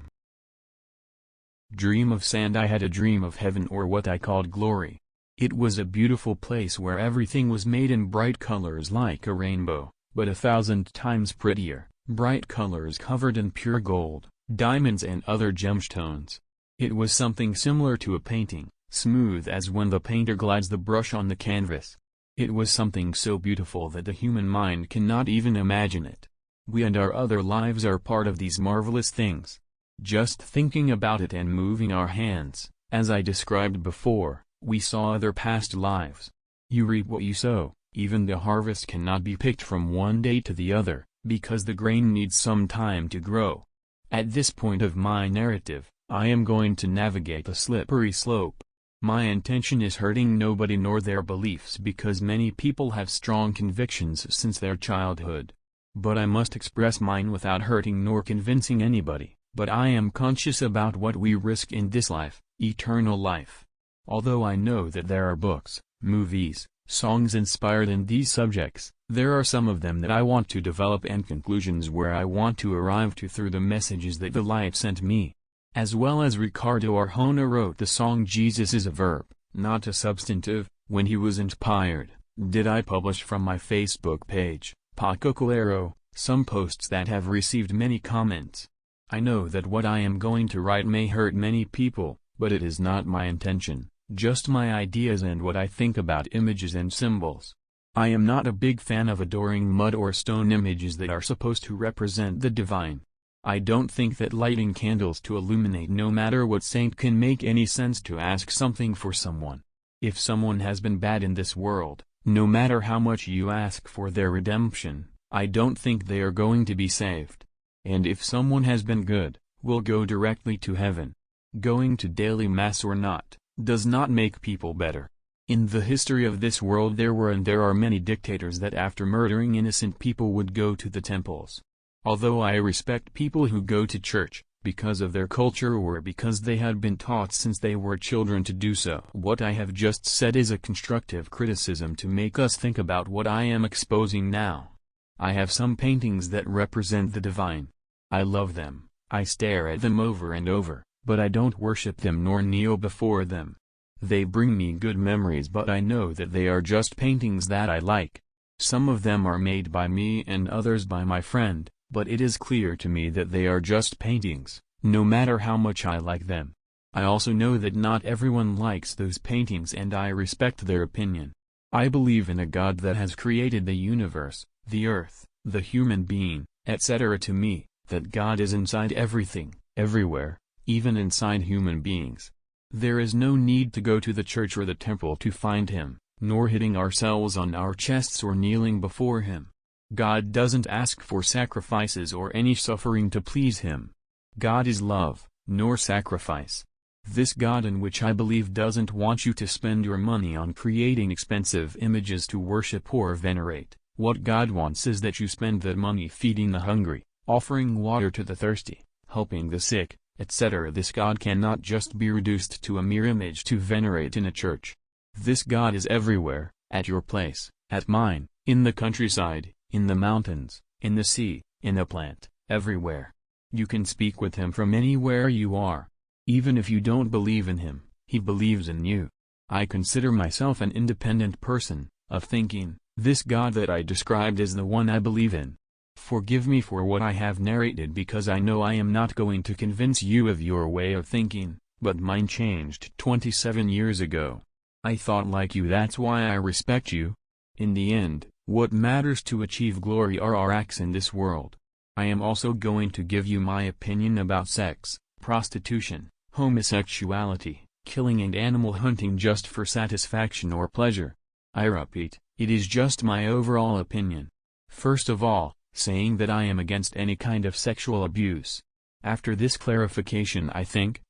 Dream of sand. I had a dream of heaven, or what I called glory. It was a beautiful place where everything was made in bright colors like a rainbow, but 1,000 times prettier, bright colors covered in pure gold, diamonds and other gemstones. It was something similar to a painting, smooth as when the painter glides the brush on the canvas. It was something so beautiful that the human mind cannot even imagine it. We and our other lives are part of these marvelous things. Just thinking about it and moving our hands, as I described before, we saw other past lives. You reap what you sow. Even the harvest cannot be picked from one day to the other, because the grain needs some time to grow. At this point of my narrative, I am going to navigate a slippery slope. My intention is hurting nobody nor their beliefs, because many people have strong convictions since their childhood. But I must express mine without hurting nor convincing anybody. But I am conscious about what we risk in this life, eternal life. Although I know that there are books, movies, songs inspired in these subjects, there are some of them that I want to develop and conclusions where I want to arrive to through the messages that the light sent me. As well as Ricardo Arjona wrote the song "Jesus is a verb, not a substantive," when he was inspired, did I publish from my Facebook page, Paco Calero, some posts that have received many comments. I know that what I am going to write may hurt many people, but it is not my intention. Just my ideas and what I think about images and symbols. I am not a big fan of adoring mud or stone images that are supposed to represent the divine. I don't think that lighting candles to illuminate no matter what saint can make any sense to ask something for someone. If someone has been bad in this world, no matter how much you ask for their redemption, I don't think they are going to be saved. And if someone has been good, will go directly to heaven. Going to daily mass or not, does not make people better. In the history of this world there were and there are many dictators that after murdering innocent people would go to the temples. Although I respect people who go to church, because of their culture or because they had been taught since they were children to do so. What I have just said is a constructive criticism to make us think about what I am exposing now. I have some paintings that represent the divine. I love them, I stare at them over and over, but I don't worship them nor kneel before them. They bring me good memories, but I know that they are just paintings that I like. Some of them are made by me and others by my friend, but it is clear to me that they are just paintings, no matter how much I like them. I also know that not everyone likes those paintings and I respect their opinion. I believe in a God that has created the universe, the earth, the human being, etc. To me, that God is inside everything, everywhere, even inside human beings. There is no need to go to the church or the temple to find him, nor hitting ourselves on our chests or kneeling before him. God doesn't ask for sacrifices or any suffering to please him. God is love, nor sacrifice. This God in which I believe doesn't want you to spend your money on creating expensive images to worship or venerate. What God wants is that you spend that money feeding the hungry, offering water to the thirsty, helping the sick, etc. This God cannot just be reduced to a mere image to venerate in a church. This God is everywhere, at your place, at mine, in the countryside, in the mountains, in the sea, in a plant, everywhere. You can speak with him from anywhere you are. Even if you don't believe in him, he believes in you. I consider myself an independent person, of thinking. This God that I described is the one I believe in. Forgive me for what I have narrated because I know I am not going to convince you of your way of thinking, but mine changed 27 years ago. I thought like you, that's why I respect you. In the end, what matters to achieve glory are our acts in this world. I am also going to give you my opinion about sex, prostitution, homosexuality, killing and animal hunting just for satisfaction or pleasure. I repeat, it is just my overall opinion. First of all, saying that I am against any kind of sexual abuse. After this clarification I think,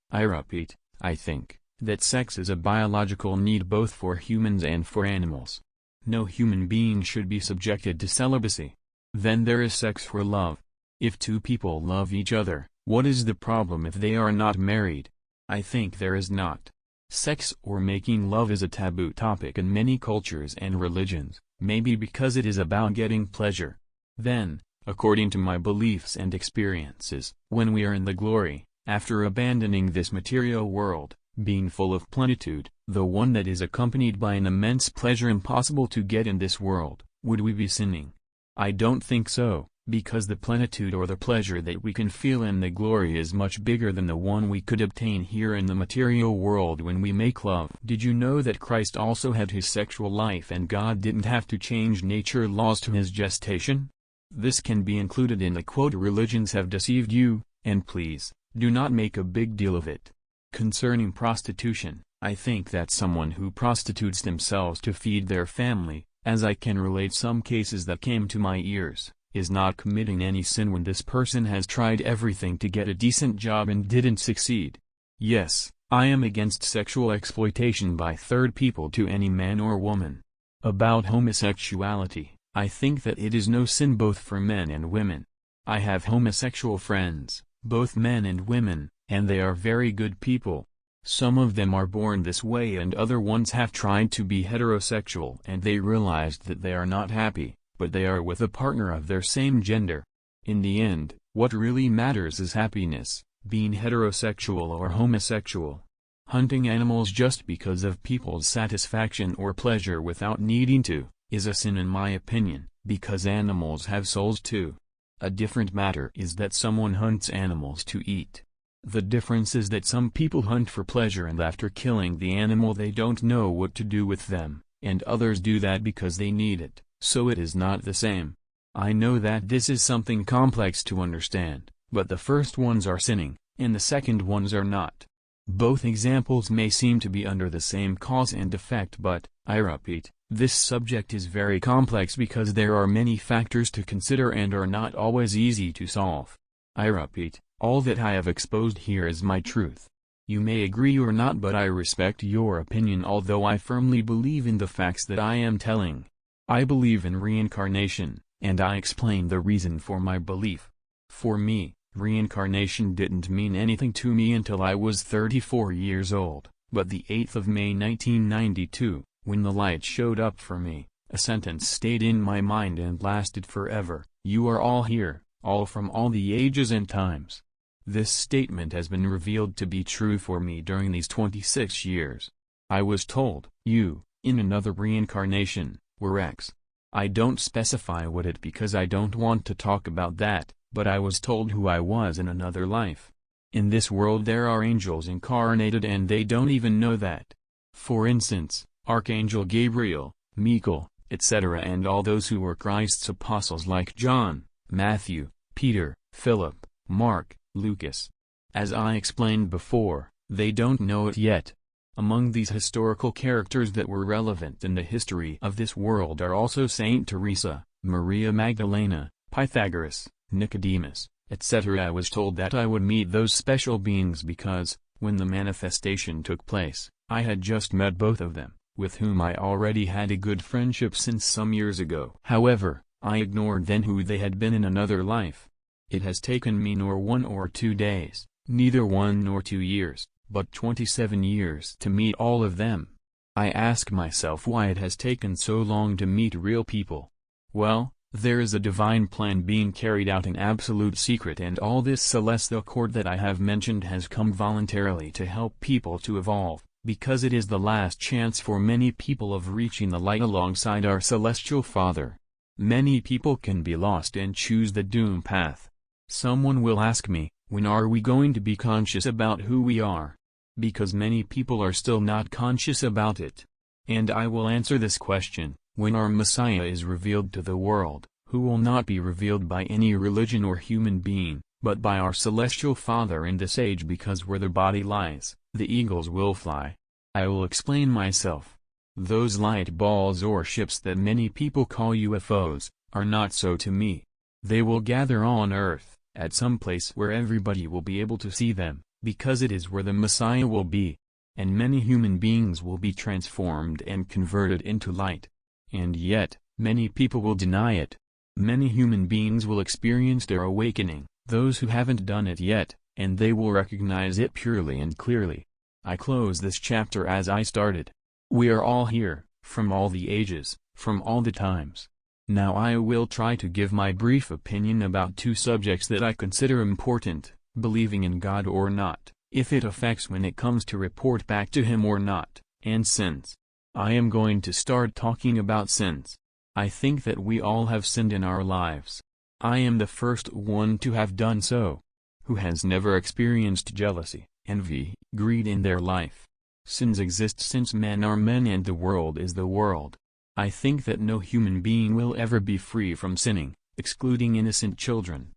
that sex is a biological need both for humans and for animals. No human being should be subjected to celibacy. Then there is sex for love. If two people love each other, what is the problem if they are not married? I think there is not. Sex or making love is a taboo topic in many cultures and religions, maybe because it is about getting pleasure. Then, according to my beliefs and experiences, when we are in the glory, after abandoning this material world, being full of plenitude, the one that is accompanied by an immense pleasure impossible to get in this world, would we be sinning? I don't think so, because the plenitude or the pleasure that we can feel in the glory is much bigger than the one we could obtain here in the material world when we make love. Did you know that Christ also had his sexual life and God didn't have to change nature laws to his gestation? This can be included in the quote, "Religions have deceived you," and please, do not make a big deal of it. Concerning prostitution, I think that someone who prostitutes themselves to feed their family, as I can relate some cases that came to my ears, is not committing any sin when this person has tried everything to get a decent job and didn't succeed. Yes, I am against sexual exploitation by third people to any man or woman. About homosexuality, I think that it is no sin both for men and women. I have homosexual friends, both men and women, and they are very good people. Some of them are born this way and other ones have tried to be heterosexual and they realized that they are not happy, but they are with a partner of their same gender. In the end, what really matters is happiness, being heterosexual or homosexual. Hunting animals just because of people's satisfaction or pleasure without needing to, is a sin in my opinion, because animals have souls too. A different matter is that someone hunts animals to eat. The difference is that some people hunt for pleasure and after killing the animal they don't know what to do with them, and others do that because they need it, so it is not the same. I know that this is something complex to understand, but the first ones are sinning, and the second ones are not. Both examples may seem to be under the same cause and effect, but, I repeat, this subject is very complex because there are many factors to consider and are not always easy to solve. I repeat, all that I have exposed here is my truth. You may agree or not, but I respect your opinion, although I firmly believe in the facts that I am telling. I believe in reincarnation, and I explain the reason for my belief. For me, reincarnation didn't mean anything to me until I was 34 years old, but the 8th of May 1992, when the light showed up for me, a sentence stayed in my mind and lasted forever: "You are all here, all from all the ages and times." This statement has been revealed to be true for me during these 26 years. I was told, "You, in another reincarnation, were X." I don't specify what it because I don't want to talk about that, but I was told who I was in another life. In this world there are angels incarnated and they don't even know that. For instance, Archangel Gabriel, Michael, etc., and all those who were Christ's apostles like John, Matthew, Peter, Philip, Mark, Lucas. As I explained before, they don't know it yet. Among these historical characters that were relevant in the history of this world are also Saint Teresa, Maria Magdalena, Pythagoras, Nicodemus, etc. I was told that I would meet those special beings because, when the manifestation took place, I had just met both of them, with whom I already had a good friendship since some years ago. However, I ignored then who they had been in another life. It has taken me nor 1 or 2 days, neither 1 nor 2 years, but 27 years to meet all of them. I ask myself why it has taken so long to meet real people. Well, there is a divine plan being carried out in absolute secret, and all this celestial court that I have mentioned has come voluntarily to help people to evolve, because it is the last chance for many people of reaching the light alongside our celestial Father. Many people can be lost and choose the doom path. Someone will ask me, when are we going to be conscious about who we are? Because many people are still not conscious about it. And I will answer this question, when our Messiah is revealed to the world, who will not be revealed by any religion or human being, but by our celestial Father in this age, because where the body lies, the eagles will fly. I will explain myself. Those light balls or ships that many people call UFOs, are not so to me. They will gather on Earth, at some place where everybody will be able to see them, because it is where the Messiah will be. And many human beings will be transformed and converted into light. And yet, many people will deny it. Many human beings will experience their awakening, those who haven't done it yet, and they will recognize it purely and clearly. I close this chapter as I started. We are all here, from all the ages, from all the times. Now I will try to give my brief opinion about 2 subjects that I consider important: believing in God or not, if it affects when it comes to report back to Him or not, and sins. I am going to start talking about sins. I think that we all have sinned in our lives. I am the first one to have done so. Who has never experienced jealousy, envy, greed in their life? Sins exist since men are men and the world is the world. I think that no human being will ever be free from sinning, excluding innocent children.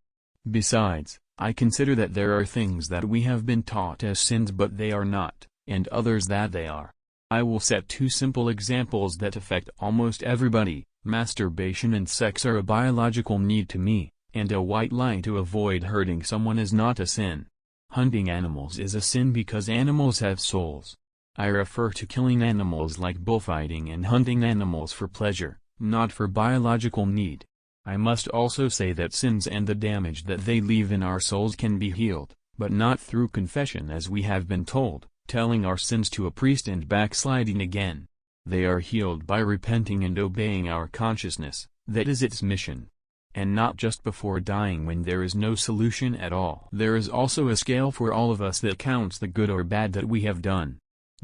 Besides, I consider that there are things that we have been taught as sins but they are not, and others that they are. I will set 2 simple examples that affect almost everybody. Masturbation and sex are a biological need to me, and a white lie to avoid hurting someone is not a sin. Hunting animals is a sin because animals have souls. I refer to killing animals like bullfighting and hunting animals for pleasure, not for biological need. I must also say that sins and the damage that they leave in our souls can be healed, but not through confession as we have been told, telling our sins to a priest and backsliding again. They are healed by repenting and obeying our consciousness, that is its mission. And not just before dying when there is no solution at all. There is also a scale for all of us that counts the good or bad that we have done.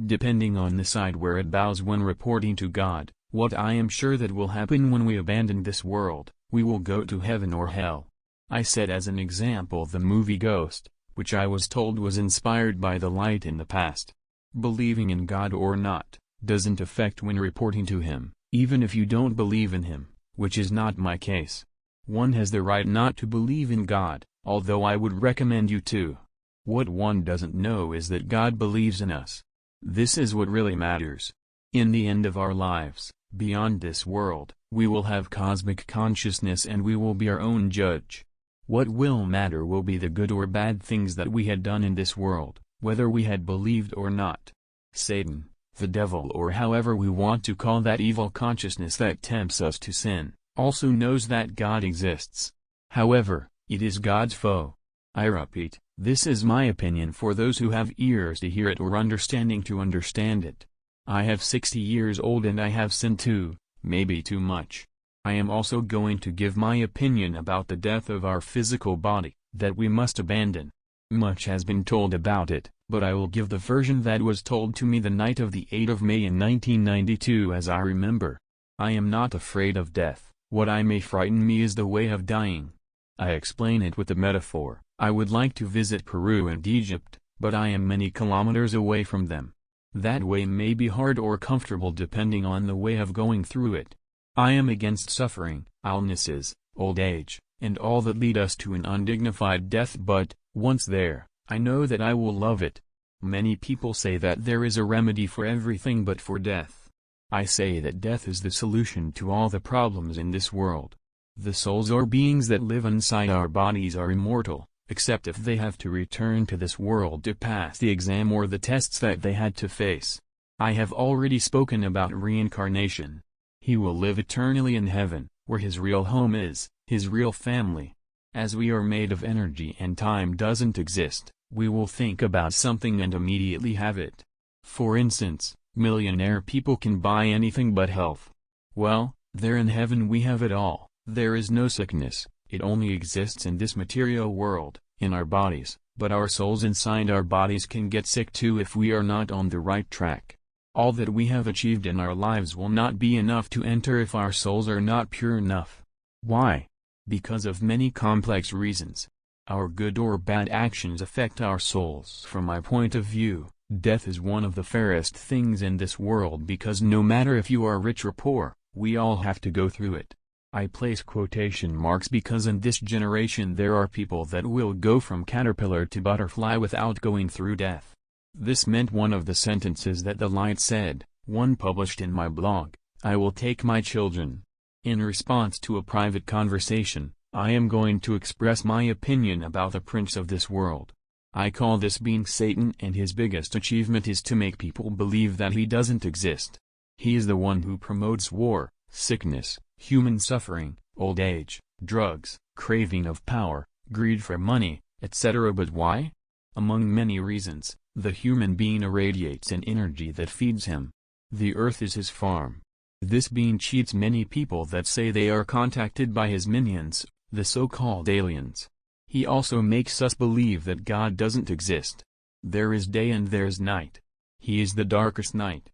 Depending on the side where it bows when reporting to God, what I am sure that will happen when we abandon this world, we will go to heaven or hell. I said as an example the movie Ghost, which I was told was inspired by the light in the past. Believing in God or not, doesn't affect when reporting to Him, even if you don't believe in Him, which is not my case. One has the right not to believe in God, although I would recommend you to. What one doesn't know is that God believes in us. This is what really matters. In the end of our lives, beyond this world, we will have cosmic consciousness and we will be our own judge. What will matter will be the good or bad things that we had done in this world, whether we had believed or not. Satan, the devil, or however we want to call that evil consciousness that tempts us to sin, also knows that God exists. However, it is God's foe. I repeat, this is my opinion for those who have ears to hear it or understanding to understand it. I have 60 years old and I have sinned too, maybe too much. I am also going to give my opinion about the death of our physical body, that we must abandon. Much has been told about it, but I will give the version that was told to me the night of the 8th of May in 1992 as I remember. I am not afraid of death. What may frighten me is the way of dying. I explain it with a metaphor. I would like to visit Peru and Egypt, but I am many kilometers away from them. That way may be hard or comfortable depending on the way of going through it. I am against suffering, illnesses, old age, and all that lead us to an undignified death, but, once there, I know that I will love it. Many people say that there is a remedy for everything but for death. I say that death is the solution to all the problems in this world. The souls or beings that live inside our bodies are immortal, except if they have to return to this world to pass the exam or the tests that they had to face. I have already spoken about reincarnation. He will live eternally in heaven, where his real home is, his real family. As we are made of energy and time doesn't exist, we will think about something and immediately have it. For instance, millionaire people can buy anything but health. Well, there in heaven we have it all. There is no sickness, it only exists in this material world, in our bodies, but our souls inside our bodies can get sick too if we are not on the right track. All that we have achieved in our lives will not be enough to enter if our souls are not pure enough. Why? Because of many complex reasons. Our good or bad actions affect our souls. From my point of view, death is one of the fairest things in this world because no matter if you are rich or poor, we all have to go through it. I place quotation marks because in this generation there are people that will go from caterpillar to butterfly without going through death. This meant one of the sentences that the light said, one published in my blog, I will take my children. In response to a private conversation, I am going to express my opinion about the prince of this world. I call this being Satan, and his biggest achievement is to make people believe that he doesn't exist. He is the one who promotes war, sickness, human suffering, old age, drugs, craving of power, greed for money, etc. But why? Among many reasons, the human being irradiates an energy that feeds him. The earth is his farm. This being cheats many people that say they are contacted by his minions, the so-called aliens. He also makes us believe that God doesn't exist. There is day and there's night. He is the darkest night.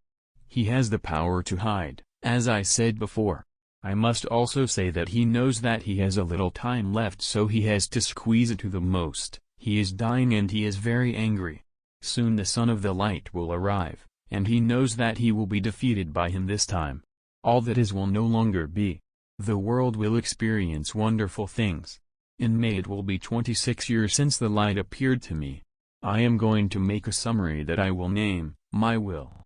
He has the power to hide, as I said before. I must also say that he knows that he has a little time left, so he has to squeeze it to the most. He is dying and he is very angry. Soon the Son of the Light will arrive, and he knows that he will be defeated by him this time. All that is will no longer be. The world will experience wonderful things. In May it will be 26 years since the light appeared to me. I am going to make a summary that I will name, My Will.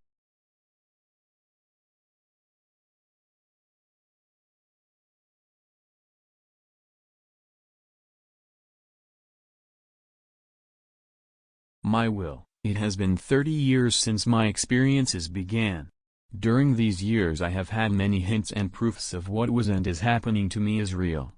My will. It has been 30 years since my experiences began. During these years I have had many hints and proofs of what was and is happening to me is real.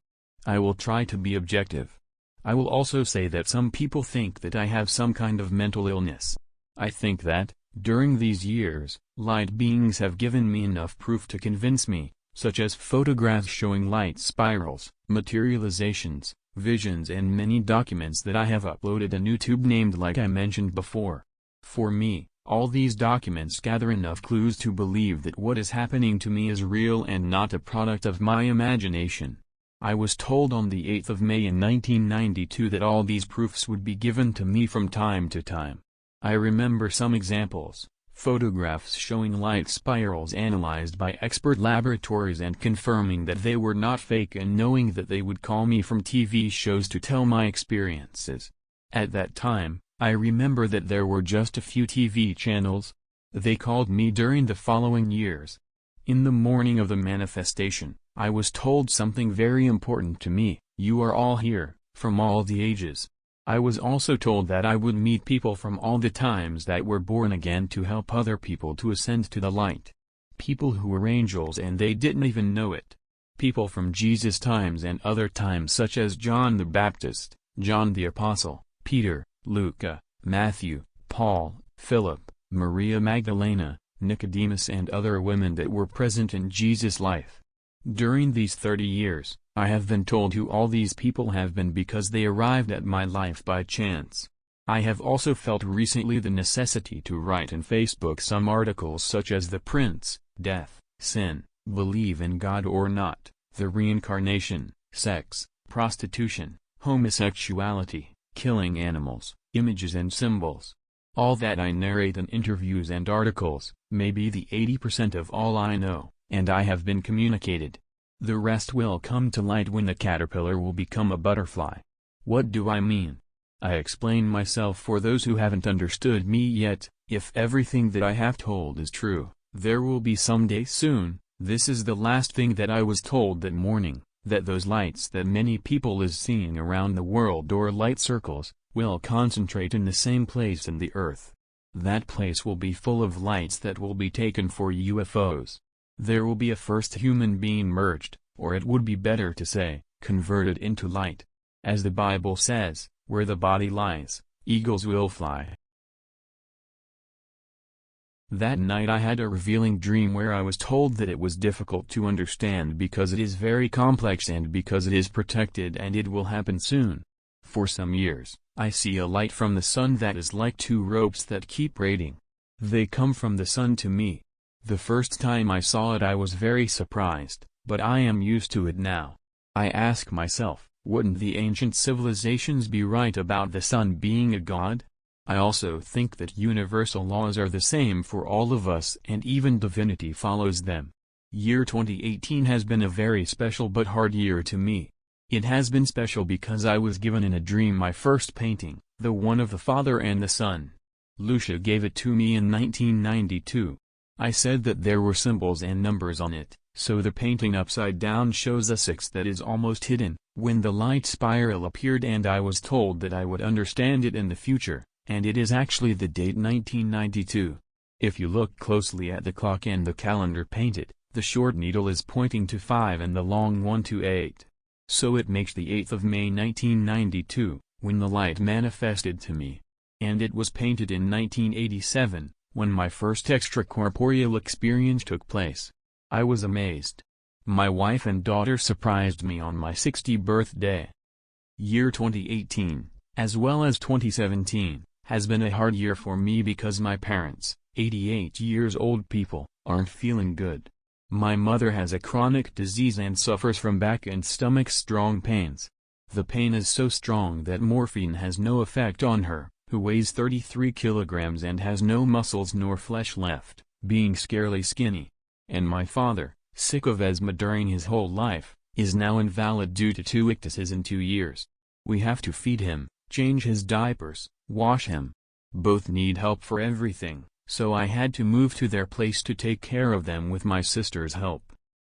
I will try to be objective. I will also say that some people think that I have some kind of mental illness. I think that, during these years, light beings have given me enough proof to convince me, such as photographs showing light spirals, materializations, visions and many documents that I have uploaded on YouTube named like I mentioned before. For me, all these documents gather enough clues to believe that what is happening to me is real and not a product of my imagination. I was told on the 8th of May in 1992 that all these proofs would be given to me from time to time. I remember some examples, photographs showing light spirals analyzed by expert laboratories and confirming that they were not fake, and knowing that they would call me from TV shows to tell my experiences. At that time, I remember that there were just a few TV channels. They called me during the following years. In the morning of the manifestation, I was told something very important to me: you are all here, from all the ages. I was also told that I would meet people from all the times that were born again to help other people to ascend to the light. People who were angels and they didn't even know it. People from Jesus' times and other times, such as John the Baptist, John the Apostle, Peter, Luca, Matthew, Paul, Philip, Maria Magdalena, Nicodemus, and other women that were present in Jesus' life. During these 30 years, I have been told who all these people have been because they arrived at my life by chance. I have also felt recently the necessity to write in Facebook some articles such as the Prince, Death, Sin, Believe in God or Not, the Reincarnation, Sex, Prostitution, Homosexuality, Killing Animals, Images and Symbols. All that I narrate in interviews and articles, may be the 80% of all I know, and I have been communicated. The rest will come to light when the caterpillar will become a butterfly. What do I mean? I explain myself for those who haven't understood me yet. If everything that I have told is true, there will be some day soon. This is the last thing that I was told that morning, that those lights that many people is seeing around the world, or light circles, will concentrate in the same place in the earth. That place will be full of lights that will be taken for UFOs. There will be a first human being merged, or it would be better to say, converted into light. As the Bible says, where the body lies, eagles will fly. That night I had a revealing dream where I was told that it was difficult to understand because it is very complex and because it is protected and it will happen soon. For some years, I see a light from the sun that is like two ropes that keep braiding. They come from the sun to me. The first time I saw it I was very surprised, but I am used to it now. I ask myself, wouldn't the ancient civilizations be right about the sun being a god? I also think that universal laws are the same for all of us and even divinity follows them. Year 2018 has been a very special but hard year to me. It has been special because I was given in a dream my first painting, the one of the Father and the Son. Lucia gave it to me in 1992. I said that there were symbols and numbers on it, so the painting upside down shows a 6 that is almost hidden. When the light spiral appeared and I was told that I would understand it in the future, and it is actually the date 1992. If you look closely at the clock and the calendar painted, the short needle is pointing to 5 and the long one to 8. So it makes the 8th of May 1992, when the light manifested to me. And it was painted in 1987, when my first extracorporeal experience took place. I was amazed. My wife and daughter surprised me on my 60th birthday. Year 2018, as well as 2017, has been a hard year for me because my parents, 88 years old people, aren't feeling good. My mother has a chronic disease and suffers from back and stomach strong pains. The pain is so strong that morphine has no effect on her, who weighs 33 kilograms and has no muscles nor flesh left, being scarily skinny. And my father, sick of asthma during his whole life, is now invalid due to 2 ictuses in 2 years. We have to feed him, change his diapers, wash him. Both need help for everything, so I had to move to their place to take care of them with my sister's help.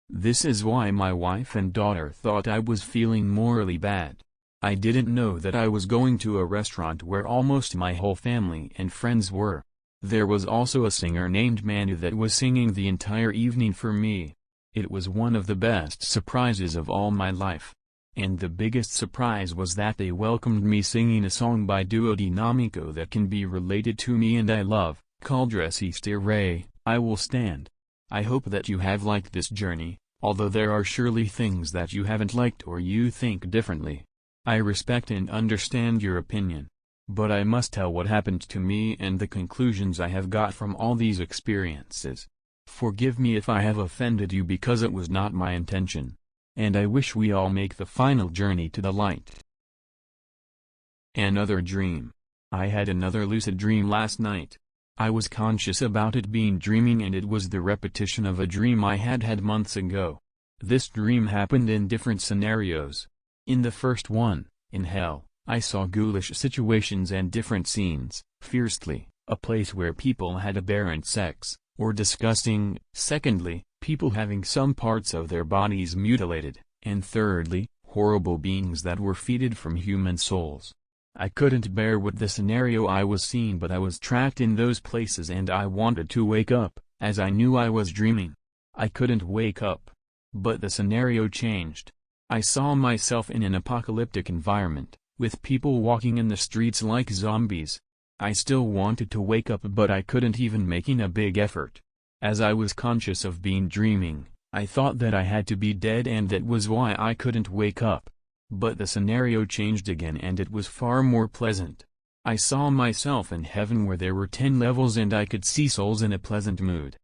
This is why my wife and daughter thought I was feeling morally bad. I didn't know that I was going to a restaurant where almost my whole family and friends were. There was also a singer named Manu that was singing the entire evening for me. It was one of the best surprises of all my life. And the biggest surprise was that they welcomed me singing a song by Duo Dinamico that can be related to me and I love, called Resistere, I Will Stand. I hope that you have liked this journey, although there are surely things that you haven't liked or you think differently. I respect and understand your opinion. But I must tell what happened to me and the conclusions I have got from all these experiences. Forgive me if I have offended you because it was not my intention. And I wish we all make the final journey to the light. Another dream. I had another lucid dream last night. I was conscious about it being dreaming and it was the repetition of a dream I had had months ago. This dream happened in different scenarios. In the first one, in hell, I saw ghoulish situations and different scenes, firstly, a place where people had aberrant sex, or disgusting, secondly, people having some parts of their bodies mutilated, and thirdly, horrible beings that were feeded from human souls. I couldn't bear with the scenario I was seeing, but I was trapped in those places and I wanted to wake up, as I knew I was dreaming. I couldn't wake up. But the scenario changed. I saw myself in an apocalyptic environment, with people walking in the streets like zombies. I still wanted to wake up, but I couldn't, even making a big effort. As I was conscious of being dreaming, I thought that I had to be dead, and that was why I couldn't wake up. But the scenario changed again and it was far more pleasant. I saw myself in heaven where there were 10 levels and I could see souls in a pleasant mood.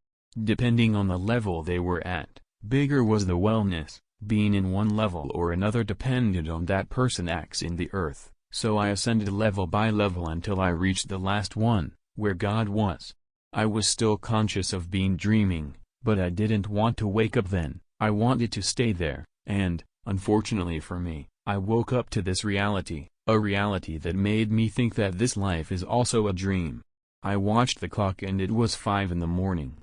Depending on the level they were at, bigger was the wellness. Being in one level or another depended on that person's acts in the earth, so I ascended level by level until I reached the last one, where God was. I was still conscious of being dreaming, but I didn't want to wake up then. I wanted to stay there, and, unfortunately for me, I woke up to this reality, a reality that made me think that this life is also a dream. I watched the clock and it was 5 in the morning.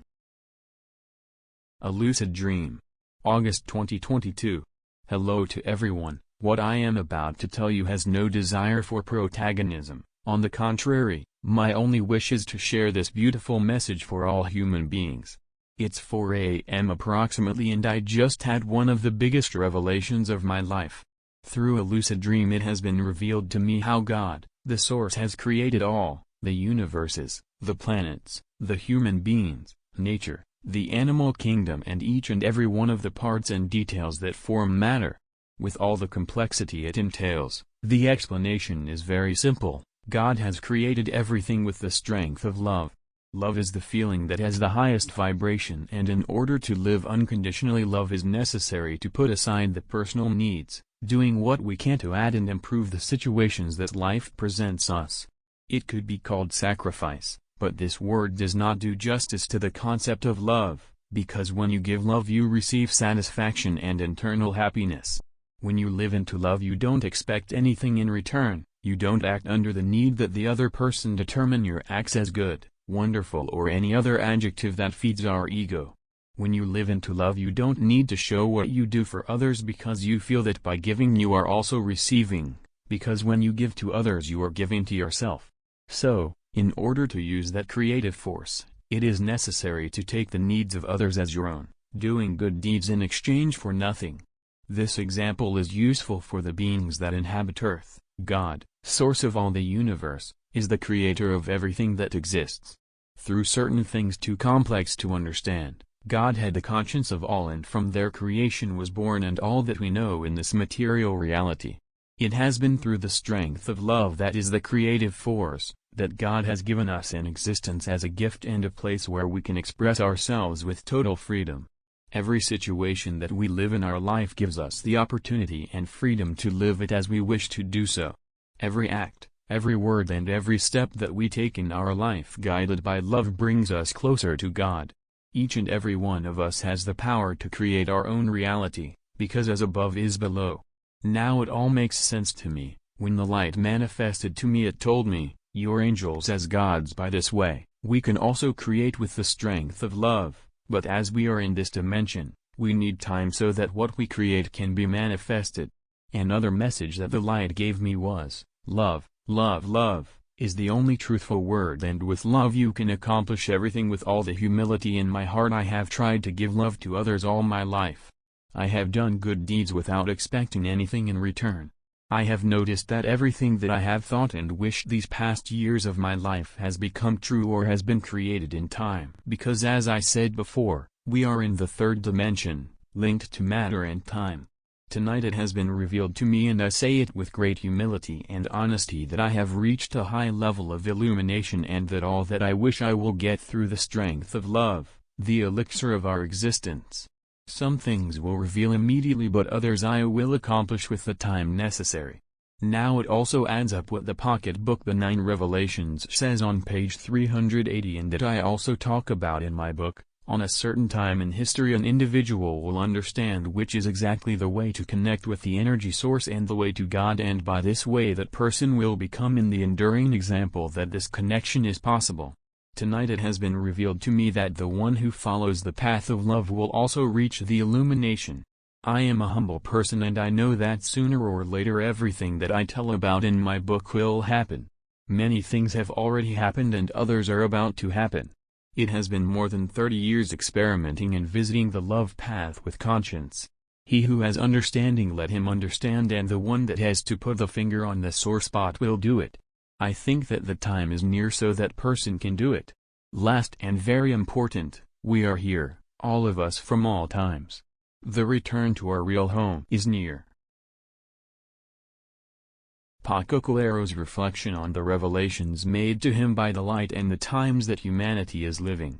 A lucid dream. August 2022. Hello to everyone. What I am about to tell you has no desire for protagonism. On the contrary, my only wish is to share this beautiful message for all human beings. It's 4 a.m. approximately and I just had one of the biggest revelations of my life. Through a lucid dream it has been revealed to me how God, the Source, has created all, the universes, the planets, the human beings, nature, the animal kingdom, and each and every one of the parts and details that form matter. With all the complexity it entails, the explanation is very simple. God has created everything with the strength of love. Love is the feeling that has the highest vibration, and in order to live unconditionally, love is necessary to put aside the personal needs, doing what we can to add and improve the situations that life presents us. It could be called sacrifice, but this word does not do justice to the concept of love, because when you give love you receive satisfaction and internal happiness. When you live into love you don't expect anything in return, you don't act under the need that the other person determine your acts as good, wonderful, or any other adjective that feeds our ego. When you live into love you don't need to show what you do for others because you feel that by giving you are also receiving, because when you give to others you are giving to yourself. So, in order to use that creative force, it is necessary to take the needs of others as your own, doing good deeds in exchange for nothing. This example is useful for the beings that inhabit Earth. God, Source of all the universe, is the creator of everything that exists. Through certain things too complex to understand, God had the conscience of all, and from their creation was born and all that we know in this material reality. It has been through the strength of love, that is the creative force, that God has given us an existence as a gift and a place where we can express ourselves with total freedom. Every situation that we live in our life gives us the opportunity and freedom to live it as we wish to do so. Every act, every word, and every step that we take in our life guided by love brings us closer to God. Each and every one of us has the power to create our own reality, because as above is below. Now it all makes sense to me. When the light manifested to me it told me, your angels as gods. By this way, we can also create with the strength of love, but as we are in this dimension, we need time so that what we create can be manifested. Another message that the light gave me was, love, love, love, is the only truthful word, and with love you can accomplish everything. With all the humility in my heart I have tried to give love to others all my life. I have done good deeds without expecting anything in return. I have noticed that everything that I have thought and wished these past years of my life has become true or has been created in time. Because as I said before, we are in the third dimension, linked to matter and time. Tonight it has been revealed to me, and I say it with great humility and honesty, that I have reached a high level of illumination, and that all that I wish I will get through the strength of love, the elixir of our existence. Some things will reveal immediately, but others I will accomplish with the time necessary. Now it also adds up what the pocket book The 9 Revelations says on page 380, and that I also talk about in my book, On a certain time in history an individual will understand which is exactly the way to connect with the energy source and the way to God, and by this way that person will become in the enduring example that this connection is possible. Tonight it has been revealed to me that the one who follows the path of love will also reach the illumination. I am a humble person and I know that sooner or later everything that I tell about in my book will happen. Many things have already happened and others are about to happen. It has been more than 30 years experimenting and visiting the love path with conscience. He who has understanding let him understand, and the one that has to put the finger on the sore spot will do it. I think that the time is near so that person can do it. Last and very important, we are here, all of us from all times. The return to our real home is near. Paco Calero's reflection on the revelations made to him by the light and the times that humanity is living.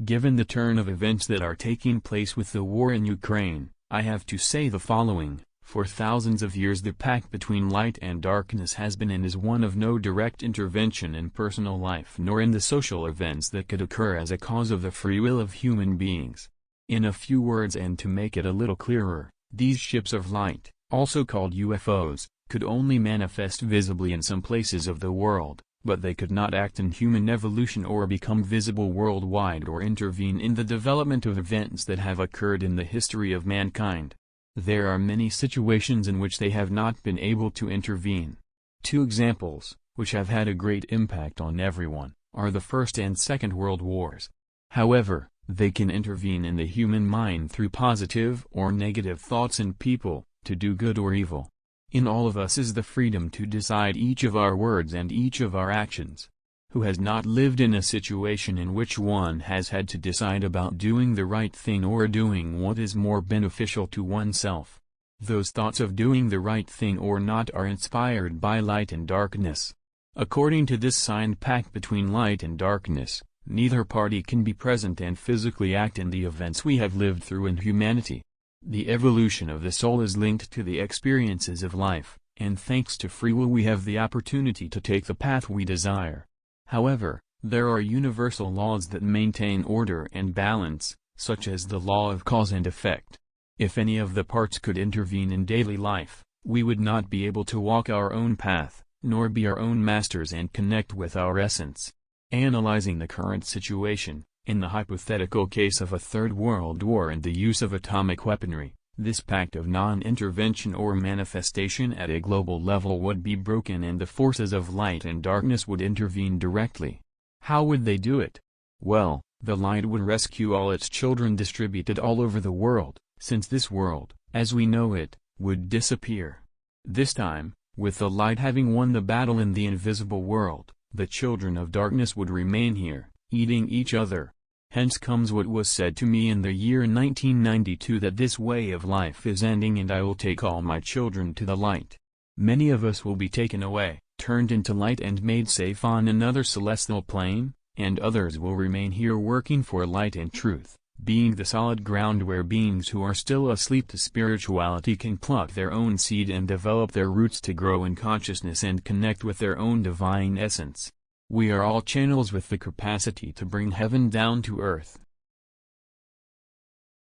Given the turn of events that are taking place with the war in Ukraine, I have to say the following: for thousands of years the pact between light and darkness has been and is one of no direct intervention in personal life nor in the social events that could occur as a cause of the free will of human beings. In a few words, and to make it a little clearer, these ships of light, also called UFOs, could only manifest visibly in some places of the world, but they could not act in human evolution or become visible worldwide or intervene in the development of events that have occurred in the history of mankind. There are many situations in which they have not been able to intervene. Two examples, which have had a great impact on everyone, are the First and Second World Wars. However, they can intervene in the human mind through positive or negative thoughts in people, to do good or evil. In all of us is the freedom to decide each of our words and each of our actions. Who has not lived in a situation in which one has had to decide about doing the right thing or doing what is more beneficial to oneself? Those thoughts of doing the right thing or not are inspired by light and darkness. According to this signed pact between light and darkness, neither party can be present and physically act in the events we have lived through in humanity. The evolution of the soul is linked to the experiences of life, and thanks to free will we have the opportunity to take the path we desire. However, there are universal laws that maintain order and balance, such as the law of cause and effect. If any of the parts could intervene in daily life, we would not be able to walk our own path, nor be our own masters and connect with our essence. Analyzing the current situation, in the hypothetical case of a Third World War and the use of atomic weaponry, this pact of non-intervention or manifestation at a global level would be broken and the forces of light and darkness would intervene directly. How would they do it? Well, the light would rescue all its children distributed all over the world, since this world, as we know it, would disappear. This time, with the light having won the battle in the invisible world, the children of darkness would remain here, eating each other. Hence comes what was said to me in the year 1992 that this way of life is ending and I will take all my children to the light. Many of us will be taken away, turned into light and made safe on another celestial plane, and others will remain here working for light and truth, being the solid ground where beings who are still asleep to spirituality can pluck their own seed and develop their roots to grow in consciousness and connect with their own divine essence. We are all channels with the capacity to bring heaven down to earth.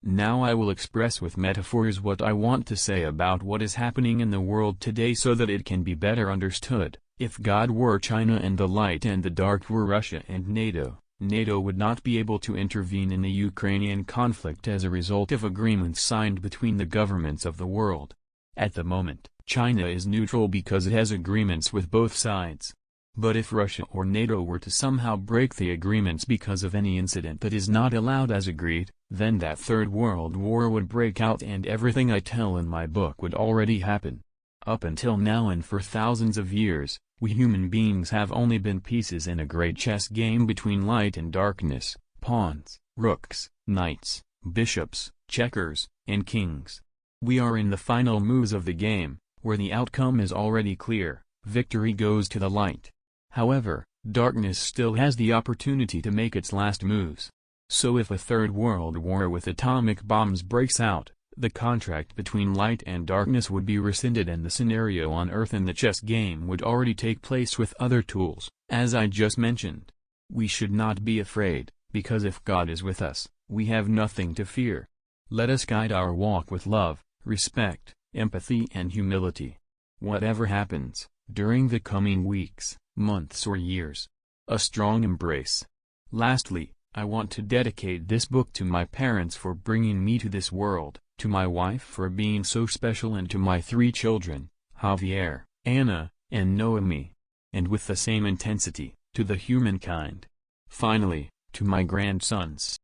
Now I will express with metaphors what I want to say about what is happening in the world today so that it can be better understood. If God were China and the light and the dark were Russia and NATO, NATO would not be able to intervene in the Ukrainian conflict as a result of agreements signed between the governments of the world. At the moment, China is neutral because it has agreements with both sides. But if Russia or NATO were to somehow break the agreements because of any incident that is not allowed as agreed, then that Third World War would break out and everything I tell in my book would already happen. Up until now and for thousands of years, we human beings have only been pieces in a great chess game between light and darkness, pawns, rooks, knights, bishops, checkers, and kings. We are in the final moves of the game, where the outcome is already clear: victory goes to the light. However, darkness still has the opportunity to make its last moves. So if a Third World War with atomic bombs breaks out, the contract between light and darkness would be rescinded and the scenario on Earth in the chess game would already take place with other tools, as I just mentioned. We should not be afraid, because if God is with us, We have nothing to fear. Let us guide our walk with love, respect, empathy and humility. Whatever happens, during the coming weeks, months or years. A strong embrace. Lastly, I want to dedicate this book to my parents for bringing me to this world, to my wife for being so special and to my 3 children, Javier, Anna, and Noemi. And with the same intensity, to the humankind. Finally, to my grandsons.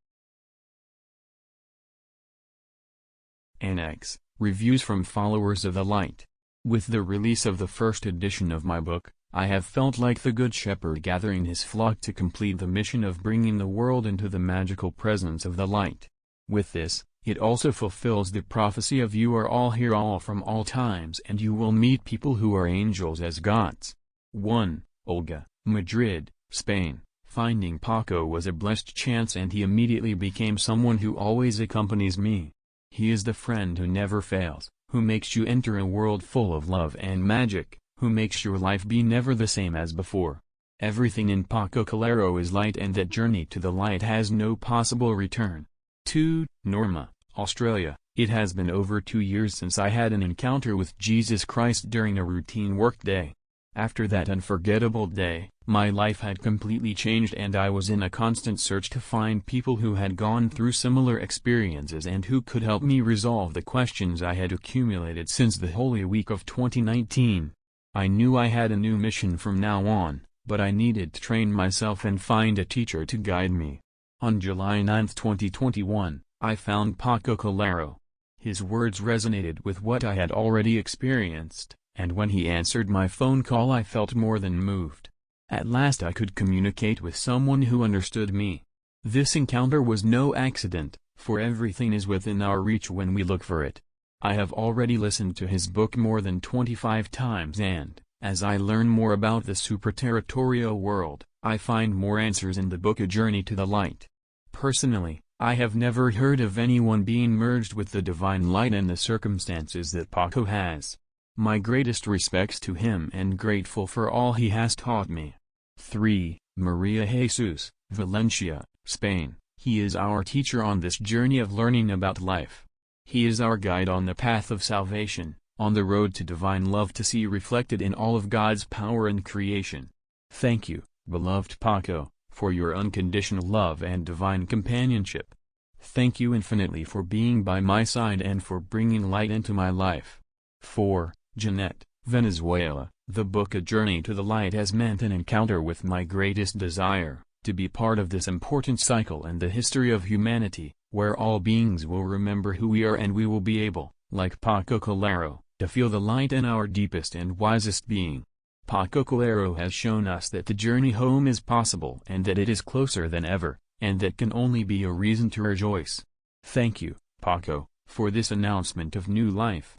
Annex, Reviews from Followers of the Light. With the release of the first edition of my book, I have felt like the Good Shepherd gathering his flock to complete the mission of bringing the world into the magical presence of the light. With this, it also fulfills the prophecy of you are all here all from all times and you will meet people who are angels as gods. 1. Olga, Madrid, Spain. Finding Paco was a blessed chance and he immediately became someone who always accompanies me. He is the friend who never fails, who makes you enter a world full of love and magic, who makes your life be never the same as before. Everything in Paco Calero is light and that journey to the light has no possible return. 2. Norma, Australia. It has been over 2 years since I had an encounter with Jesus Christ during a routine workday. After that unforgettable day, my life had completely changed and I was in a constant search to find people who had gone through similar experiences and who could help me resolve the questions I had accumulated since the Holy Week of 2019. I knew I had a new mission from now on, but I needed to train myself and find a teacher to guide me. On July 9, 2021, I found Paco Calero. His words resonated with what I had already experienced, and when he answered my phone call I felt more than moved. At last I could communicate with someone who understood me. This encounter was no accident, for everything is within our reach when we look for it. I have already listened to his book more than 25 times and, as I learn more about the supraterritorial world, I find more answers in the book A Journey to the Light. Personally, I have never heard of anyone being merged with the divine light in the circumstances that Paco has. My greatest respects to him and grateful for all he has taught me. 3. Maria Jesus, Valencia, Spain. He is our teacher on this journey of learning about life. He is our guide on the path of salvation, on the road to divine love to see reflected in all of God's power and creation. Thank you, beloved Paco, for your unconditional love and divine companionship. Thank you infinitely for being by my side and for bringing light into my life. 4. Jeanette, Venezuela. The book A Journey to the Light has meant an encounter with my greatest desire, to be part of this important cycle in the history of humanity, where all beings will remember who we are and we will be able, like Paco Calero, to feel the light in our deepest and wisest being. Paco Calero has shown us that the journey home is possible and that it is closer than ever, and that can only be a reason to rejoice. Thank you, Paco, for this announcement of new life.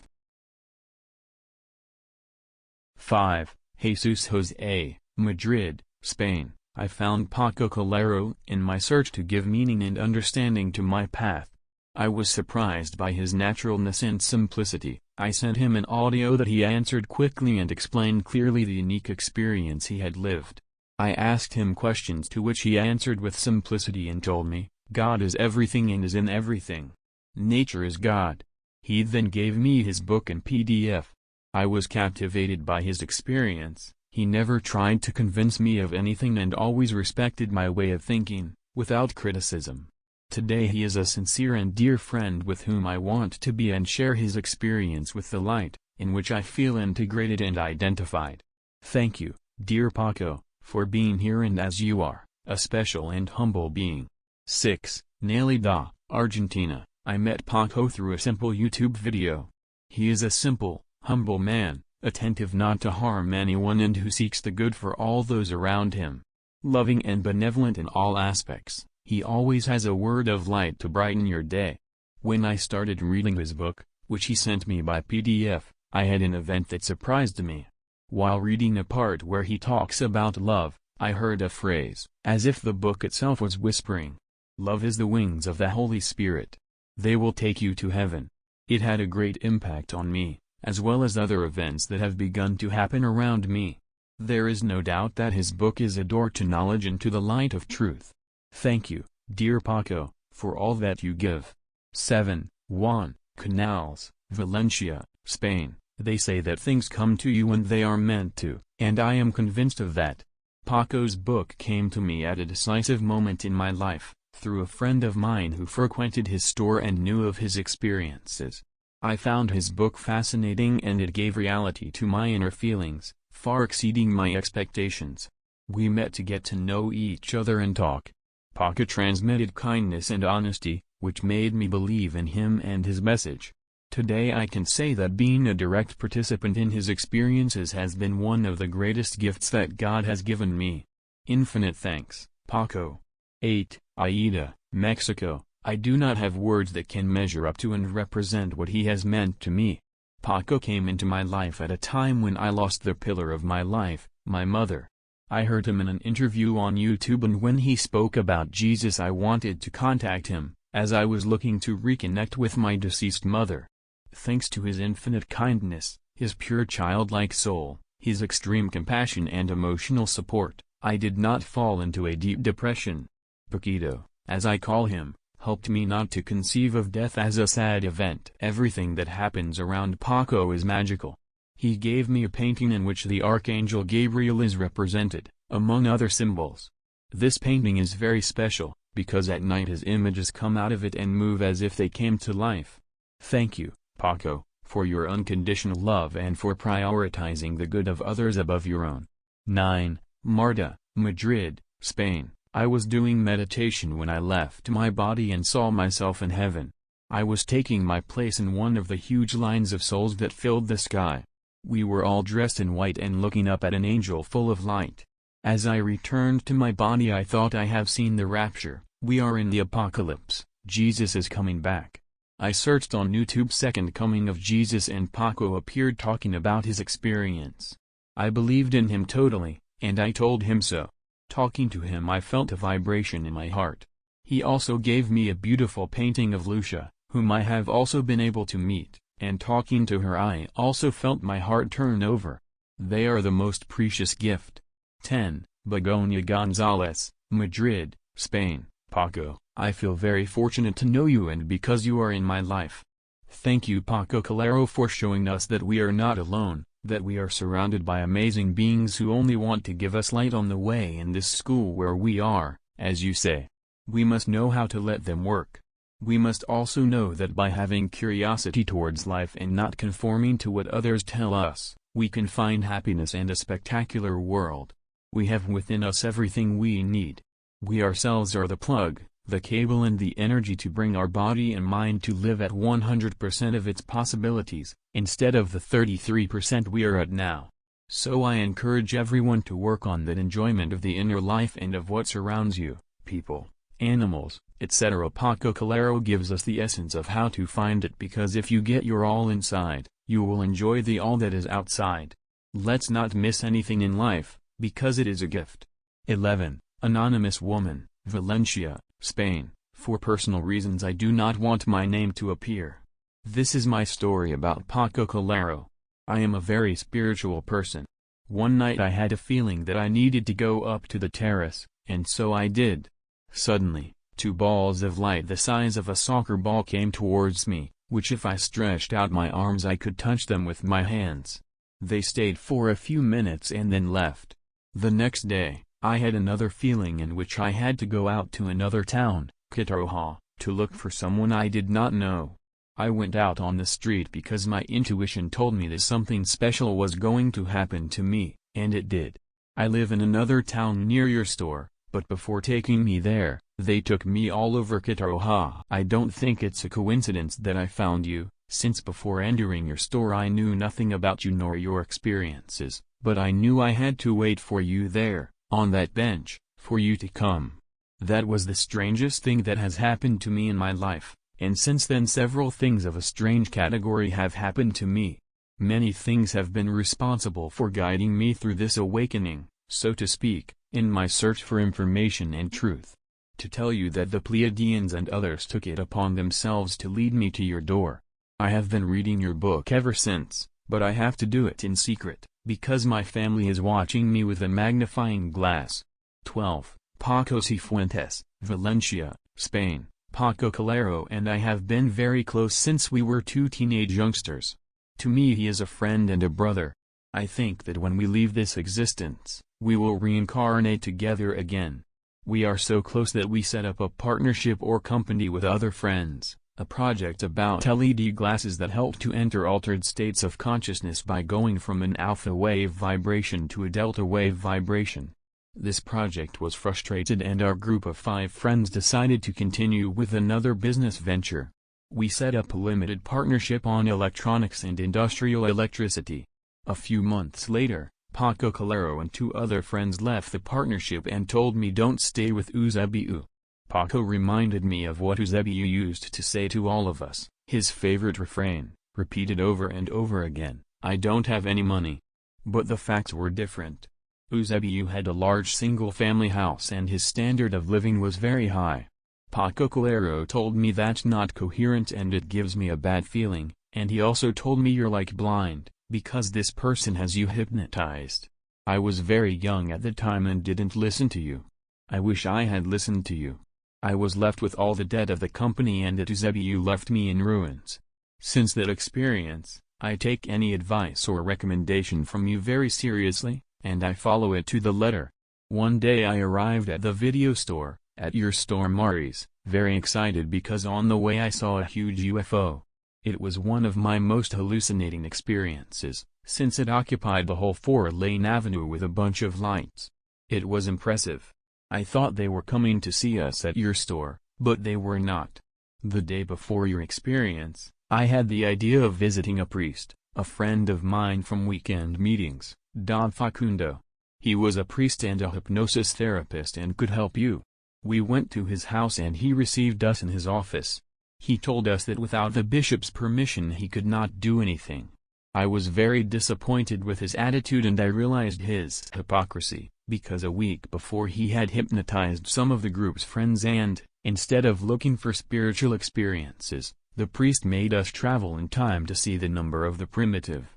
5. Jesus Jose, Madrid, Spain. I found Paco Calero in my search to give meaning and understanding to my path. I was surprised by his naturalness and simplicity. I sent him an audio that he answered quickly and explained clearly the unique experience he had lived. I asked him questions to which he answered with simplicity and told me, God is everything and is in everything. Nature is God. He then gave me his book in PDF. I was captivated by his experience. He never tried to convince me of anything and always respected my way of thinking, without criticism. Today he is a sincere and dear friend with whom I want to be and share his experience with the light, in which I feel integrated and identified. Thank you, dear Paco, for being here and as you are, a special and humble being. 6. Nelida, Argentina. I met Paco through a simple YouTube video. He is a simple, humble man, attentive not to harm anyone and who seeks the good for all those around him. Loving and benevolent in all aspects, he always has a word of light to brighten your day. When I started reading his book, which he sent me by PDF, I had an event that surprised me. While reading a part where he talks about love, I heard a phrase, as if the book itself was whispering. Love is the wings of the Holy Spirit. They will take you to heaven. It had a great impact on me, as well as other events that have begun to happen around me. There is no doubt that his book is a door to knowledge and to the light of truth. Thank you, dear Paco, for all that you give. 7. Juan, Canals, Valencia, Spain. They say that things come to you when they are meant to, and I am convinced of that. Paco's book came to me at a decisive moment in my life, through a friend of mine who frequented his store and knew of his experiences. I found his book fascinating and it gave reality to my inner feelings, far exceeding my expectations. We met to get to know each other and talk. Paco transmitted kindness and honesty, which made me believe in him and his message. Today I can say that being a direct participant in his experiences has been one of the greatest gifts that God has given me. Infinite thanks, Paco. 8. Aida, Mexico. I do not have words that can measure up to and represent what he has meant to me. Paco came into my life at a time when I lost the pillar of my life, my mother. I heard him in an interview on YouTube, and when he spoke about Jesus I wanted to contact him, as I was looking to reconnect with my deceased mother. Thanks to his infinite kindness, his pure childlike soul, his extreme compassion and emotional support, I did not fall into a deep depression. Paquito, as I call him, helped me not to conceive of death as a sad event. Everything that happens around Paco is magical. He gave me a painting in which the Archangel Gabriel is represented, among other symbols. This painting is very special, because at night his images come out of it and move as if they came to life. Thank you, Paco, for your unconditional love and for prioritizing the good of others above your own. 9. Marta, Madrid, Spain. I was doing meditation when I left my body and saw myself in heaven. I was taking my place in one of the huge lines of souls that filled the sky. We were all dressed in white and looking up at an angel full of light. As I returned to my body I thought, I have seen the rapture, we are in the apocalypse, Jesus is coming back. I searched on YouTube Second Coming of Jesus and Paco appeared talking about his experience. I believed in him totally, and I told him so. Talking to him I felt a vibration in my heart. He also gave me a beautiful painting of Lucia, whom I have also been able to meet, and talking to her I also felt my heart turn over. They are the most precious gift. 10. Begonia Gonzalez, Madrid, Spain. Paco, I feel very fortunate to know you and because you are in my life. Thank you Paco Calero for showing us that we are not alone, that we are surrounded by amazing beings who only want to give us light on the way in this school where we are, as you say. We must know how to let them work. We must also know that by having curiosity towards life and not conforming to what others tell us, we can find happiness and a spectacular world. We have within us everything we need. We ourselves are the plug, the cable and the energy to bring our body and mind to live at 100% of its possibilities, instead of the 33% we are at now. So I encourage everyone to work on that enjoyment of the inner life and of what surrounds you, people, animals, etc. Paco Calero gives us the essence of how to find it, because if you get your all inside, you will enjoy the all that is outside. Let's not miss anything in life, because it is a gift. 11. Anonymous woman, Valencia, Spain. For personal reasons I do not want my name to appear. This is my story about Paco Calero. I am a very spiritual person. One night I had a feeling that I needed to go up to the terrace, and so I did. Suddenly, two balls of light the size of a soccer ball came towards me, which if I stretched out my arms I could touch them with my hands. They stayed for a few minutes and then left. The next day, I had another feeling in which I had to go out to another town, Calero, to look for someone I did not know. I went out on the street because my intuition told me that something special was going to happen to me, and it did. I live in another town near your store, but before taking me there, they took me all over Calero. I don't think it's a coincidence that I found you, since before entering your store I knew nothing about you nor your experiences, but I knew I had to wait for you there, on that bench, for you to come. That was the strangest thing that has happened to me in my life, and since then several things of a strange category have happened to me. Many things have been responsible for guiding me through this awakening, so to speak, in my search for information and truth. To tell you that the Pleiadians and others took it upon themselves to lead me to your door. I have been reading your book ever since, but I have to do it in secret, because my family is watching me with a magnifying glass. 12. Paco Cifuentes, Valencia, Spain. Paco Calero and I have been very close since we were two teenage youngsters. To me he is a friend and a brother. I think that when we leave this existence, we will reincarnate together again. We are so close that we set up a partnership or company with other friends, a project about LED glasses that help to enter altered states of consciousness by going from an alpha wave vibration to a delta wave vibration. This project was frustrated and our group of 5 friends decided to continue with another business venture. We set up a limited partnership on electronics and industrial electricity. A few months later, Paco Calero and 2 other friends left the partnership and told me don't stay with Eusebiu. Paco reminded me of what Eusebiu used to say to all of us, his favorite refrain, repeated over and over again, I don't have any money. But the facts were different. Eusebiu had a large single-family house and his standard of living was very high. Paco Calero told me that's not coherent and it gives me a bad feeling, and he also told me you're like blind, because this person has you hypnotized. I was very young at the time and didn't listen to you. I wish I had listened to you. I was left with all the debt of the company and Eusebiu left me in ruins. Since that experience, I take any advice or recommendation from you very seriously, and I follow it to the letter. One day I arrived at the video store, at your store Mari's, very excited because on the way I saw a huge UFO. It was one of my most hallucinating experiences, since it occupied the whole 4-lane avenue with a bunch of lights. It was impressive. I thought they were coming to see us at your store, but they were not. The day before your experience, I had the idea of visiting a priest, a friend of mine from weekend meetings, Don Facundo. He was a priest and a hypnosis therapist and could help you. We went to his house and he received us in his office. He told us that without the bishop's permission he could not do anything. I was very disappointed with his attitude and I realized his hypocrisy, because a week before he had hypnotized some of the group's friends and, instead of looking for spiritual experiences, the priest made us travel in time to see the number of the primitive.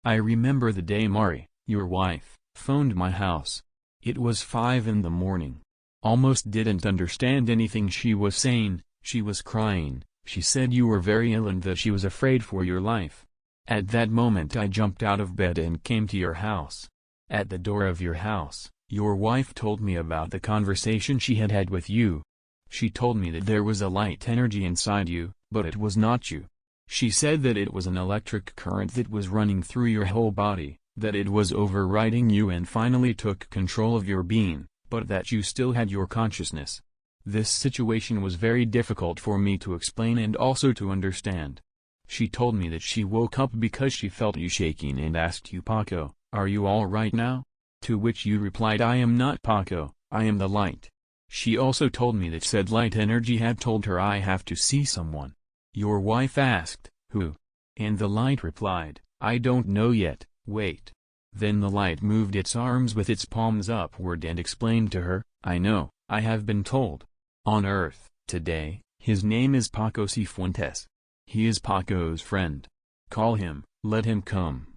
I remember the day Mari, your wife, phoned my house. It was 5 in the morning. Almost didn't understand anything she was saying, she was crying, she said you were very ill and that she was afraid for your life. At that moment I jumped out of bed and came to your house. At the door of your house, your wife told me about the conversation she had had with you. She told me that there was a light energy inside you, but it was not you. She said that it was an electric current that was running through your whole body, that it was overriding you and finally took control of your being, but that you still had your consciousness. This situation was very difficult for me to explain and also to understand. She told me that she woke up because she felt you shaking and asked you, Paco, are you all right now? To which you replied, I am not Paco, I am the light. She also told me that said light energy had told her I have to see someone. Your wife asked, who? And the light replied, I don't know yet, wait. Then the light moved its arms with its palms upward and explained to her, I know, I have been told. On Earth, today, his name is Paco Cifuentes. He is Paco's friend. Call him, let him come.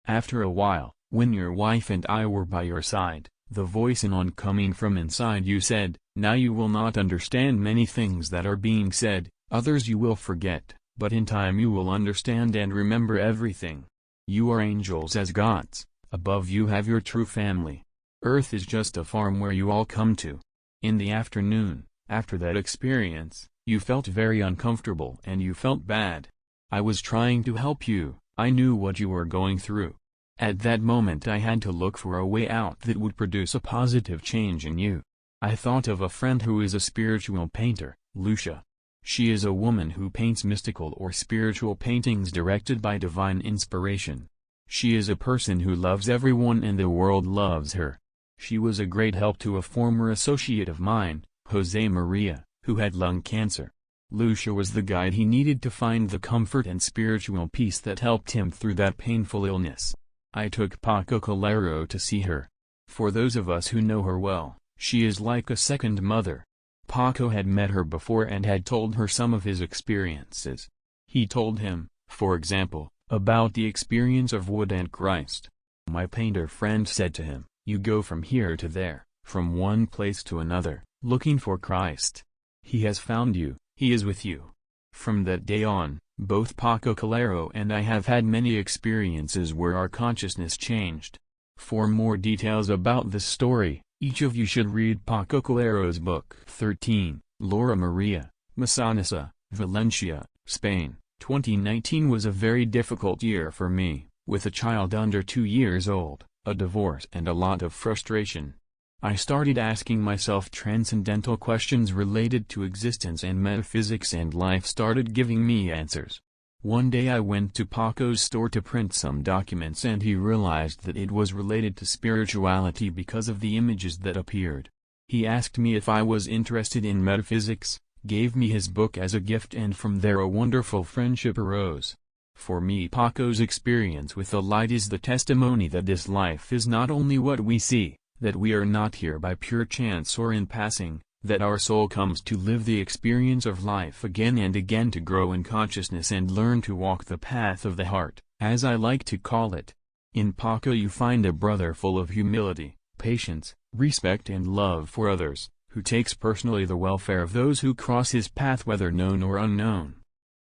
After a while, when your wife and I were by your side, the voice in on coming from inside you said, now you will not understand many things that are being said, others you will forget, but in time you will understand and remember everything. You are angels as gods, above you have your true family. Earth is just a farm where you all come to. In the afternoon, after that experience, you felt very uncomfortable and you felt bad. I was trying to help you, I knew what you were going through. At that moment I had to look for a way out that would produce a positive change in you. I thought of a friend who is a spiritual painter, Lucia. She is a woman who paints mystical or spiritual paintings directed by divine inspiration. She is a person who loves everyone and the world loves her. She was a great help to a former associate of mine, Jose Maria, who had lung cancer. Lucia was the guide he needed to find the comfort and spiritual peace that helped him through that painful illness. I took Paco Calero to see her. For those of us who know her well, she is like a second mother. Paco had met her before and had told her some of his experiences. He told him, for example, about the experience of wood and Christ. My painter friend said to him, you go from here to there, from one place to another, looking for Christ. He has found you, He is with you. From that day on, both Paco Calero and I have had many experiences where our consciousness changed. For more details about this story, each of you should read Paco Calero's book. 13. Laura Maria, Masanasa, Valencia, Spain. 2019 was a very difficult year for me, with a child under 2 years old, a divorce and a lot of frustration. I started asking myself transcendental questions related to existence and metaphysics, and life started giving me answers. One day I went to Paco's store to print some documents, and he realized that it was related to spirituality because of the images that appeared. He asked me if I was interested in metaphysics, gave me his book as a gift, and from there a wonderful friendship arose. For me, Paco's experience with the light is the testimony that this life is not only what we see, that we are not here by pure chance or in passing, that our soul comes to live the experience of life again and again, to grow in consciousness and learn to walk the path of the heart, as I like to call it. In Paco you find a brother full of humility, patience, respect and love for others, who takes personally the welfare of those who cross his path, whether known or unknown.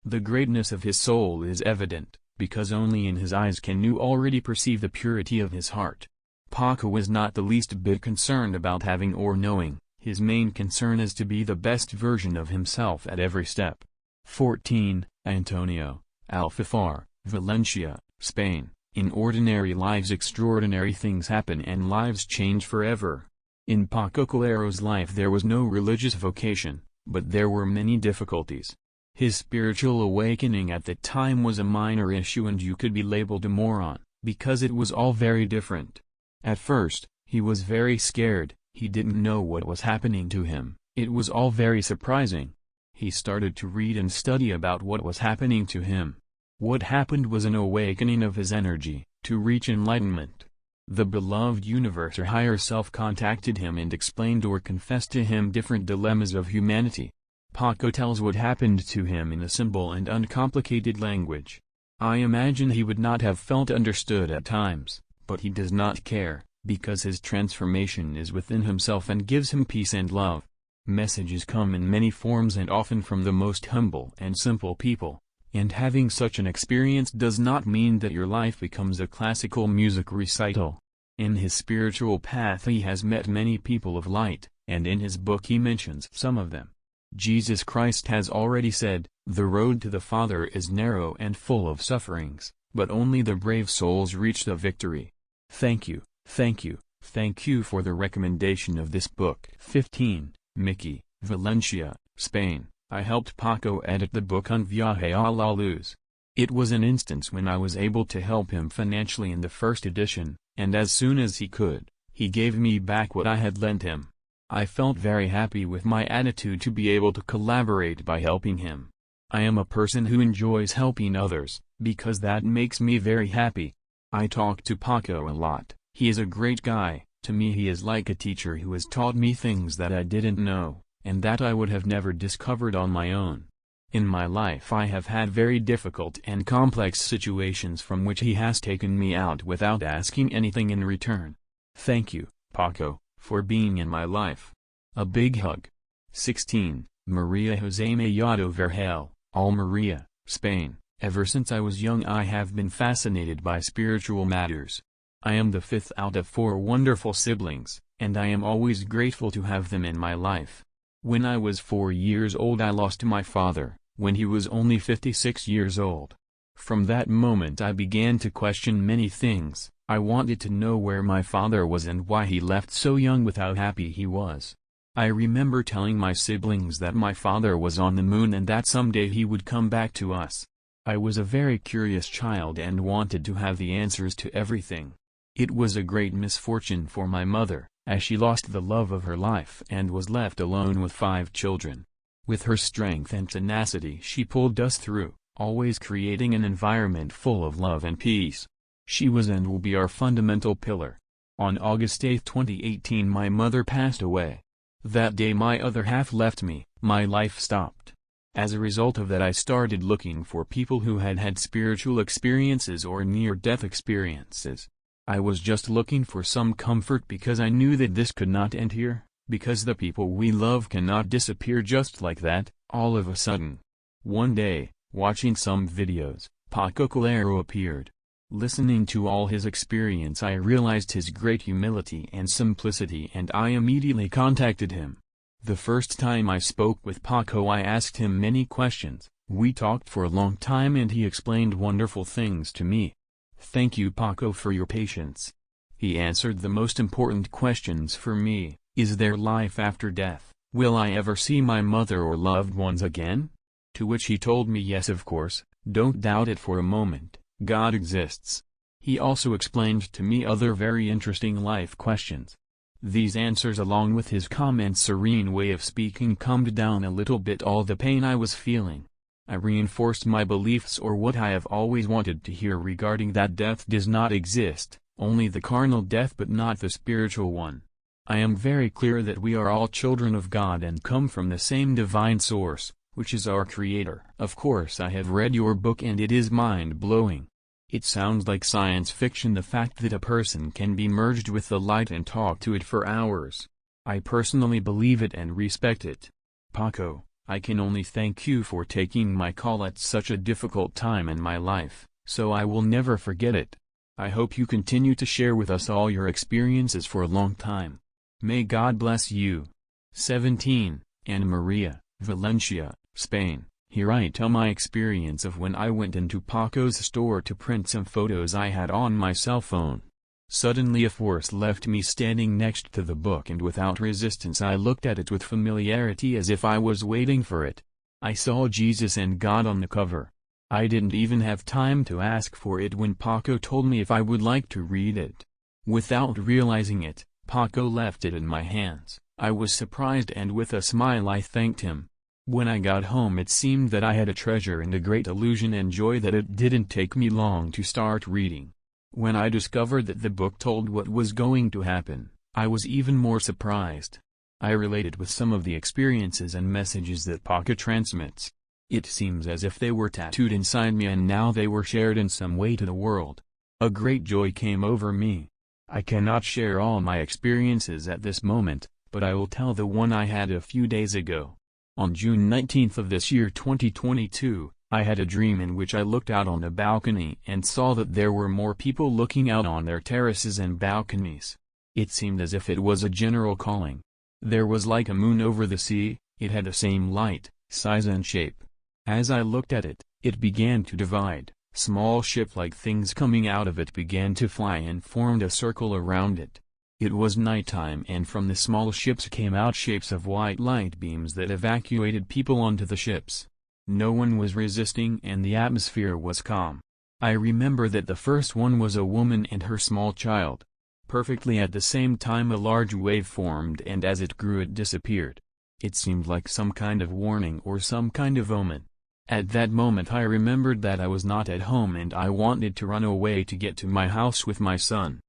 The greatness of his soul is evident, because only in his eyes can you already perceive the purity of his heart. Paco was not the least bit concerned about having or knowing. His main concern is to be the best version of himself at every step. 14. Antonio, Alfafar, Valencia, Spain. In ordinary lives extraordinary things happen and lives change forever. In Paco Calero's life there was no religious vocation, but there were many difficulties. His spiritual awakening at the time was a minor issue, and you could be labeled a moron, because it was all very different. At first, he was very scared. He didn't know what was happening to him. It was all very surprising. He started to read and study about what was happening to him. What happened was an awakening of his energy, to reach enlightenment. The beloved universe or higher self contacted him and explained or confessed to him different dilemmas of humanity. Paco tells what happened to him in a simple and uncomplicated language. I imagine he would not have felt understood at times, but he does not care, because his transformation is within himself and gives him peace and love. Messages come in many forms and often from the most humble and simple people, and having such an experience does not mean that your life becomes a classical music recital. In his spiritual path he has met many people of light, and in his book he mentions some of them. Jesus Christ has already said, "The road to the Father is narrow and full of sufferings, but only the brave souls reach the victory." Thank you, thank you, thank you for the recommendation of this book. 15. Mickey, Valencia, Spain. I helped Paco edit the book Un Viaje a la Luz. It was an instance when I was able to help him financially in the first edition, and as soon as he could, he gave me back what I had lent him. I felt very happy with my attitude to be able to collaborate by helping him. I am a person who enjoys helping others, because that makes me very happy. I talk to Paco a lot. He is a great guy. To me he is like a teacher who has taught me things that I didn't know, and that I would have never discovered on my own. In my life I have had very difficult and complex situations from which he has taken me out without asking anything in return. Thank you, Paco, for being in my life. A big hug. 16. Maria José Mellado Vergel, Almería, Spain. Ever since I was young I have been fascinated by spiritual matters. I am the fifth out of 4 wonderful siblings, and I am always grateful to have them in my life. When I was 4 years old I lost my father, when he was only 56 years old. From that moment I began to question many things. I wanted to know where my father was and why he left so young with how happy he was. I remember telling my siblings that my father was on the moon and that someday he would come back to us. I was a very curious child and wanted to have the answers to everything. It was a great misfortune for my mother, as she lost the love of her life and was left alone with 5 children. With her strength and tenacity she pulled us through, always creating an environment full of love and peace. She was and will be our fundamental pillar. On August 8, 2018 my mother passed away. That day my other half left me, my life stopped. As a result of that I started looking for people who had had spiritual experiences or near-death experiences. I was just looking for some comfort because I knew that this could not end here, because the people we love cannot disappear just like that. All of a sudden, one day, watching some videos, Paco Calero appeared. Listening to all his experience, I realized his great humility and simplicity, and I immediately contacted him. The first time I spoke with Paco, I asked him many questions. We talked for a long time and he explained wonderful things to me. Thank you, Paco, for your patience. He answered the most important questions for me. Is there life after death? Will I ever see my mother or loved ones again? To which he told me yes, of course, don't doubt it for a moment, God exists. He also explained to me other very interesting life questions. These answers, along with his calm and serene way of speaking, calmed down a little bit all the pain I was feeling. I reinforced my beliefs, or what I have always wanted to hear, regarding that death does not exist, only the carnal death but not the spiritual one. I am very clear that we are all children of God and come from the same divine source, which is our Creator. Of course, I have read your book and it is mind-blowing. It sounds like science fiction, the fact that a person can be merged with the light and talk to it for hours. I personally believe it and respect it. Paco, I can only thank you for taking my call at such a difficult time in my life, so I will never forget it. I hope you continue to share with us all your experiences for a long time. May God bless you. 17, Anna Maria, Valencia, Spain. Here I tell my experience of when I went into Paco's store to print some photos I had on my cell phone. Suddenly a force left me standing next to the book, and without resistance I looked at it with familiarity as if I was waiting for it. I saw Jesus and God on the cover. I didn't even have time to ask for it when Paco told me if I would like to read it. Without realizing it, Paco left it in my hands. I was surprised, and with a smile I thanked him. When I got home, it seemed that I had a treasure and a great illusion and joy that it didn't take me long to start reading. When I discovered that the book told what was going to happen, I was even more surprised. I related with some of the experiences and messages that Paco transmits. It seems as if they were tattooed inside me and now they were shared in some way to the world. A great joy came over me. I cannot share all my experiences at this moment, but I will tell the one I had a few days ago. On June 19th of this year 2022, I had a dream in which I looked out on a balcony and saw that there were more people looking out on their terraces and balconies. It seemed as if it was a general calling. There was like a moon over the sea, it had the same light, size and shape. As I looked at it, it began to divide. Small ship-like things coming out of it began to fly and formed a circle around it. It was nighttime, and from the small ships came out shapes of white light beams that evacuated people onto the ships. No one was resisting and the atmosphere was calm. I remember that the first one was a woman and her small child. Perfectly at the same time a large wave formed, and as it grew it disappeared. It seemed like some kind of warning or some kind of omen. At that moment I remembered that I was not at home and I wanted to run away to get to my house with my son.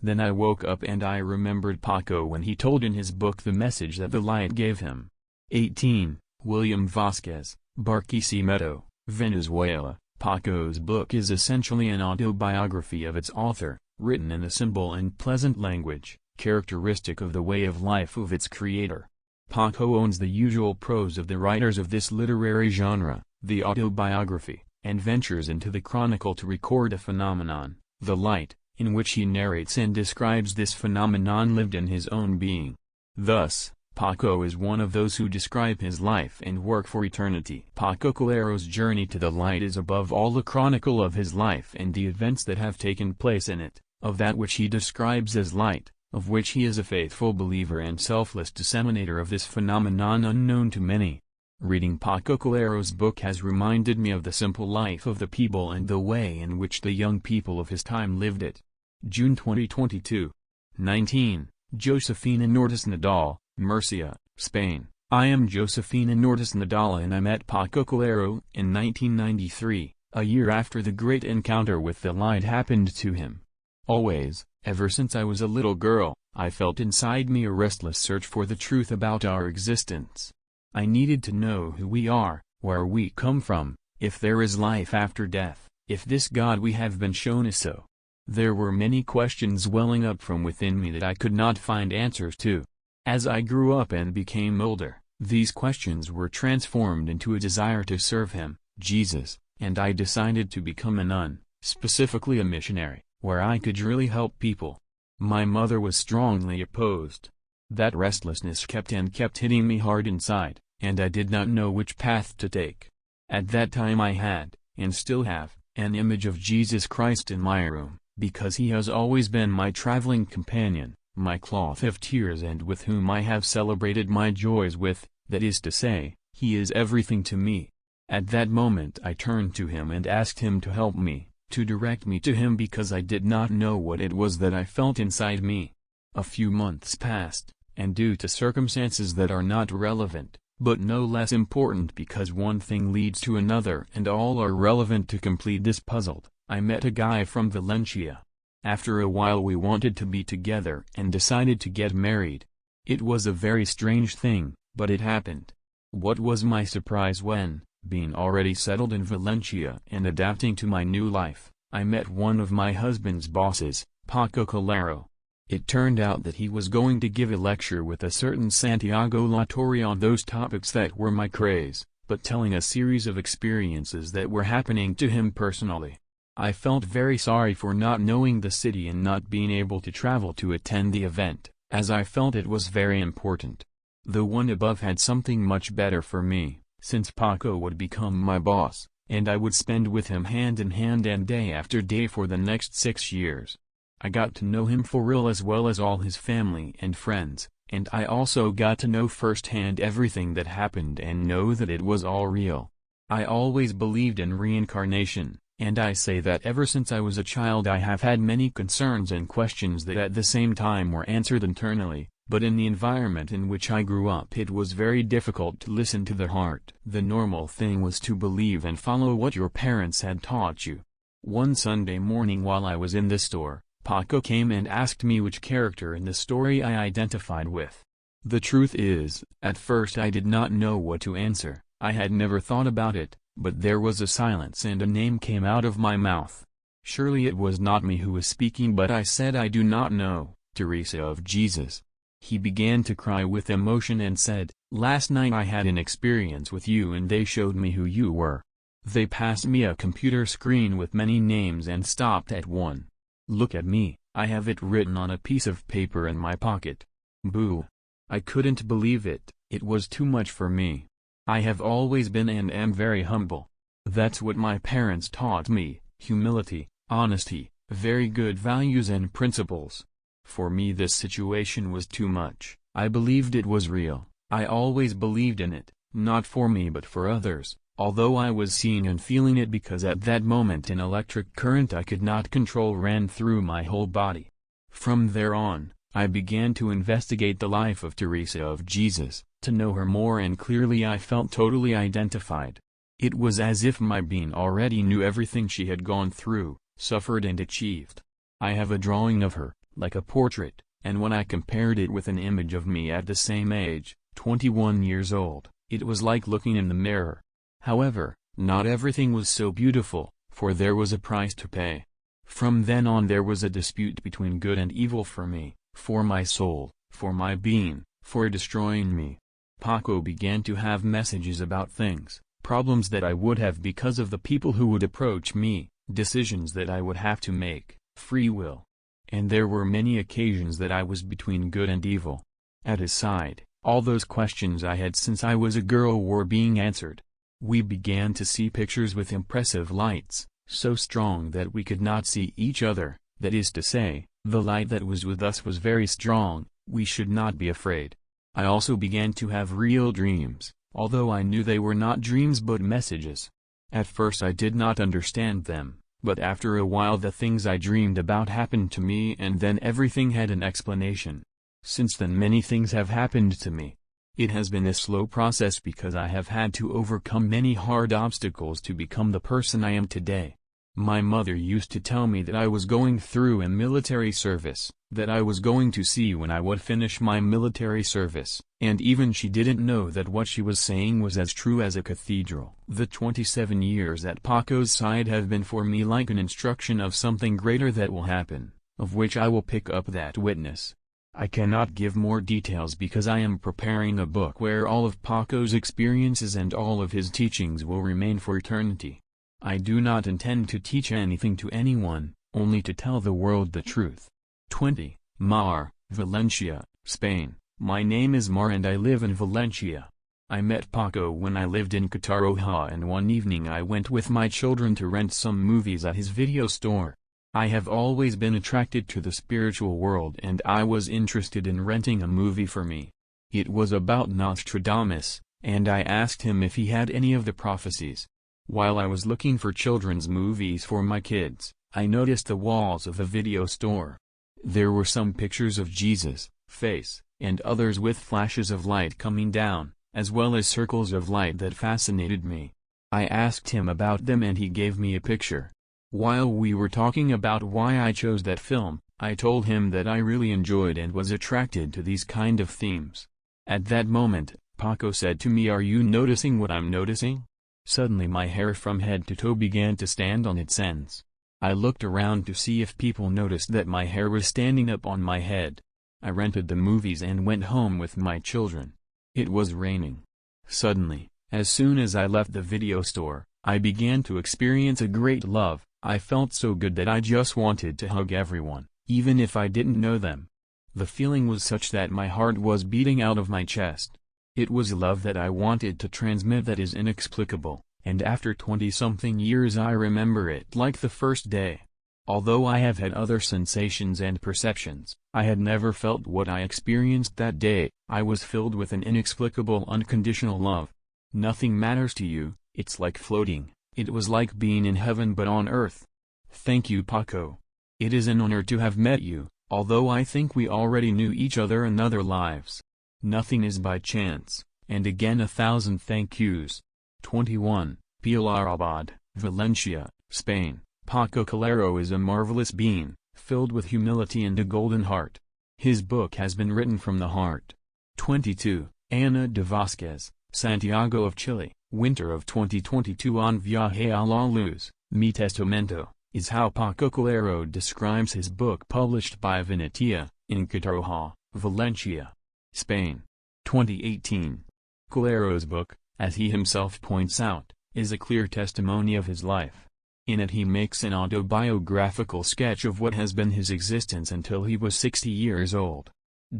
Then I woke up and I remembered Paco when he told in his book the message that the light gave him. 18, William Vasquez, Barquisimeto, Venezuela. Paco's book is essentially an autobiography of its author, written in a simple and pleasant language, characteristic of the way of life of its creator. Paco owns the usual prose of the writers of this literary genre, the autobiography, and ventures into the chronicle to record a phenomenon, the light, in which he narrates and describes this phenomenon lived in his own being. Thus, Paco is one of those who describe his life and work for eternity. Paco Calero's journey to the light is above all a chronicle of his life and the events that have taken place in it, of that which he describes as light, of which he is a faithful believer and selfless disseminator of this phenomenon unknown to many. Reading Paco Calero's book has reminded me of the simple life of the people and the way in which the young people of his time lived it. June 2022. 19. Josefina Nortis Nadal, Murcia, Spain. I am Josefina Nortis Nadal and I met Paco Calero in 1993, a year after the great encounter with the light happened to him. Always, ever since I was a little girl, I felt inside me a restless search for the truth about our existence. I needed to know who we are, where we come from, if there is life after death, if this God we have been shown is so. There were many questions welling up from within me that I could not find answers to. As I grew up and became older, These questions were transformed into a desire to serve him, Jesus, and I decided to become a nun, specifically a missionary, where I could really help people. My mother was strongly opposed. That restlessness kept hitting me hard inside, and I did not know which path to take. At that time I had, and still have, an image of Jesus Christ in my room, because he has always been my traveling companion, my cloth of tears, and with whom I have celebrated my joys with, that is to say, he is everything to me. At that moment I turned to him and asked him to help me, to direct me to him, because I did not know what it was that I felt inside me. A few months passed, and due to circumstances that are not relevant, but no less important because one thing leads to another and all are relevant to complete this puzzle, I met a guy from Valencia. After a while we wanted to be together and decided to get married. It was a very strange thing, but it happened. What was my surprise when, being already settled in Valencia and adapting to my new life, I met one of my husband's bosses, Paco Calero. It turned out that he was going to give a lecture with a certain Santiago Latorre on those topics that were my craze, but telling a series of experiences that were happening to him personally. I felt very sorry for not knowing the city and not being able to travel to attend the event, as I felt it was very important. The one above had something much better for me, since Paco would become my boss, and I would spend with him hand in hand and day after day for the next 6 years. I got to know him for real as well as all his family and friends, and I also got to know firsthand everything that happened and know that it was all real. I always believed in reincarnation, and I say that ever since I was a child I have had many concerns and questions that at the same time were answered internally, but in the environment in which I grew up it was very difficult to listen to the heart. The normal thing was to believe and follow what your parents had taught you. One Sunday morning while I was in the store, Paco came and asked me which character in the story I identified with. The truth is, at first I did not know what to answer. I had never thought about it, but there was a silence and a name came out of my mouth. Surely it was not me who was speaking, but I said I do not know, Teresa of Jesus. He began to cry with emotion and said, "Last night I had an experience with you and they showed me who you were. They passed me a computer screen with many names and stopped at one. Look at me, I have it written on a piece of paper in my pocket." Boo! I couldn't believe it, it was too much for me. I have always been and am very humble. That's what my parents taught me, humility, honesty, very good values and principles. For me this situation was too much. I believed it was real. I always believed in it, not for me but for others, although I was seeing and feeling it because at that moment an electric current I could not control ran through my whole body. From there on, I began to investigate the life of Teresa of Jesus, to know her more, and clearly I felt totally identified. It was as if my being already knew everything she had gone through, suffered and achieved. I have a drawing of her, like a portrait, and when I compared it with an image of me at the same age, 21 years old, it was like looking in the mirror. However, not everything was so beautiful, for there was a price to pay. From then on there was a dispute between good and evil for me, for my soul, for my being, for destroying me. Paco began to have messages about things, problems that I would have because of the people who would approach me, decisions that I would have to make, free will. And there were many occasions that I was between good and evil. At his side, all those questions I had since I was a girl were being answered. We began to see pictures with impressive lights, so strong that we could not see each other, that is to say, the light that was with us was very strong, we should not be afraid. I also began to have real dreams, although I knew they were not dreams but messages. At first I did not understand them, but after a while the things I dreamed about happened to me and then everything had an explanation. Since then many things have happened to me. It has been a slow process because I have had to overcome many hard obstacles to become the person I am today. My mother used to tell me that I was going through a military service, that I was going to see when I would finish my military service, and even she didn't know that what she was saying was as true as a cathedral. The 27 years at Paco's side have been for me like an instruction of something greater that will happen, of which I will pick up that witness. I cannot give more details because I am preparing a book where all of Paco's experiences and all of his teachings will remain for eternity. I do not intend to teach anything to anyone, only to tell the world the truth. 20. Mar, Valencia, Spain. My name is Mar and I live in Valencia. I met Paco when I lived in Calero, and one evening I went with my children to rent some movies at his video store. I have always been attracted to the spiritual world and I was interested in renting a movie for me. It was about Nostradamus, and I asked him if he had any of the prophecies. While I was looking for children's movies for my kids, I noticed the walls of the video store. There were some pictures of Jesus' face, and others with flashes of light coming down, as well as circles of light that fascinated me. I asked him about them and he gave me a picture. While we were talking about why I chose that film, I told him that I really enjoyed and was attracted to these kind of themes. At that moment, Paco said to me, "Are you noticing what I'm noticing?" Suddenly my hair from head to toe began to stand on its ends. I looked around to see if people noticed that my hair was standing up on my head. I rented the movies and went home with my children. It was raining. Suddenly, as soon as I left the video store, I began to experience a great love. I felt so good that I just wanted to hug everyone, even if I didn't know them. The feeling was such that my heart was beating out of my chest. It was love that I wanted to transmit that is inexplicable, and after 20-something years I remember it like the first day. Although I have had other sensations and perceptions, I had never felt what I experienced that day. I was filled with an inexplicable unconditional love. Nothing matters to you, it's like floating. It was like being in heaven but on earth. Thank you, Paco. It is an honor to have met you, although I think we already knew each other in other lives. Nothing is by chance, and again 1,000 thank yous. 21. Pilarabad, Valencia, Spain. Paco Calero is a marvelous being, filled with humility and a golden heart. His book has been written from the heart. 22. Ana de Vasquez, Santiago of Chile. Winter of 2022. On Viaje a la Luz, Mi Testamento, is how Paco Calero describes his book published by Venetia, in Calero, Valencia, Spain. 2018. Calero's book, as he himself points out, is a clear testimony of his life. In it he makes an autobiographical sketch of what has been his existence until he was 60 years old.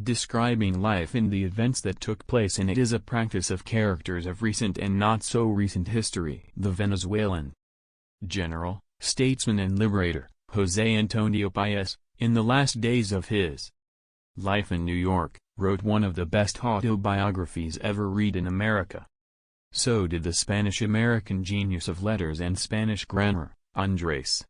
Describing life and the events that took place in it is a practice of characters of recent and not so recent history. The Venezuelan general, statesman and liberator, José Antonio Páez, in the last days of his life in New York, wrote one of the best autobiographies ever read in America. So did the Spanish-American genius of letters and Spanish grammar, Andrés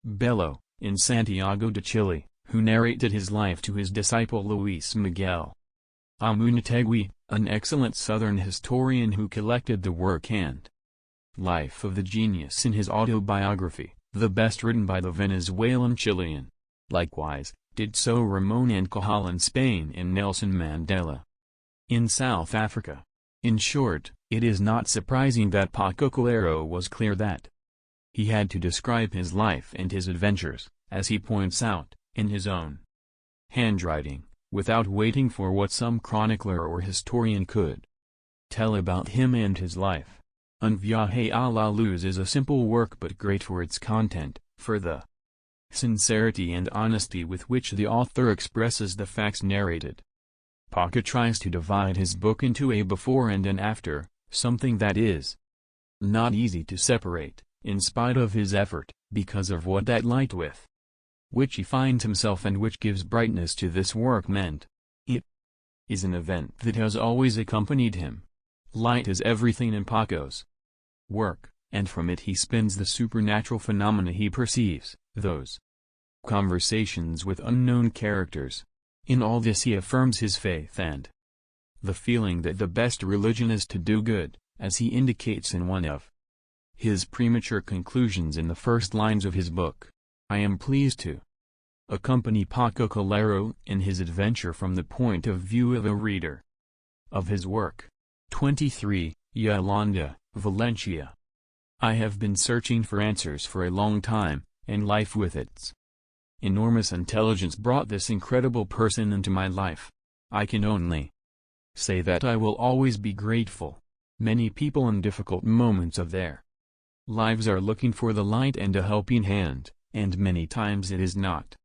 Bello, in Santiago de Chile, who narrated his life to his disciple Luis Miguel Amunategui, an excellent Southern historian who collected the work and life of the genius in his autobiography, the best written by the Venezuelan Chilean. Likewise, did so Ramón and Cajal in Spain and Nelson Mandela in South Africa. In short, it is not surprising that Paco Calero was clear that he had to describe his life and his adventures, as he points out, in his own handwriting, without waiting for what some chronicler or historian could tell about him and his life. Un Viaje a la Luz is a simple work but great for its content, for the sincerity and honesty with which the author expresses the facts narrated. Paco tries to divide his book into a before and an after, something that is not easy to separate, in spite of his effort, because of what that light with which he finds himself and which gives brightness to this work meant. It is an event that has always accompanied him. Light is everything in Paco's work, and from it he spins the supernatural phenomena he perceives, those conversations with unknown characters. In all this he affirms his faith and the feeling that the best religion is to do good, as he indicates in one of his premature conclusions in the first lines of his book. I am pleased to accompany Paco Calero in his adventure from the point of view of a reader of his work. 23. Yolanda, Valencia. I have been searching for answers for a long time, and life with its Enormous intelligence brought this incredible person into my life. I can only say that I will always be grateful. Many people in difficult moments of their lives are looking for the light and a helping hand, and many times it is not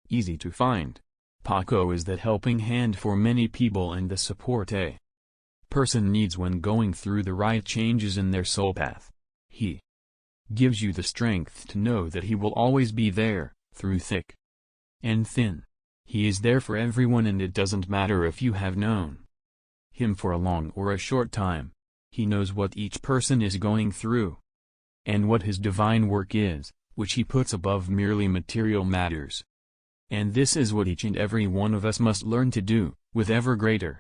easy to find. Paco is that helping hand for many people and the support a person needs when going through the right changes in their soul path. He gives you the strength to know that he will always be there, through thick and thin. He is there for everyone, and it doesn't matter if you have known him for a long or a short time. He knows what each person is going through, and what his divine work is, which he puts above merely material matters. And this is what each and every one of us must learn to do, with ever greater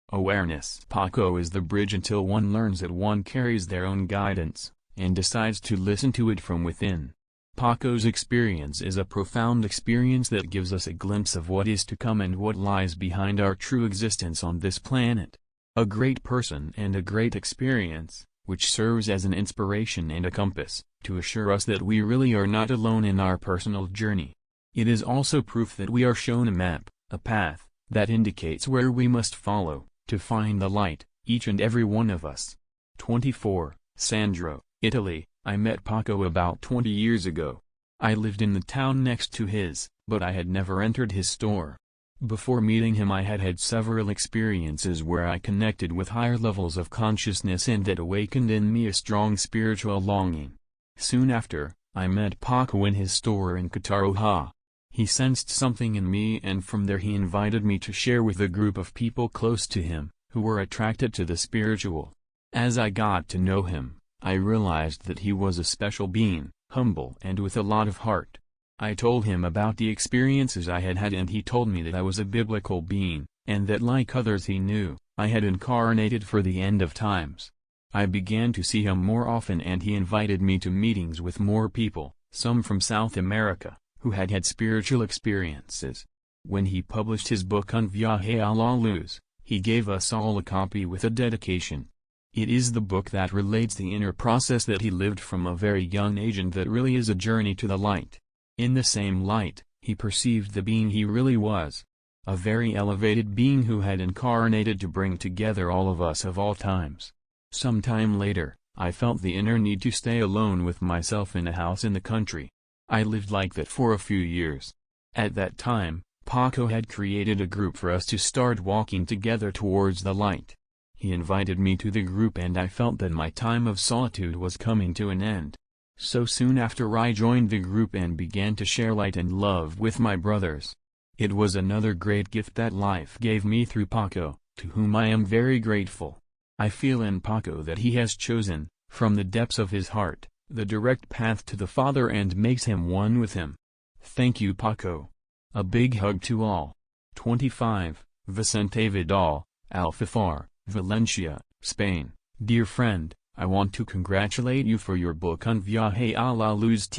awareness. Paco is the bridge until one learns that one carries their own guidance, and decides to listen to it from within. Paco's experience is a profound experience that gives us a glimpse of what is to come and what lies behind our true existence on this planet. A great person and a great experience, which serves as an inspiration and a compass, to assure us that we really are not alone in our personal journey. It is also proof that we are shown a map, a path, that indicates where we must follow, to find the light, each and every one of us. 24. Sandro, Italy. I met Paco about 20 years ago. I lived in the town next to his, but I had never entered his store. Before meeting him I had had several experiences where I connected with higher levels of consciousness and that awakened in me a strong spiritual longing. Soon after, I met Paco in his store in Calero. He sensed something in me, and from there he invited me to share with a group of people close to him, who were attracted to the spiritual. As I got to know him, I realized that he was a special being, humble and with a lot of heart. I told him about the experiences I had had, and he told me that I was a biblical being, and that like others he knew, I had incarnated for the end of times. I began to see him more often, and he invited me to meetings with more people, some from South America, who had had spiritual experiences. When he published his book Un Viaje a la Luz, he gave us all a copy with a dedication. It is the book that relates the inner process that he lived from a very young age, and that really is a journey to the light. In the same light, he perceived the being he really was. A very elevated being who had incarnated to bring together all of us of all times. Some time later, I felt the inner need to stay alone with myself in a house in the country. I lived like that for a few years. At that time, Paco had created a group for us to start walking together towards the light. He invited me to the group, and I felt that my time of solitude was coming to an end. So soon after I joined the group and began to share light and love with my brothers. It was another great gift that life gave me through Paco, to whom I am very grateful. I feel in Paco that he has chosen, from the depths of his heart, the direct path to the Father and makes him one with him. Thank you, Paco. A big hug to all. 25. Vicente Vidal, Alfafar, Valencia, Spain. Dear friend, I want to congratulate you for your book Un Viaje a la Luz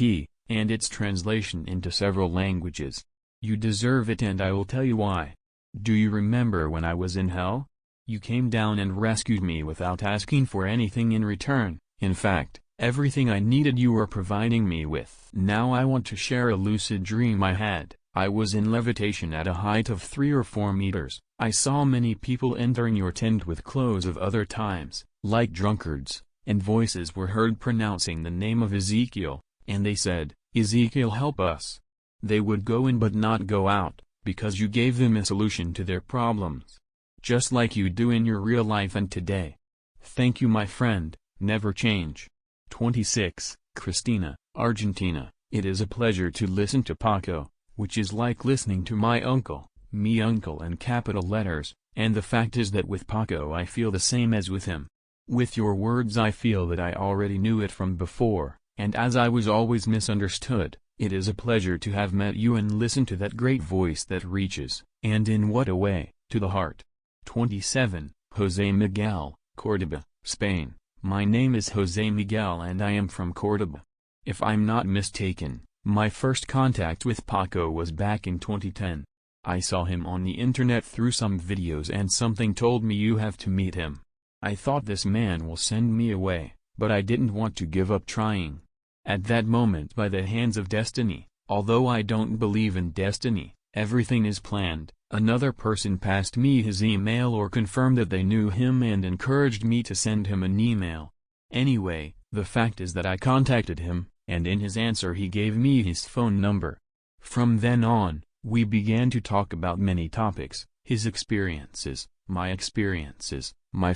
and its translation into several languages. You deserve it, and I will tell you why. Do you remember when I was in hell? You came down and rescued me without asking for anything in return. In fact, everything I needed you were providing me with. Now I want to share a lucid dream I had. I was in levitation at a height of 3 or 4 meters. I saw many people entering your tent with clothes of other times, like drunkards, and voices were heard pronouncing the name of Ezekiel, and they said, "Ezekiel, help us." They would go in but not go out, because you gave them a solution to their problems. Just like you do in your real life and today. Thank you, my friend, never change. 26. Cristina, Argentina. It is a pleasure to listen to Paco, which is like listening to my uncle, me uncle in capital letters, and the fact is that with Paco I feel the same as with him. With your words I feel that I already knew it from before, and as I was always misunderstood, it is a pleasure to have met you and listen to that great voice that reaches, and in what a way, to the heart. 27. José Miguel, Córdoba, Spain. My name is José Miguel and I am from Córdoba. If I'm not mistaken, my first contact with Paco was back in 2010. I saw him on the internet through some videos and something told me you have to meet him. I thought this man will send me away, but I didn't want to give up trying. At that moment, by the hands of destiny, Although I don't believe in destiny, everything is planned. Another person passed me his email or confirmed that they knew him and encouraged me to send him an email. Anyway, the fact is that I contacted him, and in his answer he gave me his phone number. From then on, we began to talk about many topics: his experiences, my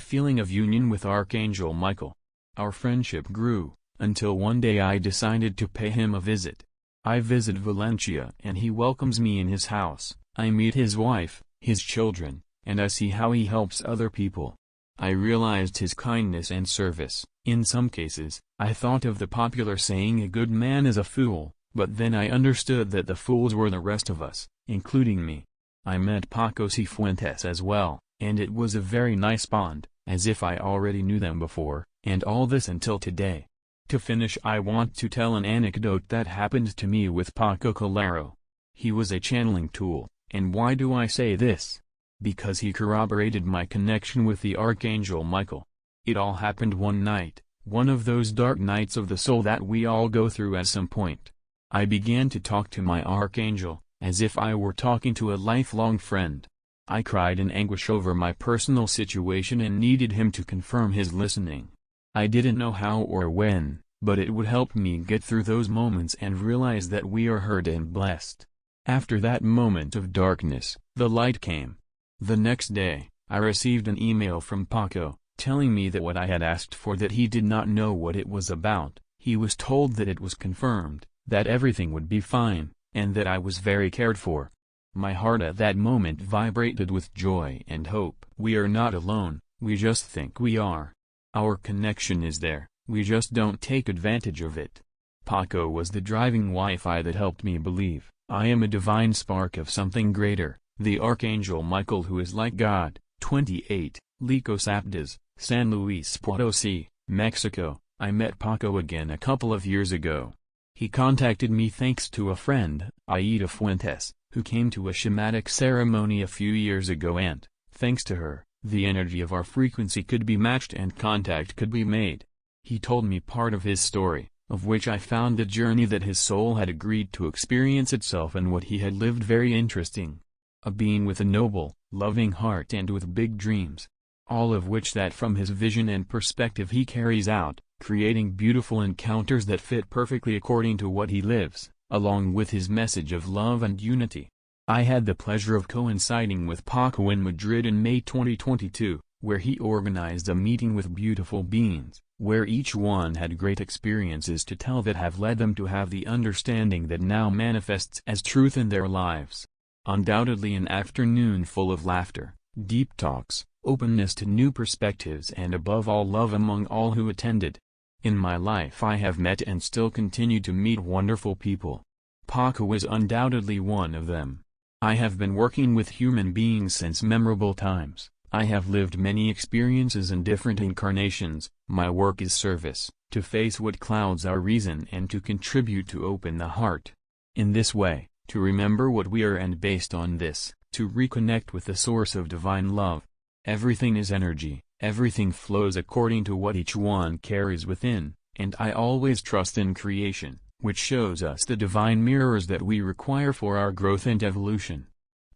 feeling of union with Archangel Michael. Our friendship grew, until one day I decided to pay him a visit. I visit Valencia and he welcomes me in his house. I meet his wife, his children, and I see how he helps other people. I realized his kindness and service. In some cases, I thought of the popular saying "a good man is a fool," but then I understood that the fools were the rest of us, including me. I met Paco Cifuentes as well, and it was a very nice bond, as if I already knew them before, and all this until today. To finish, I want to tell an anecdote that happened to me with Paco Calero. He was a channeling tool, and why do I say this? Because he corroborated my connection with the Archangel Michael. It all happened one night, one of those dark nights of the soul that we all go through at some point. I began to talk to my Archangel, as if I were talking to a lifelong friend. I cried in anguish over my personal situation and needed him to confirm his listening. I didn't know how or when, but it would help me get through those moments and realize that we are heard and blessed. After that moment of darkness, the light came. The next day, I received an email from Paco, telling me that what I had asked for, that he did not know what it was about. He was told that it was confirmed, that everything would be fine, and that I was very cared for. My heart at that moment vibrated with joy and hope. We are not alone, we just think we are. Our connection is there, we just don't take advantage of it. Paco was the driving Wi-Fi that helped me believe I am a divine spark of something greater, the Archangel Michael, who is like God. 28, Licos Aptas, San Luis Potosí, Mexico. I met Paco again a couple of years ago. He contacted me thanks to a friend, Aida Fuentes, who came to a shamanic ceremony a few years ago, and, thanks to her, the energy of our frequency could be matched and contact could be made. He told me part of his story, of which I found the journey that his soul had agreed to experience itself and what he had lived very interesting. A being with a noble, loving heart and with big dreams. All of which that from his vision and perspective he carries out, creating beautiful encounters that fit perfectly according to what he lives, along with his message of love and unity. I had the pleasure of coinciding with Paco in Madrid in May 2022, where he organized a meeting with beautiful beings, where each one had great experiences to tell that have led them to have the understanding that now manifests as truth in their lives. Undoubtedly an afternoon full of laughter, deep talks, openness to new perspectives, and above all love among all who attended. In my life I have met and still continue to meet wonderful people. Paco is undoubtedly one of them. I have been working with human beings since memorable times. I have lived many experiences in different incarnations. My work is service, to face what clouds our reason and to contribute to open the heart. In this way, to remember what we are, and based on this, to reconnect with the source of divine love. Everything is energy, everything flows according to what each one carries within, and I always trust in creation, which shows us the divine mirrors that we require for our growth and evolution.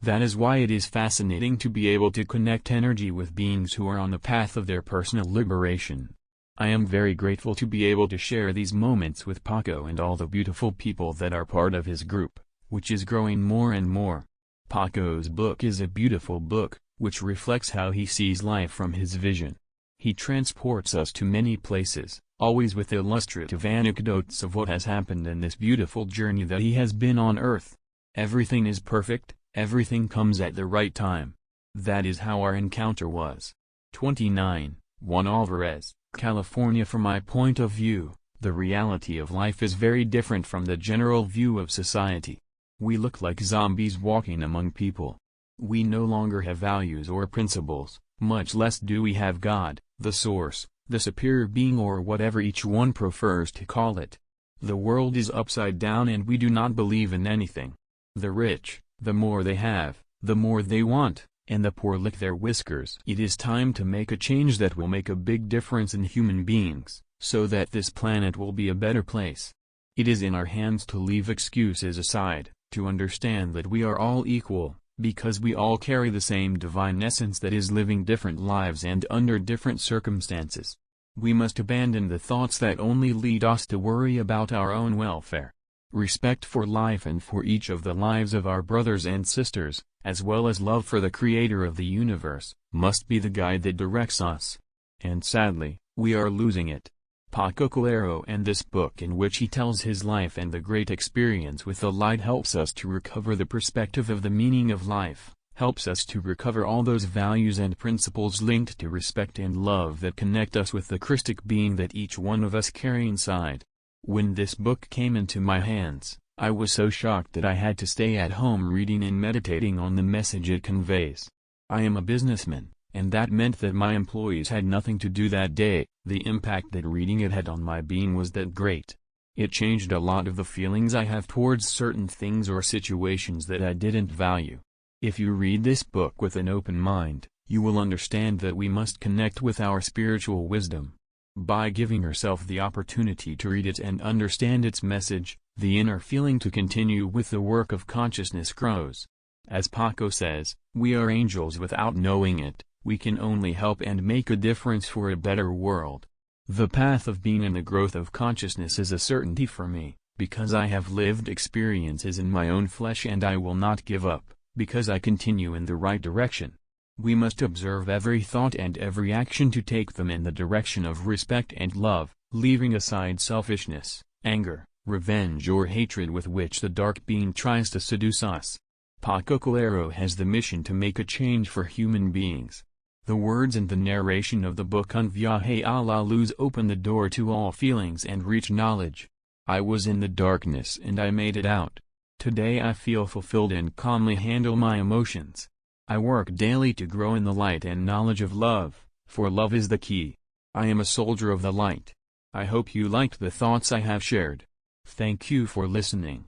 That is why it is fascinating to be able to connect energy with beings who are on the path of their personal liberation. I am very grateful to be able to share these moments with Paco and all the beautiful people that are part of his group, which is growing more and more. Paco's book is a beautiful book, which reflects how he sees life from his vision. He transports us to many places, always with illustrative anecdotes of what has happened in this beautiful journey that he has been on Earth. Everything is perfect, everything comes at the right time. That is how our encounter was. 29, Juan Alvarez, California. From my point of view, the reality of life is very different from the general view of society. We look like zombies walking among people. We no longer have values or principles, much less do we have God, the source, the superior being, or whatever each one prefers to call it. The world is upside down and we do not believe in anything. The rich, the more they have, the more they want, and the poor lick their whiskers. It is time to make a change that will make a big difference in human beings, so that this planet will be a better place. It is in our hands to leave excuses aside, to understand that we are all equal, because we all carry the same divine essence that is living different lives and under different circumstances. We must abandon the thoughts that only lead us to worry about our own welfare. Respect for life and for each of the lives of our brothers and sisters, as well as love for the Creator of the universe, must be the guide that directs us. And sadly, we are losing it. Paco Calero and this book in which he tells his life and the great experience with the light helps us to recover the perspective of the meaning of life, helps us to recover all those values and principles linked to respect and love that connect us with the Christic being that each one of us carry inside. When this book came into my hands, I was so shocked that I had to stay at home reading and meditating on the message it conveys. I am a businessman, and that meant that my employees had nothing to do that day. The impact that reading it had on my being was that great. It changed a lot of the feelings I have towards certain things or situations that I didn't value. If you read this book with an open mind, you will understand that we must connect with our spiritual wisdom. By giving yourself the opportunity to read it and understand its message, the inner feeling to continue with the work of consciousness grows. As Paco says, we are angels without knowing it. We can only help and make a difference for a better world. The path of being in the growth of consciousness is a certainty for me, because I have lived experiences in my own flesh and I will not give up, because I continue in the right direction. We must observe every thought and every action to take them in the direction of respect and love, leaving aside selfishness, anger, revenge or hatred with which the dark being tries to seduce us. Paco Calero has the mission to make a change for human beings. The words and the narration of the book Un Viaje a la Luz open the door to all feelings and reach knowledge. I was in the darkness and I made it out. Today I feel fulfilled and calmly handle my emotions. I work daily to grow in the light and knowledge of love, for love is the key. I am a soldier of the light. I hope you liked the thoughts I have shared. Thank you for listening.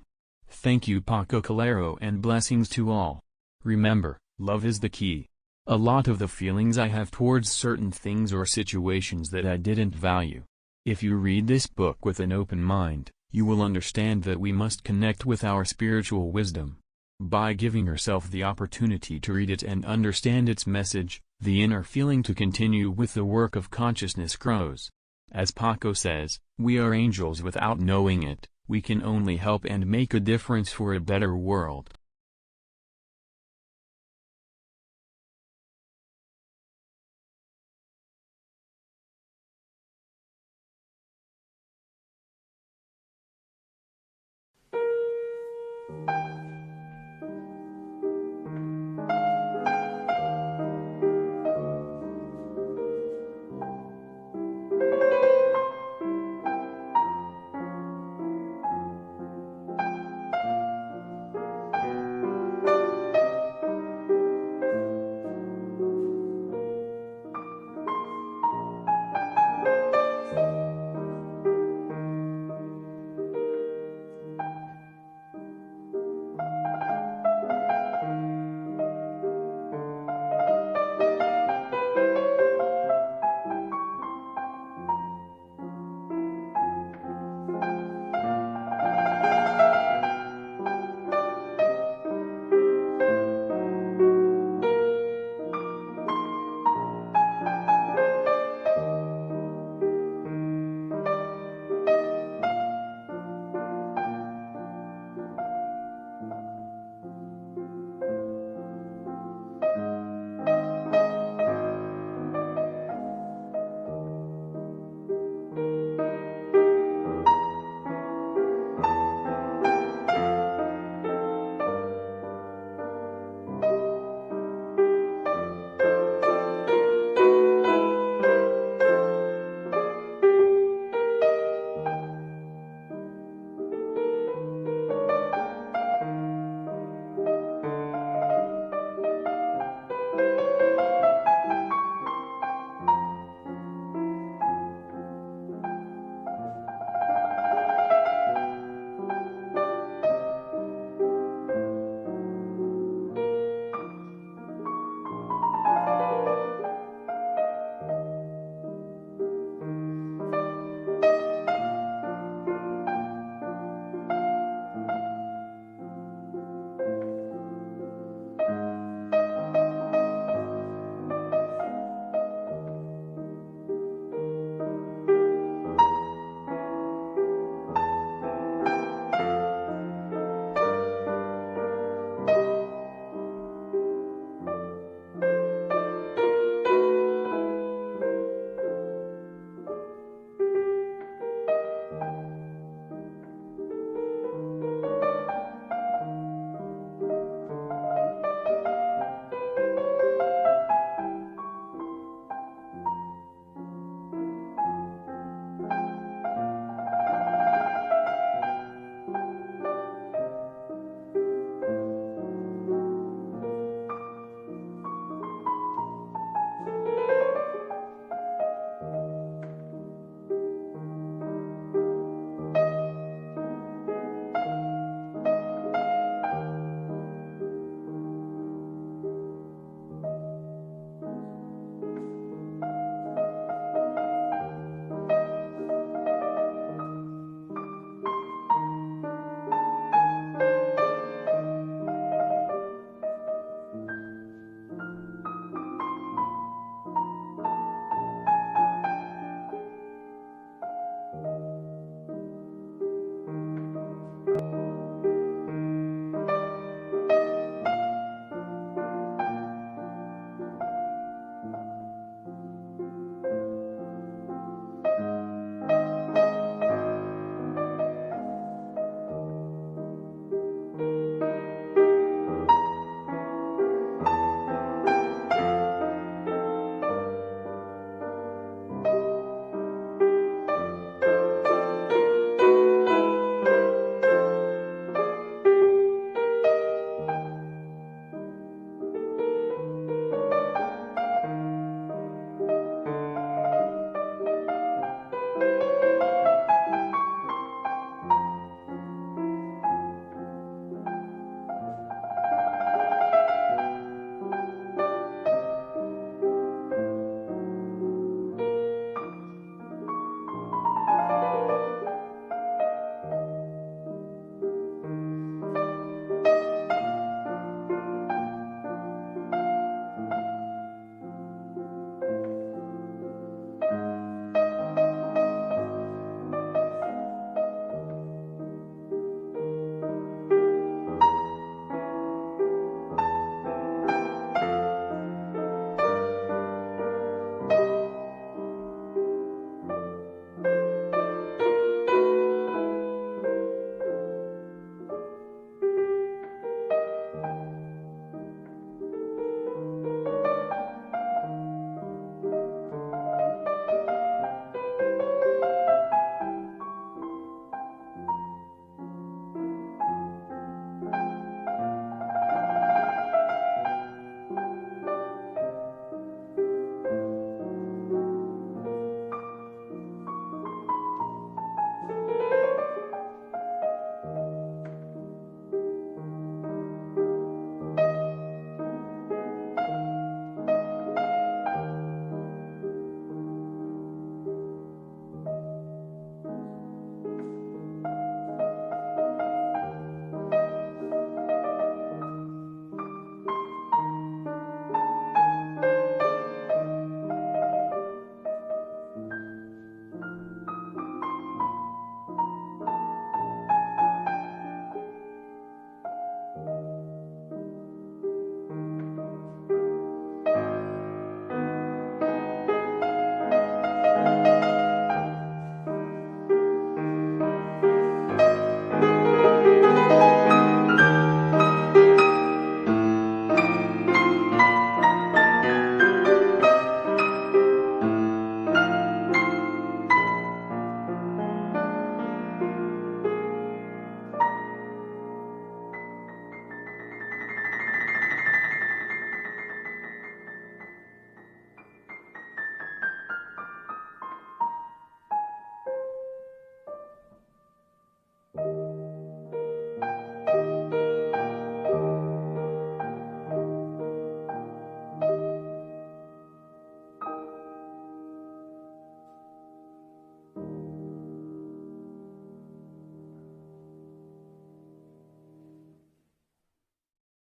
Thank you Paco Calero and blessings to all. Remember, love is the key. A lot of the feelings I have towards certain things or situations that I didn't value. If you read this book with an open mind, you will understand that we must connect with our spiritual wisdom. By giving yourself the opportunity to read it and understand its message, the inner feeling to continue with the work of consciousness grows. As Paco says, we are angels without knowing it. We can only help and make a difference for a better world.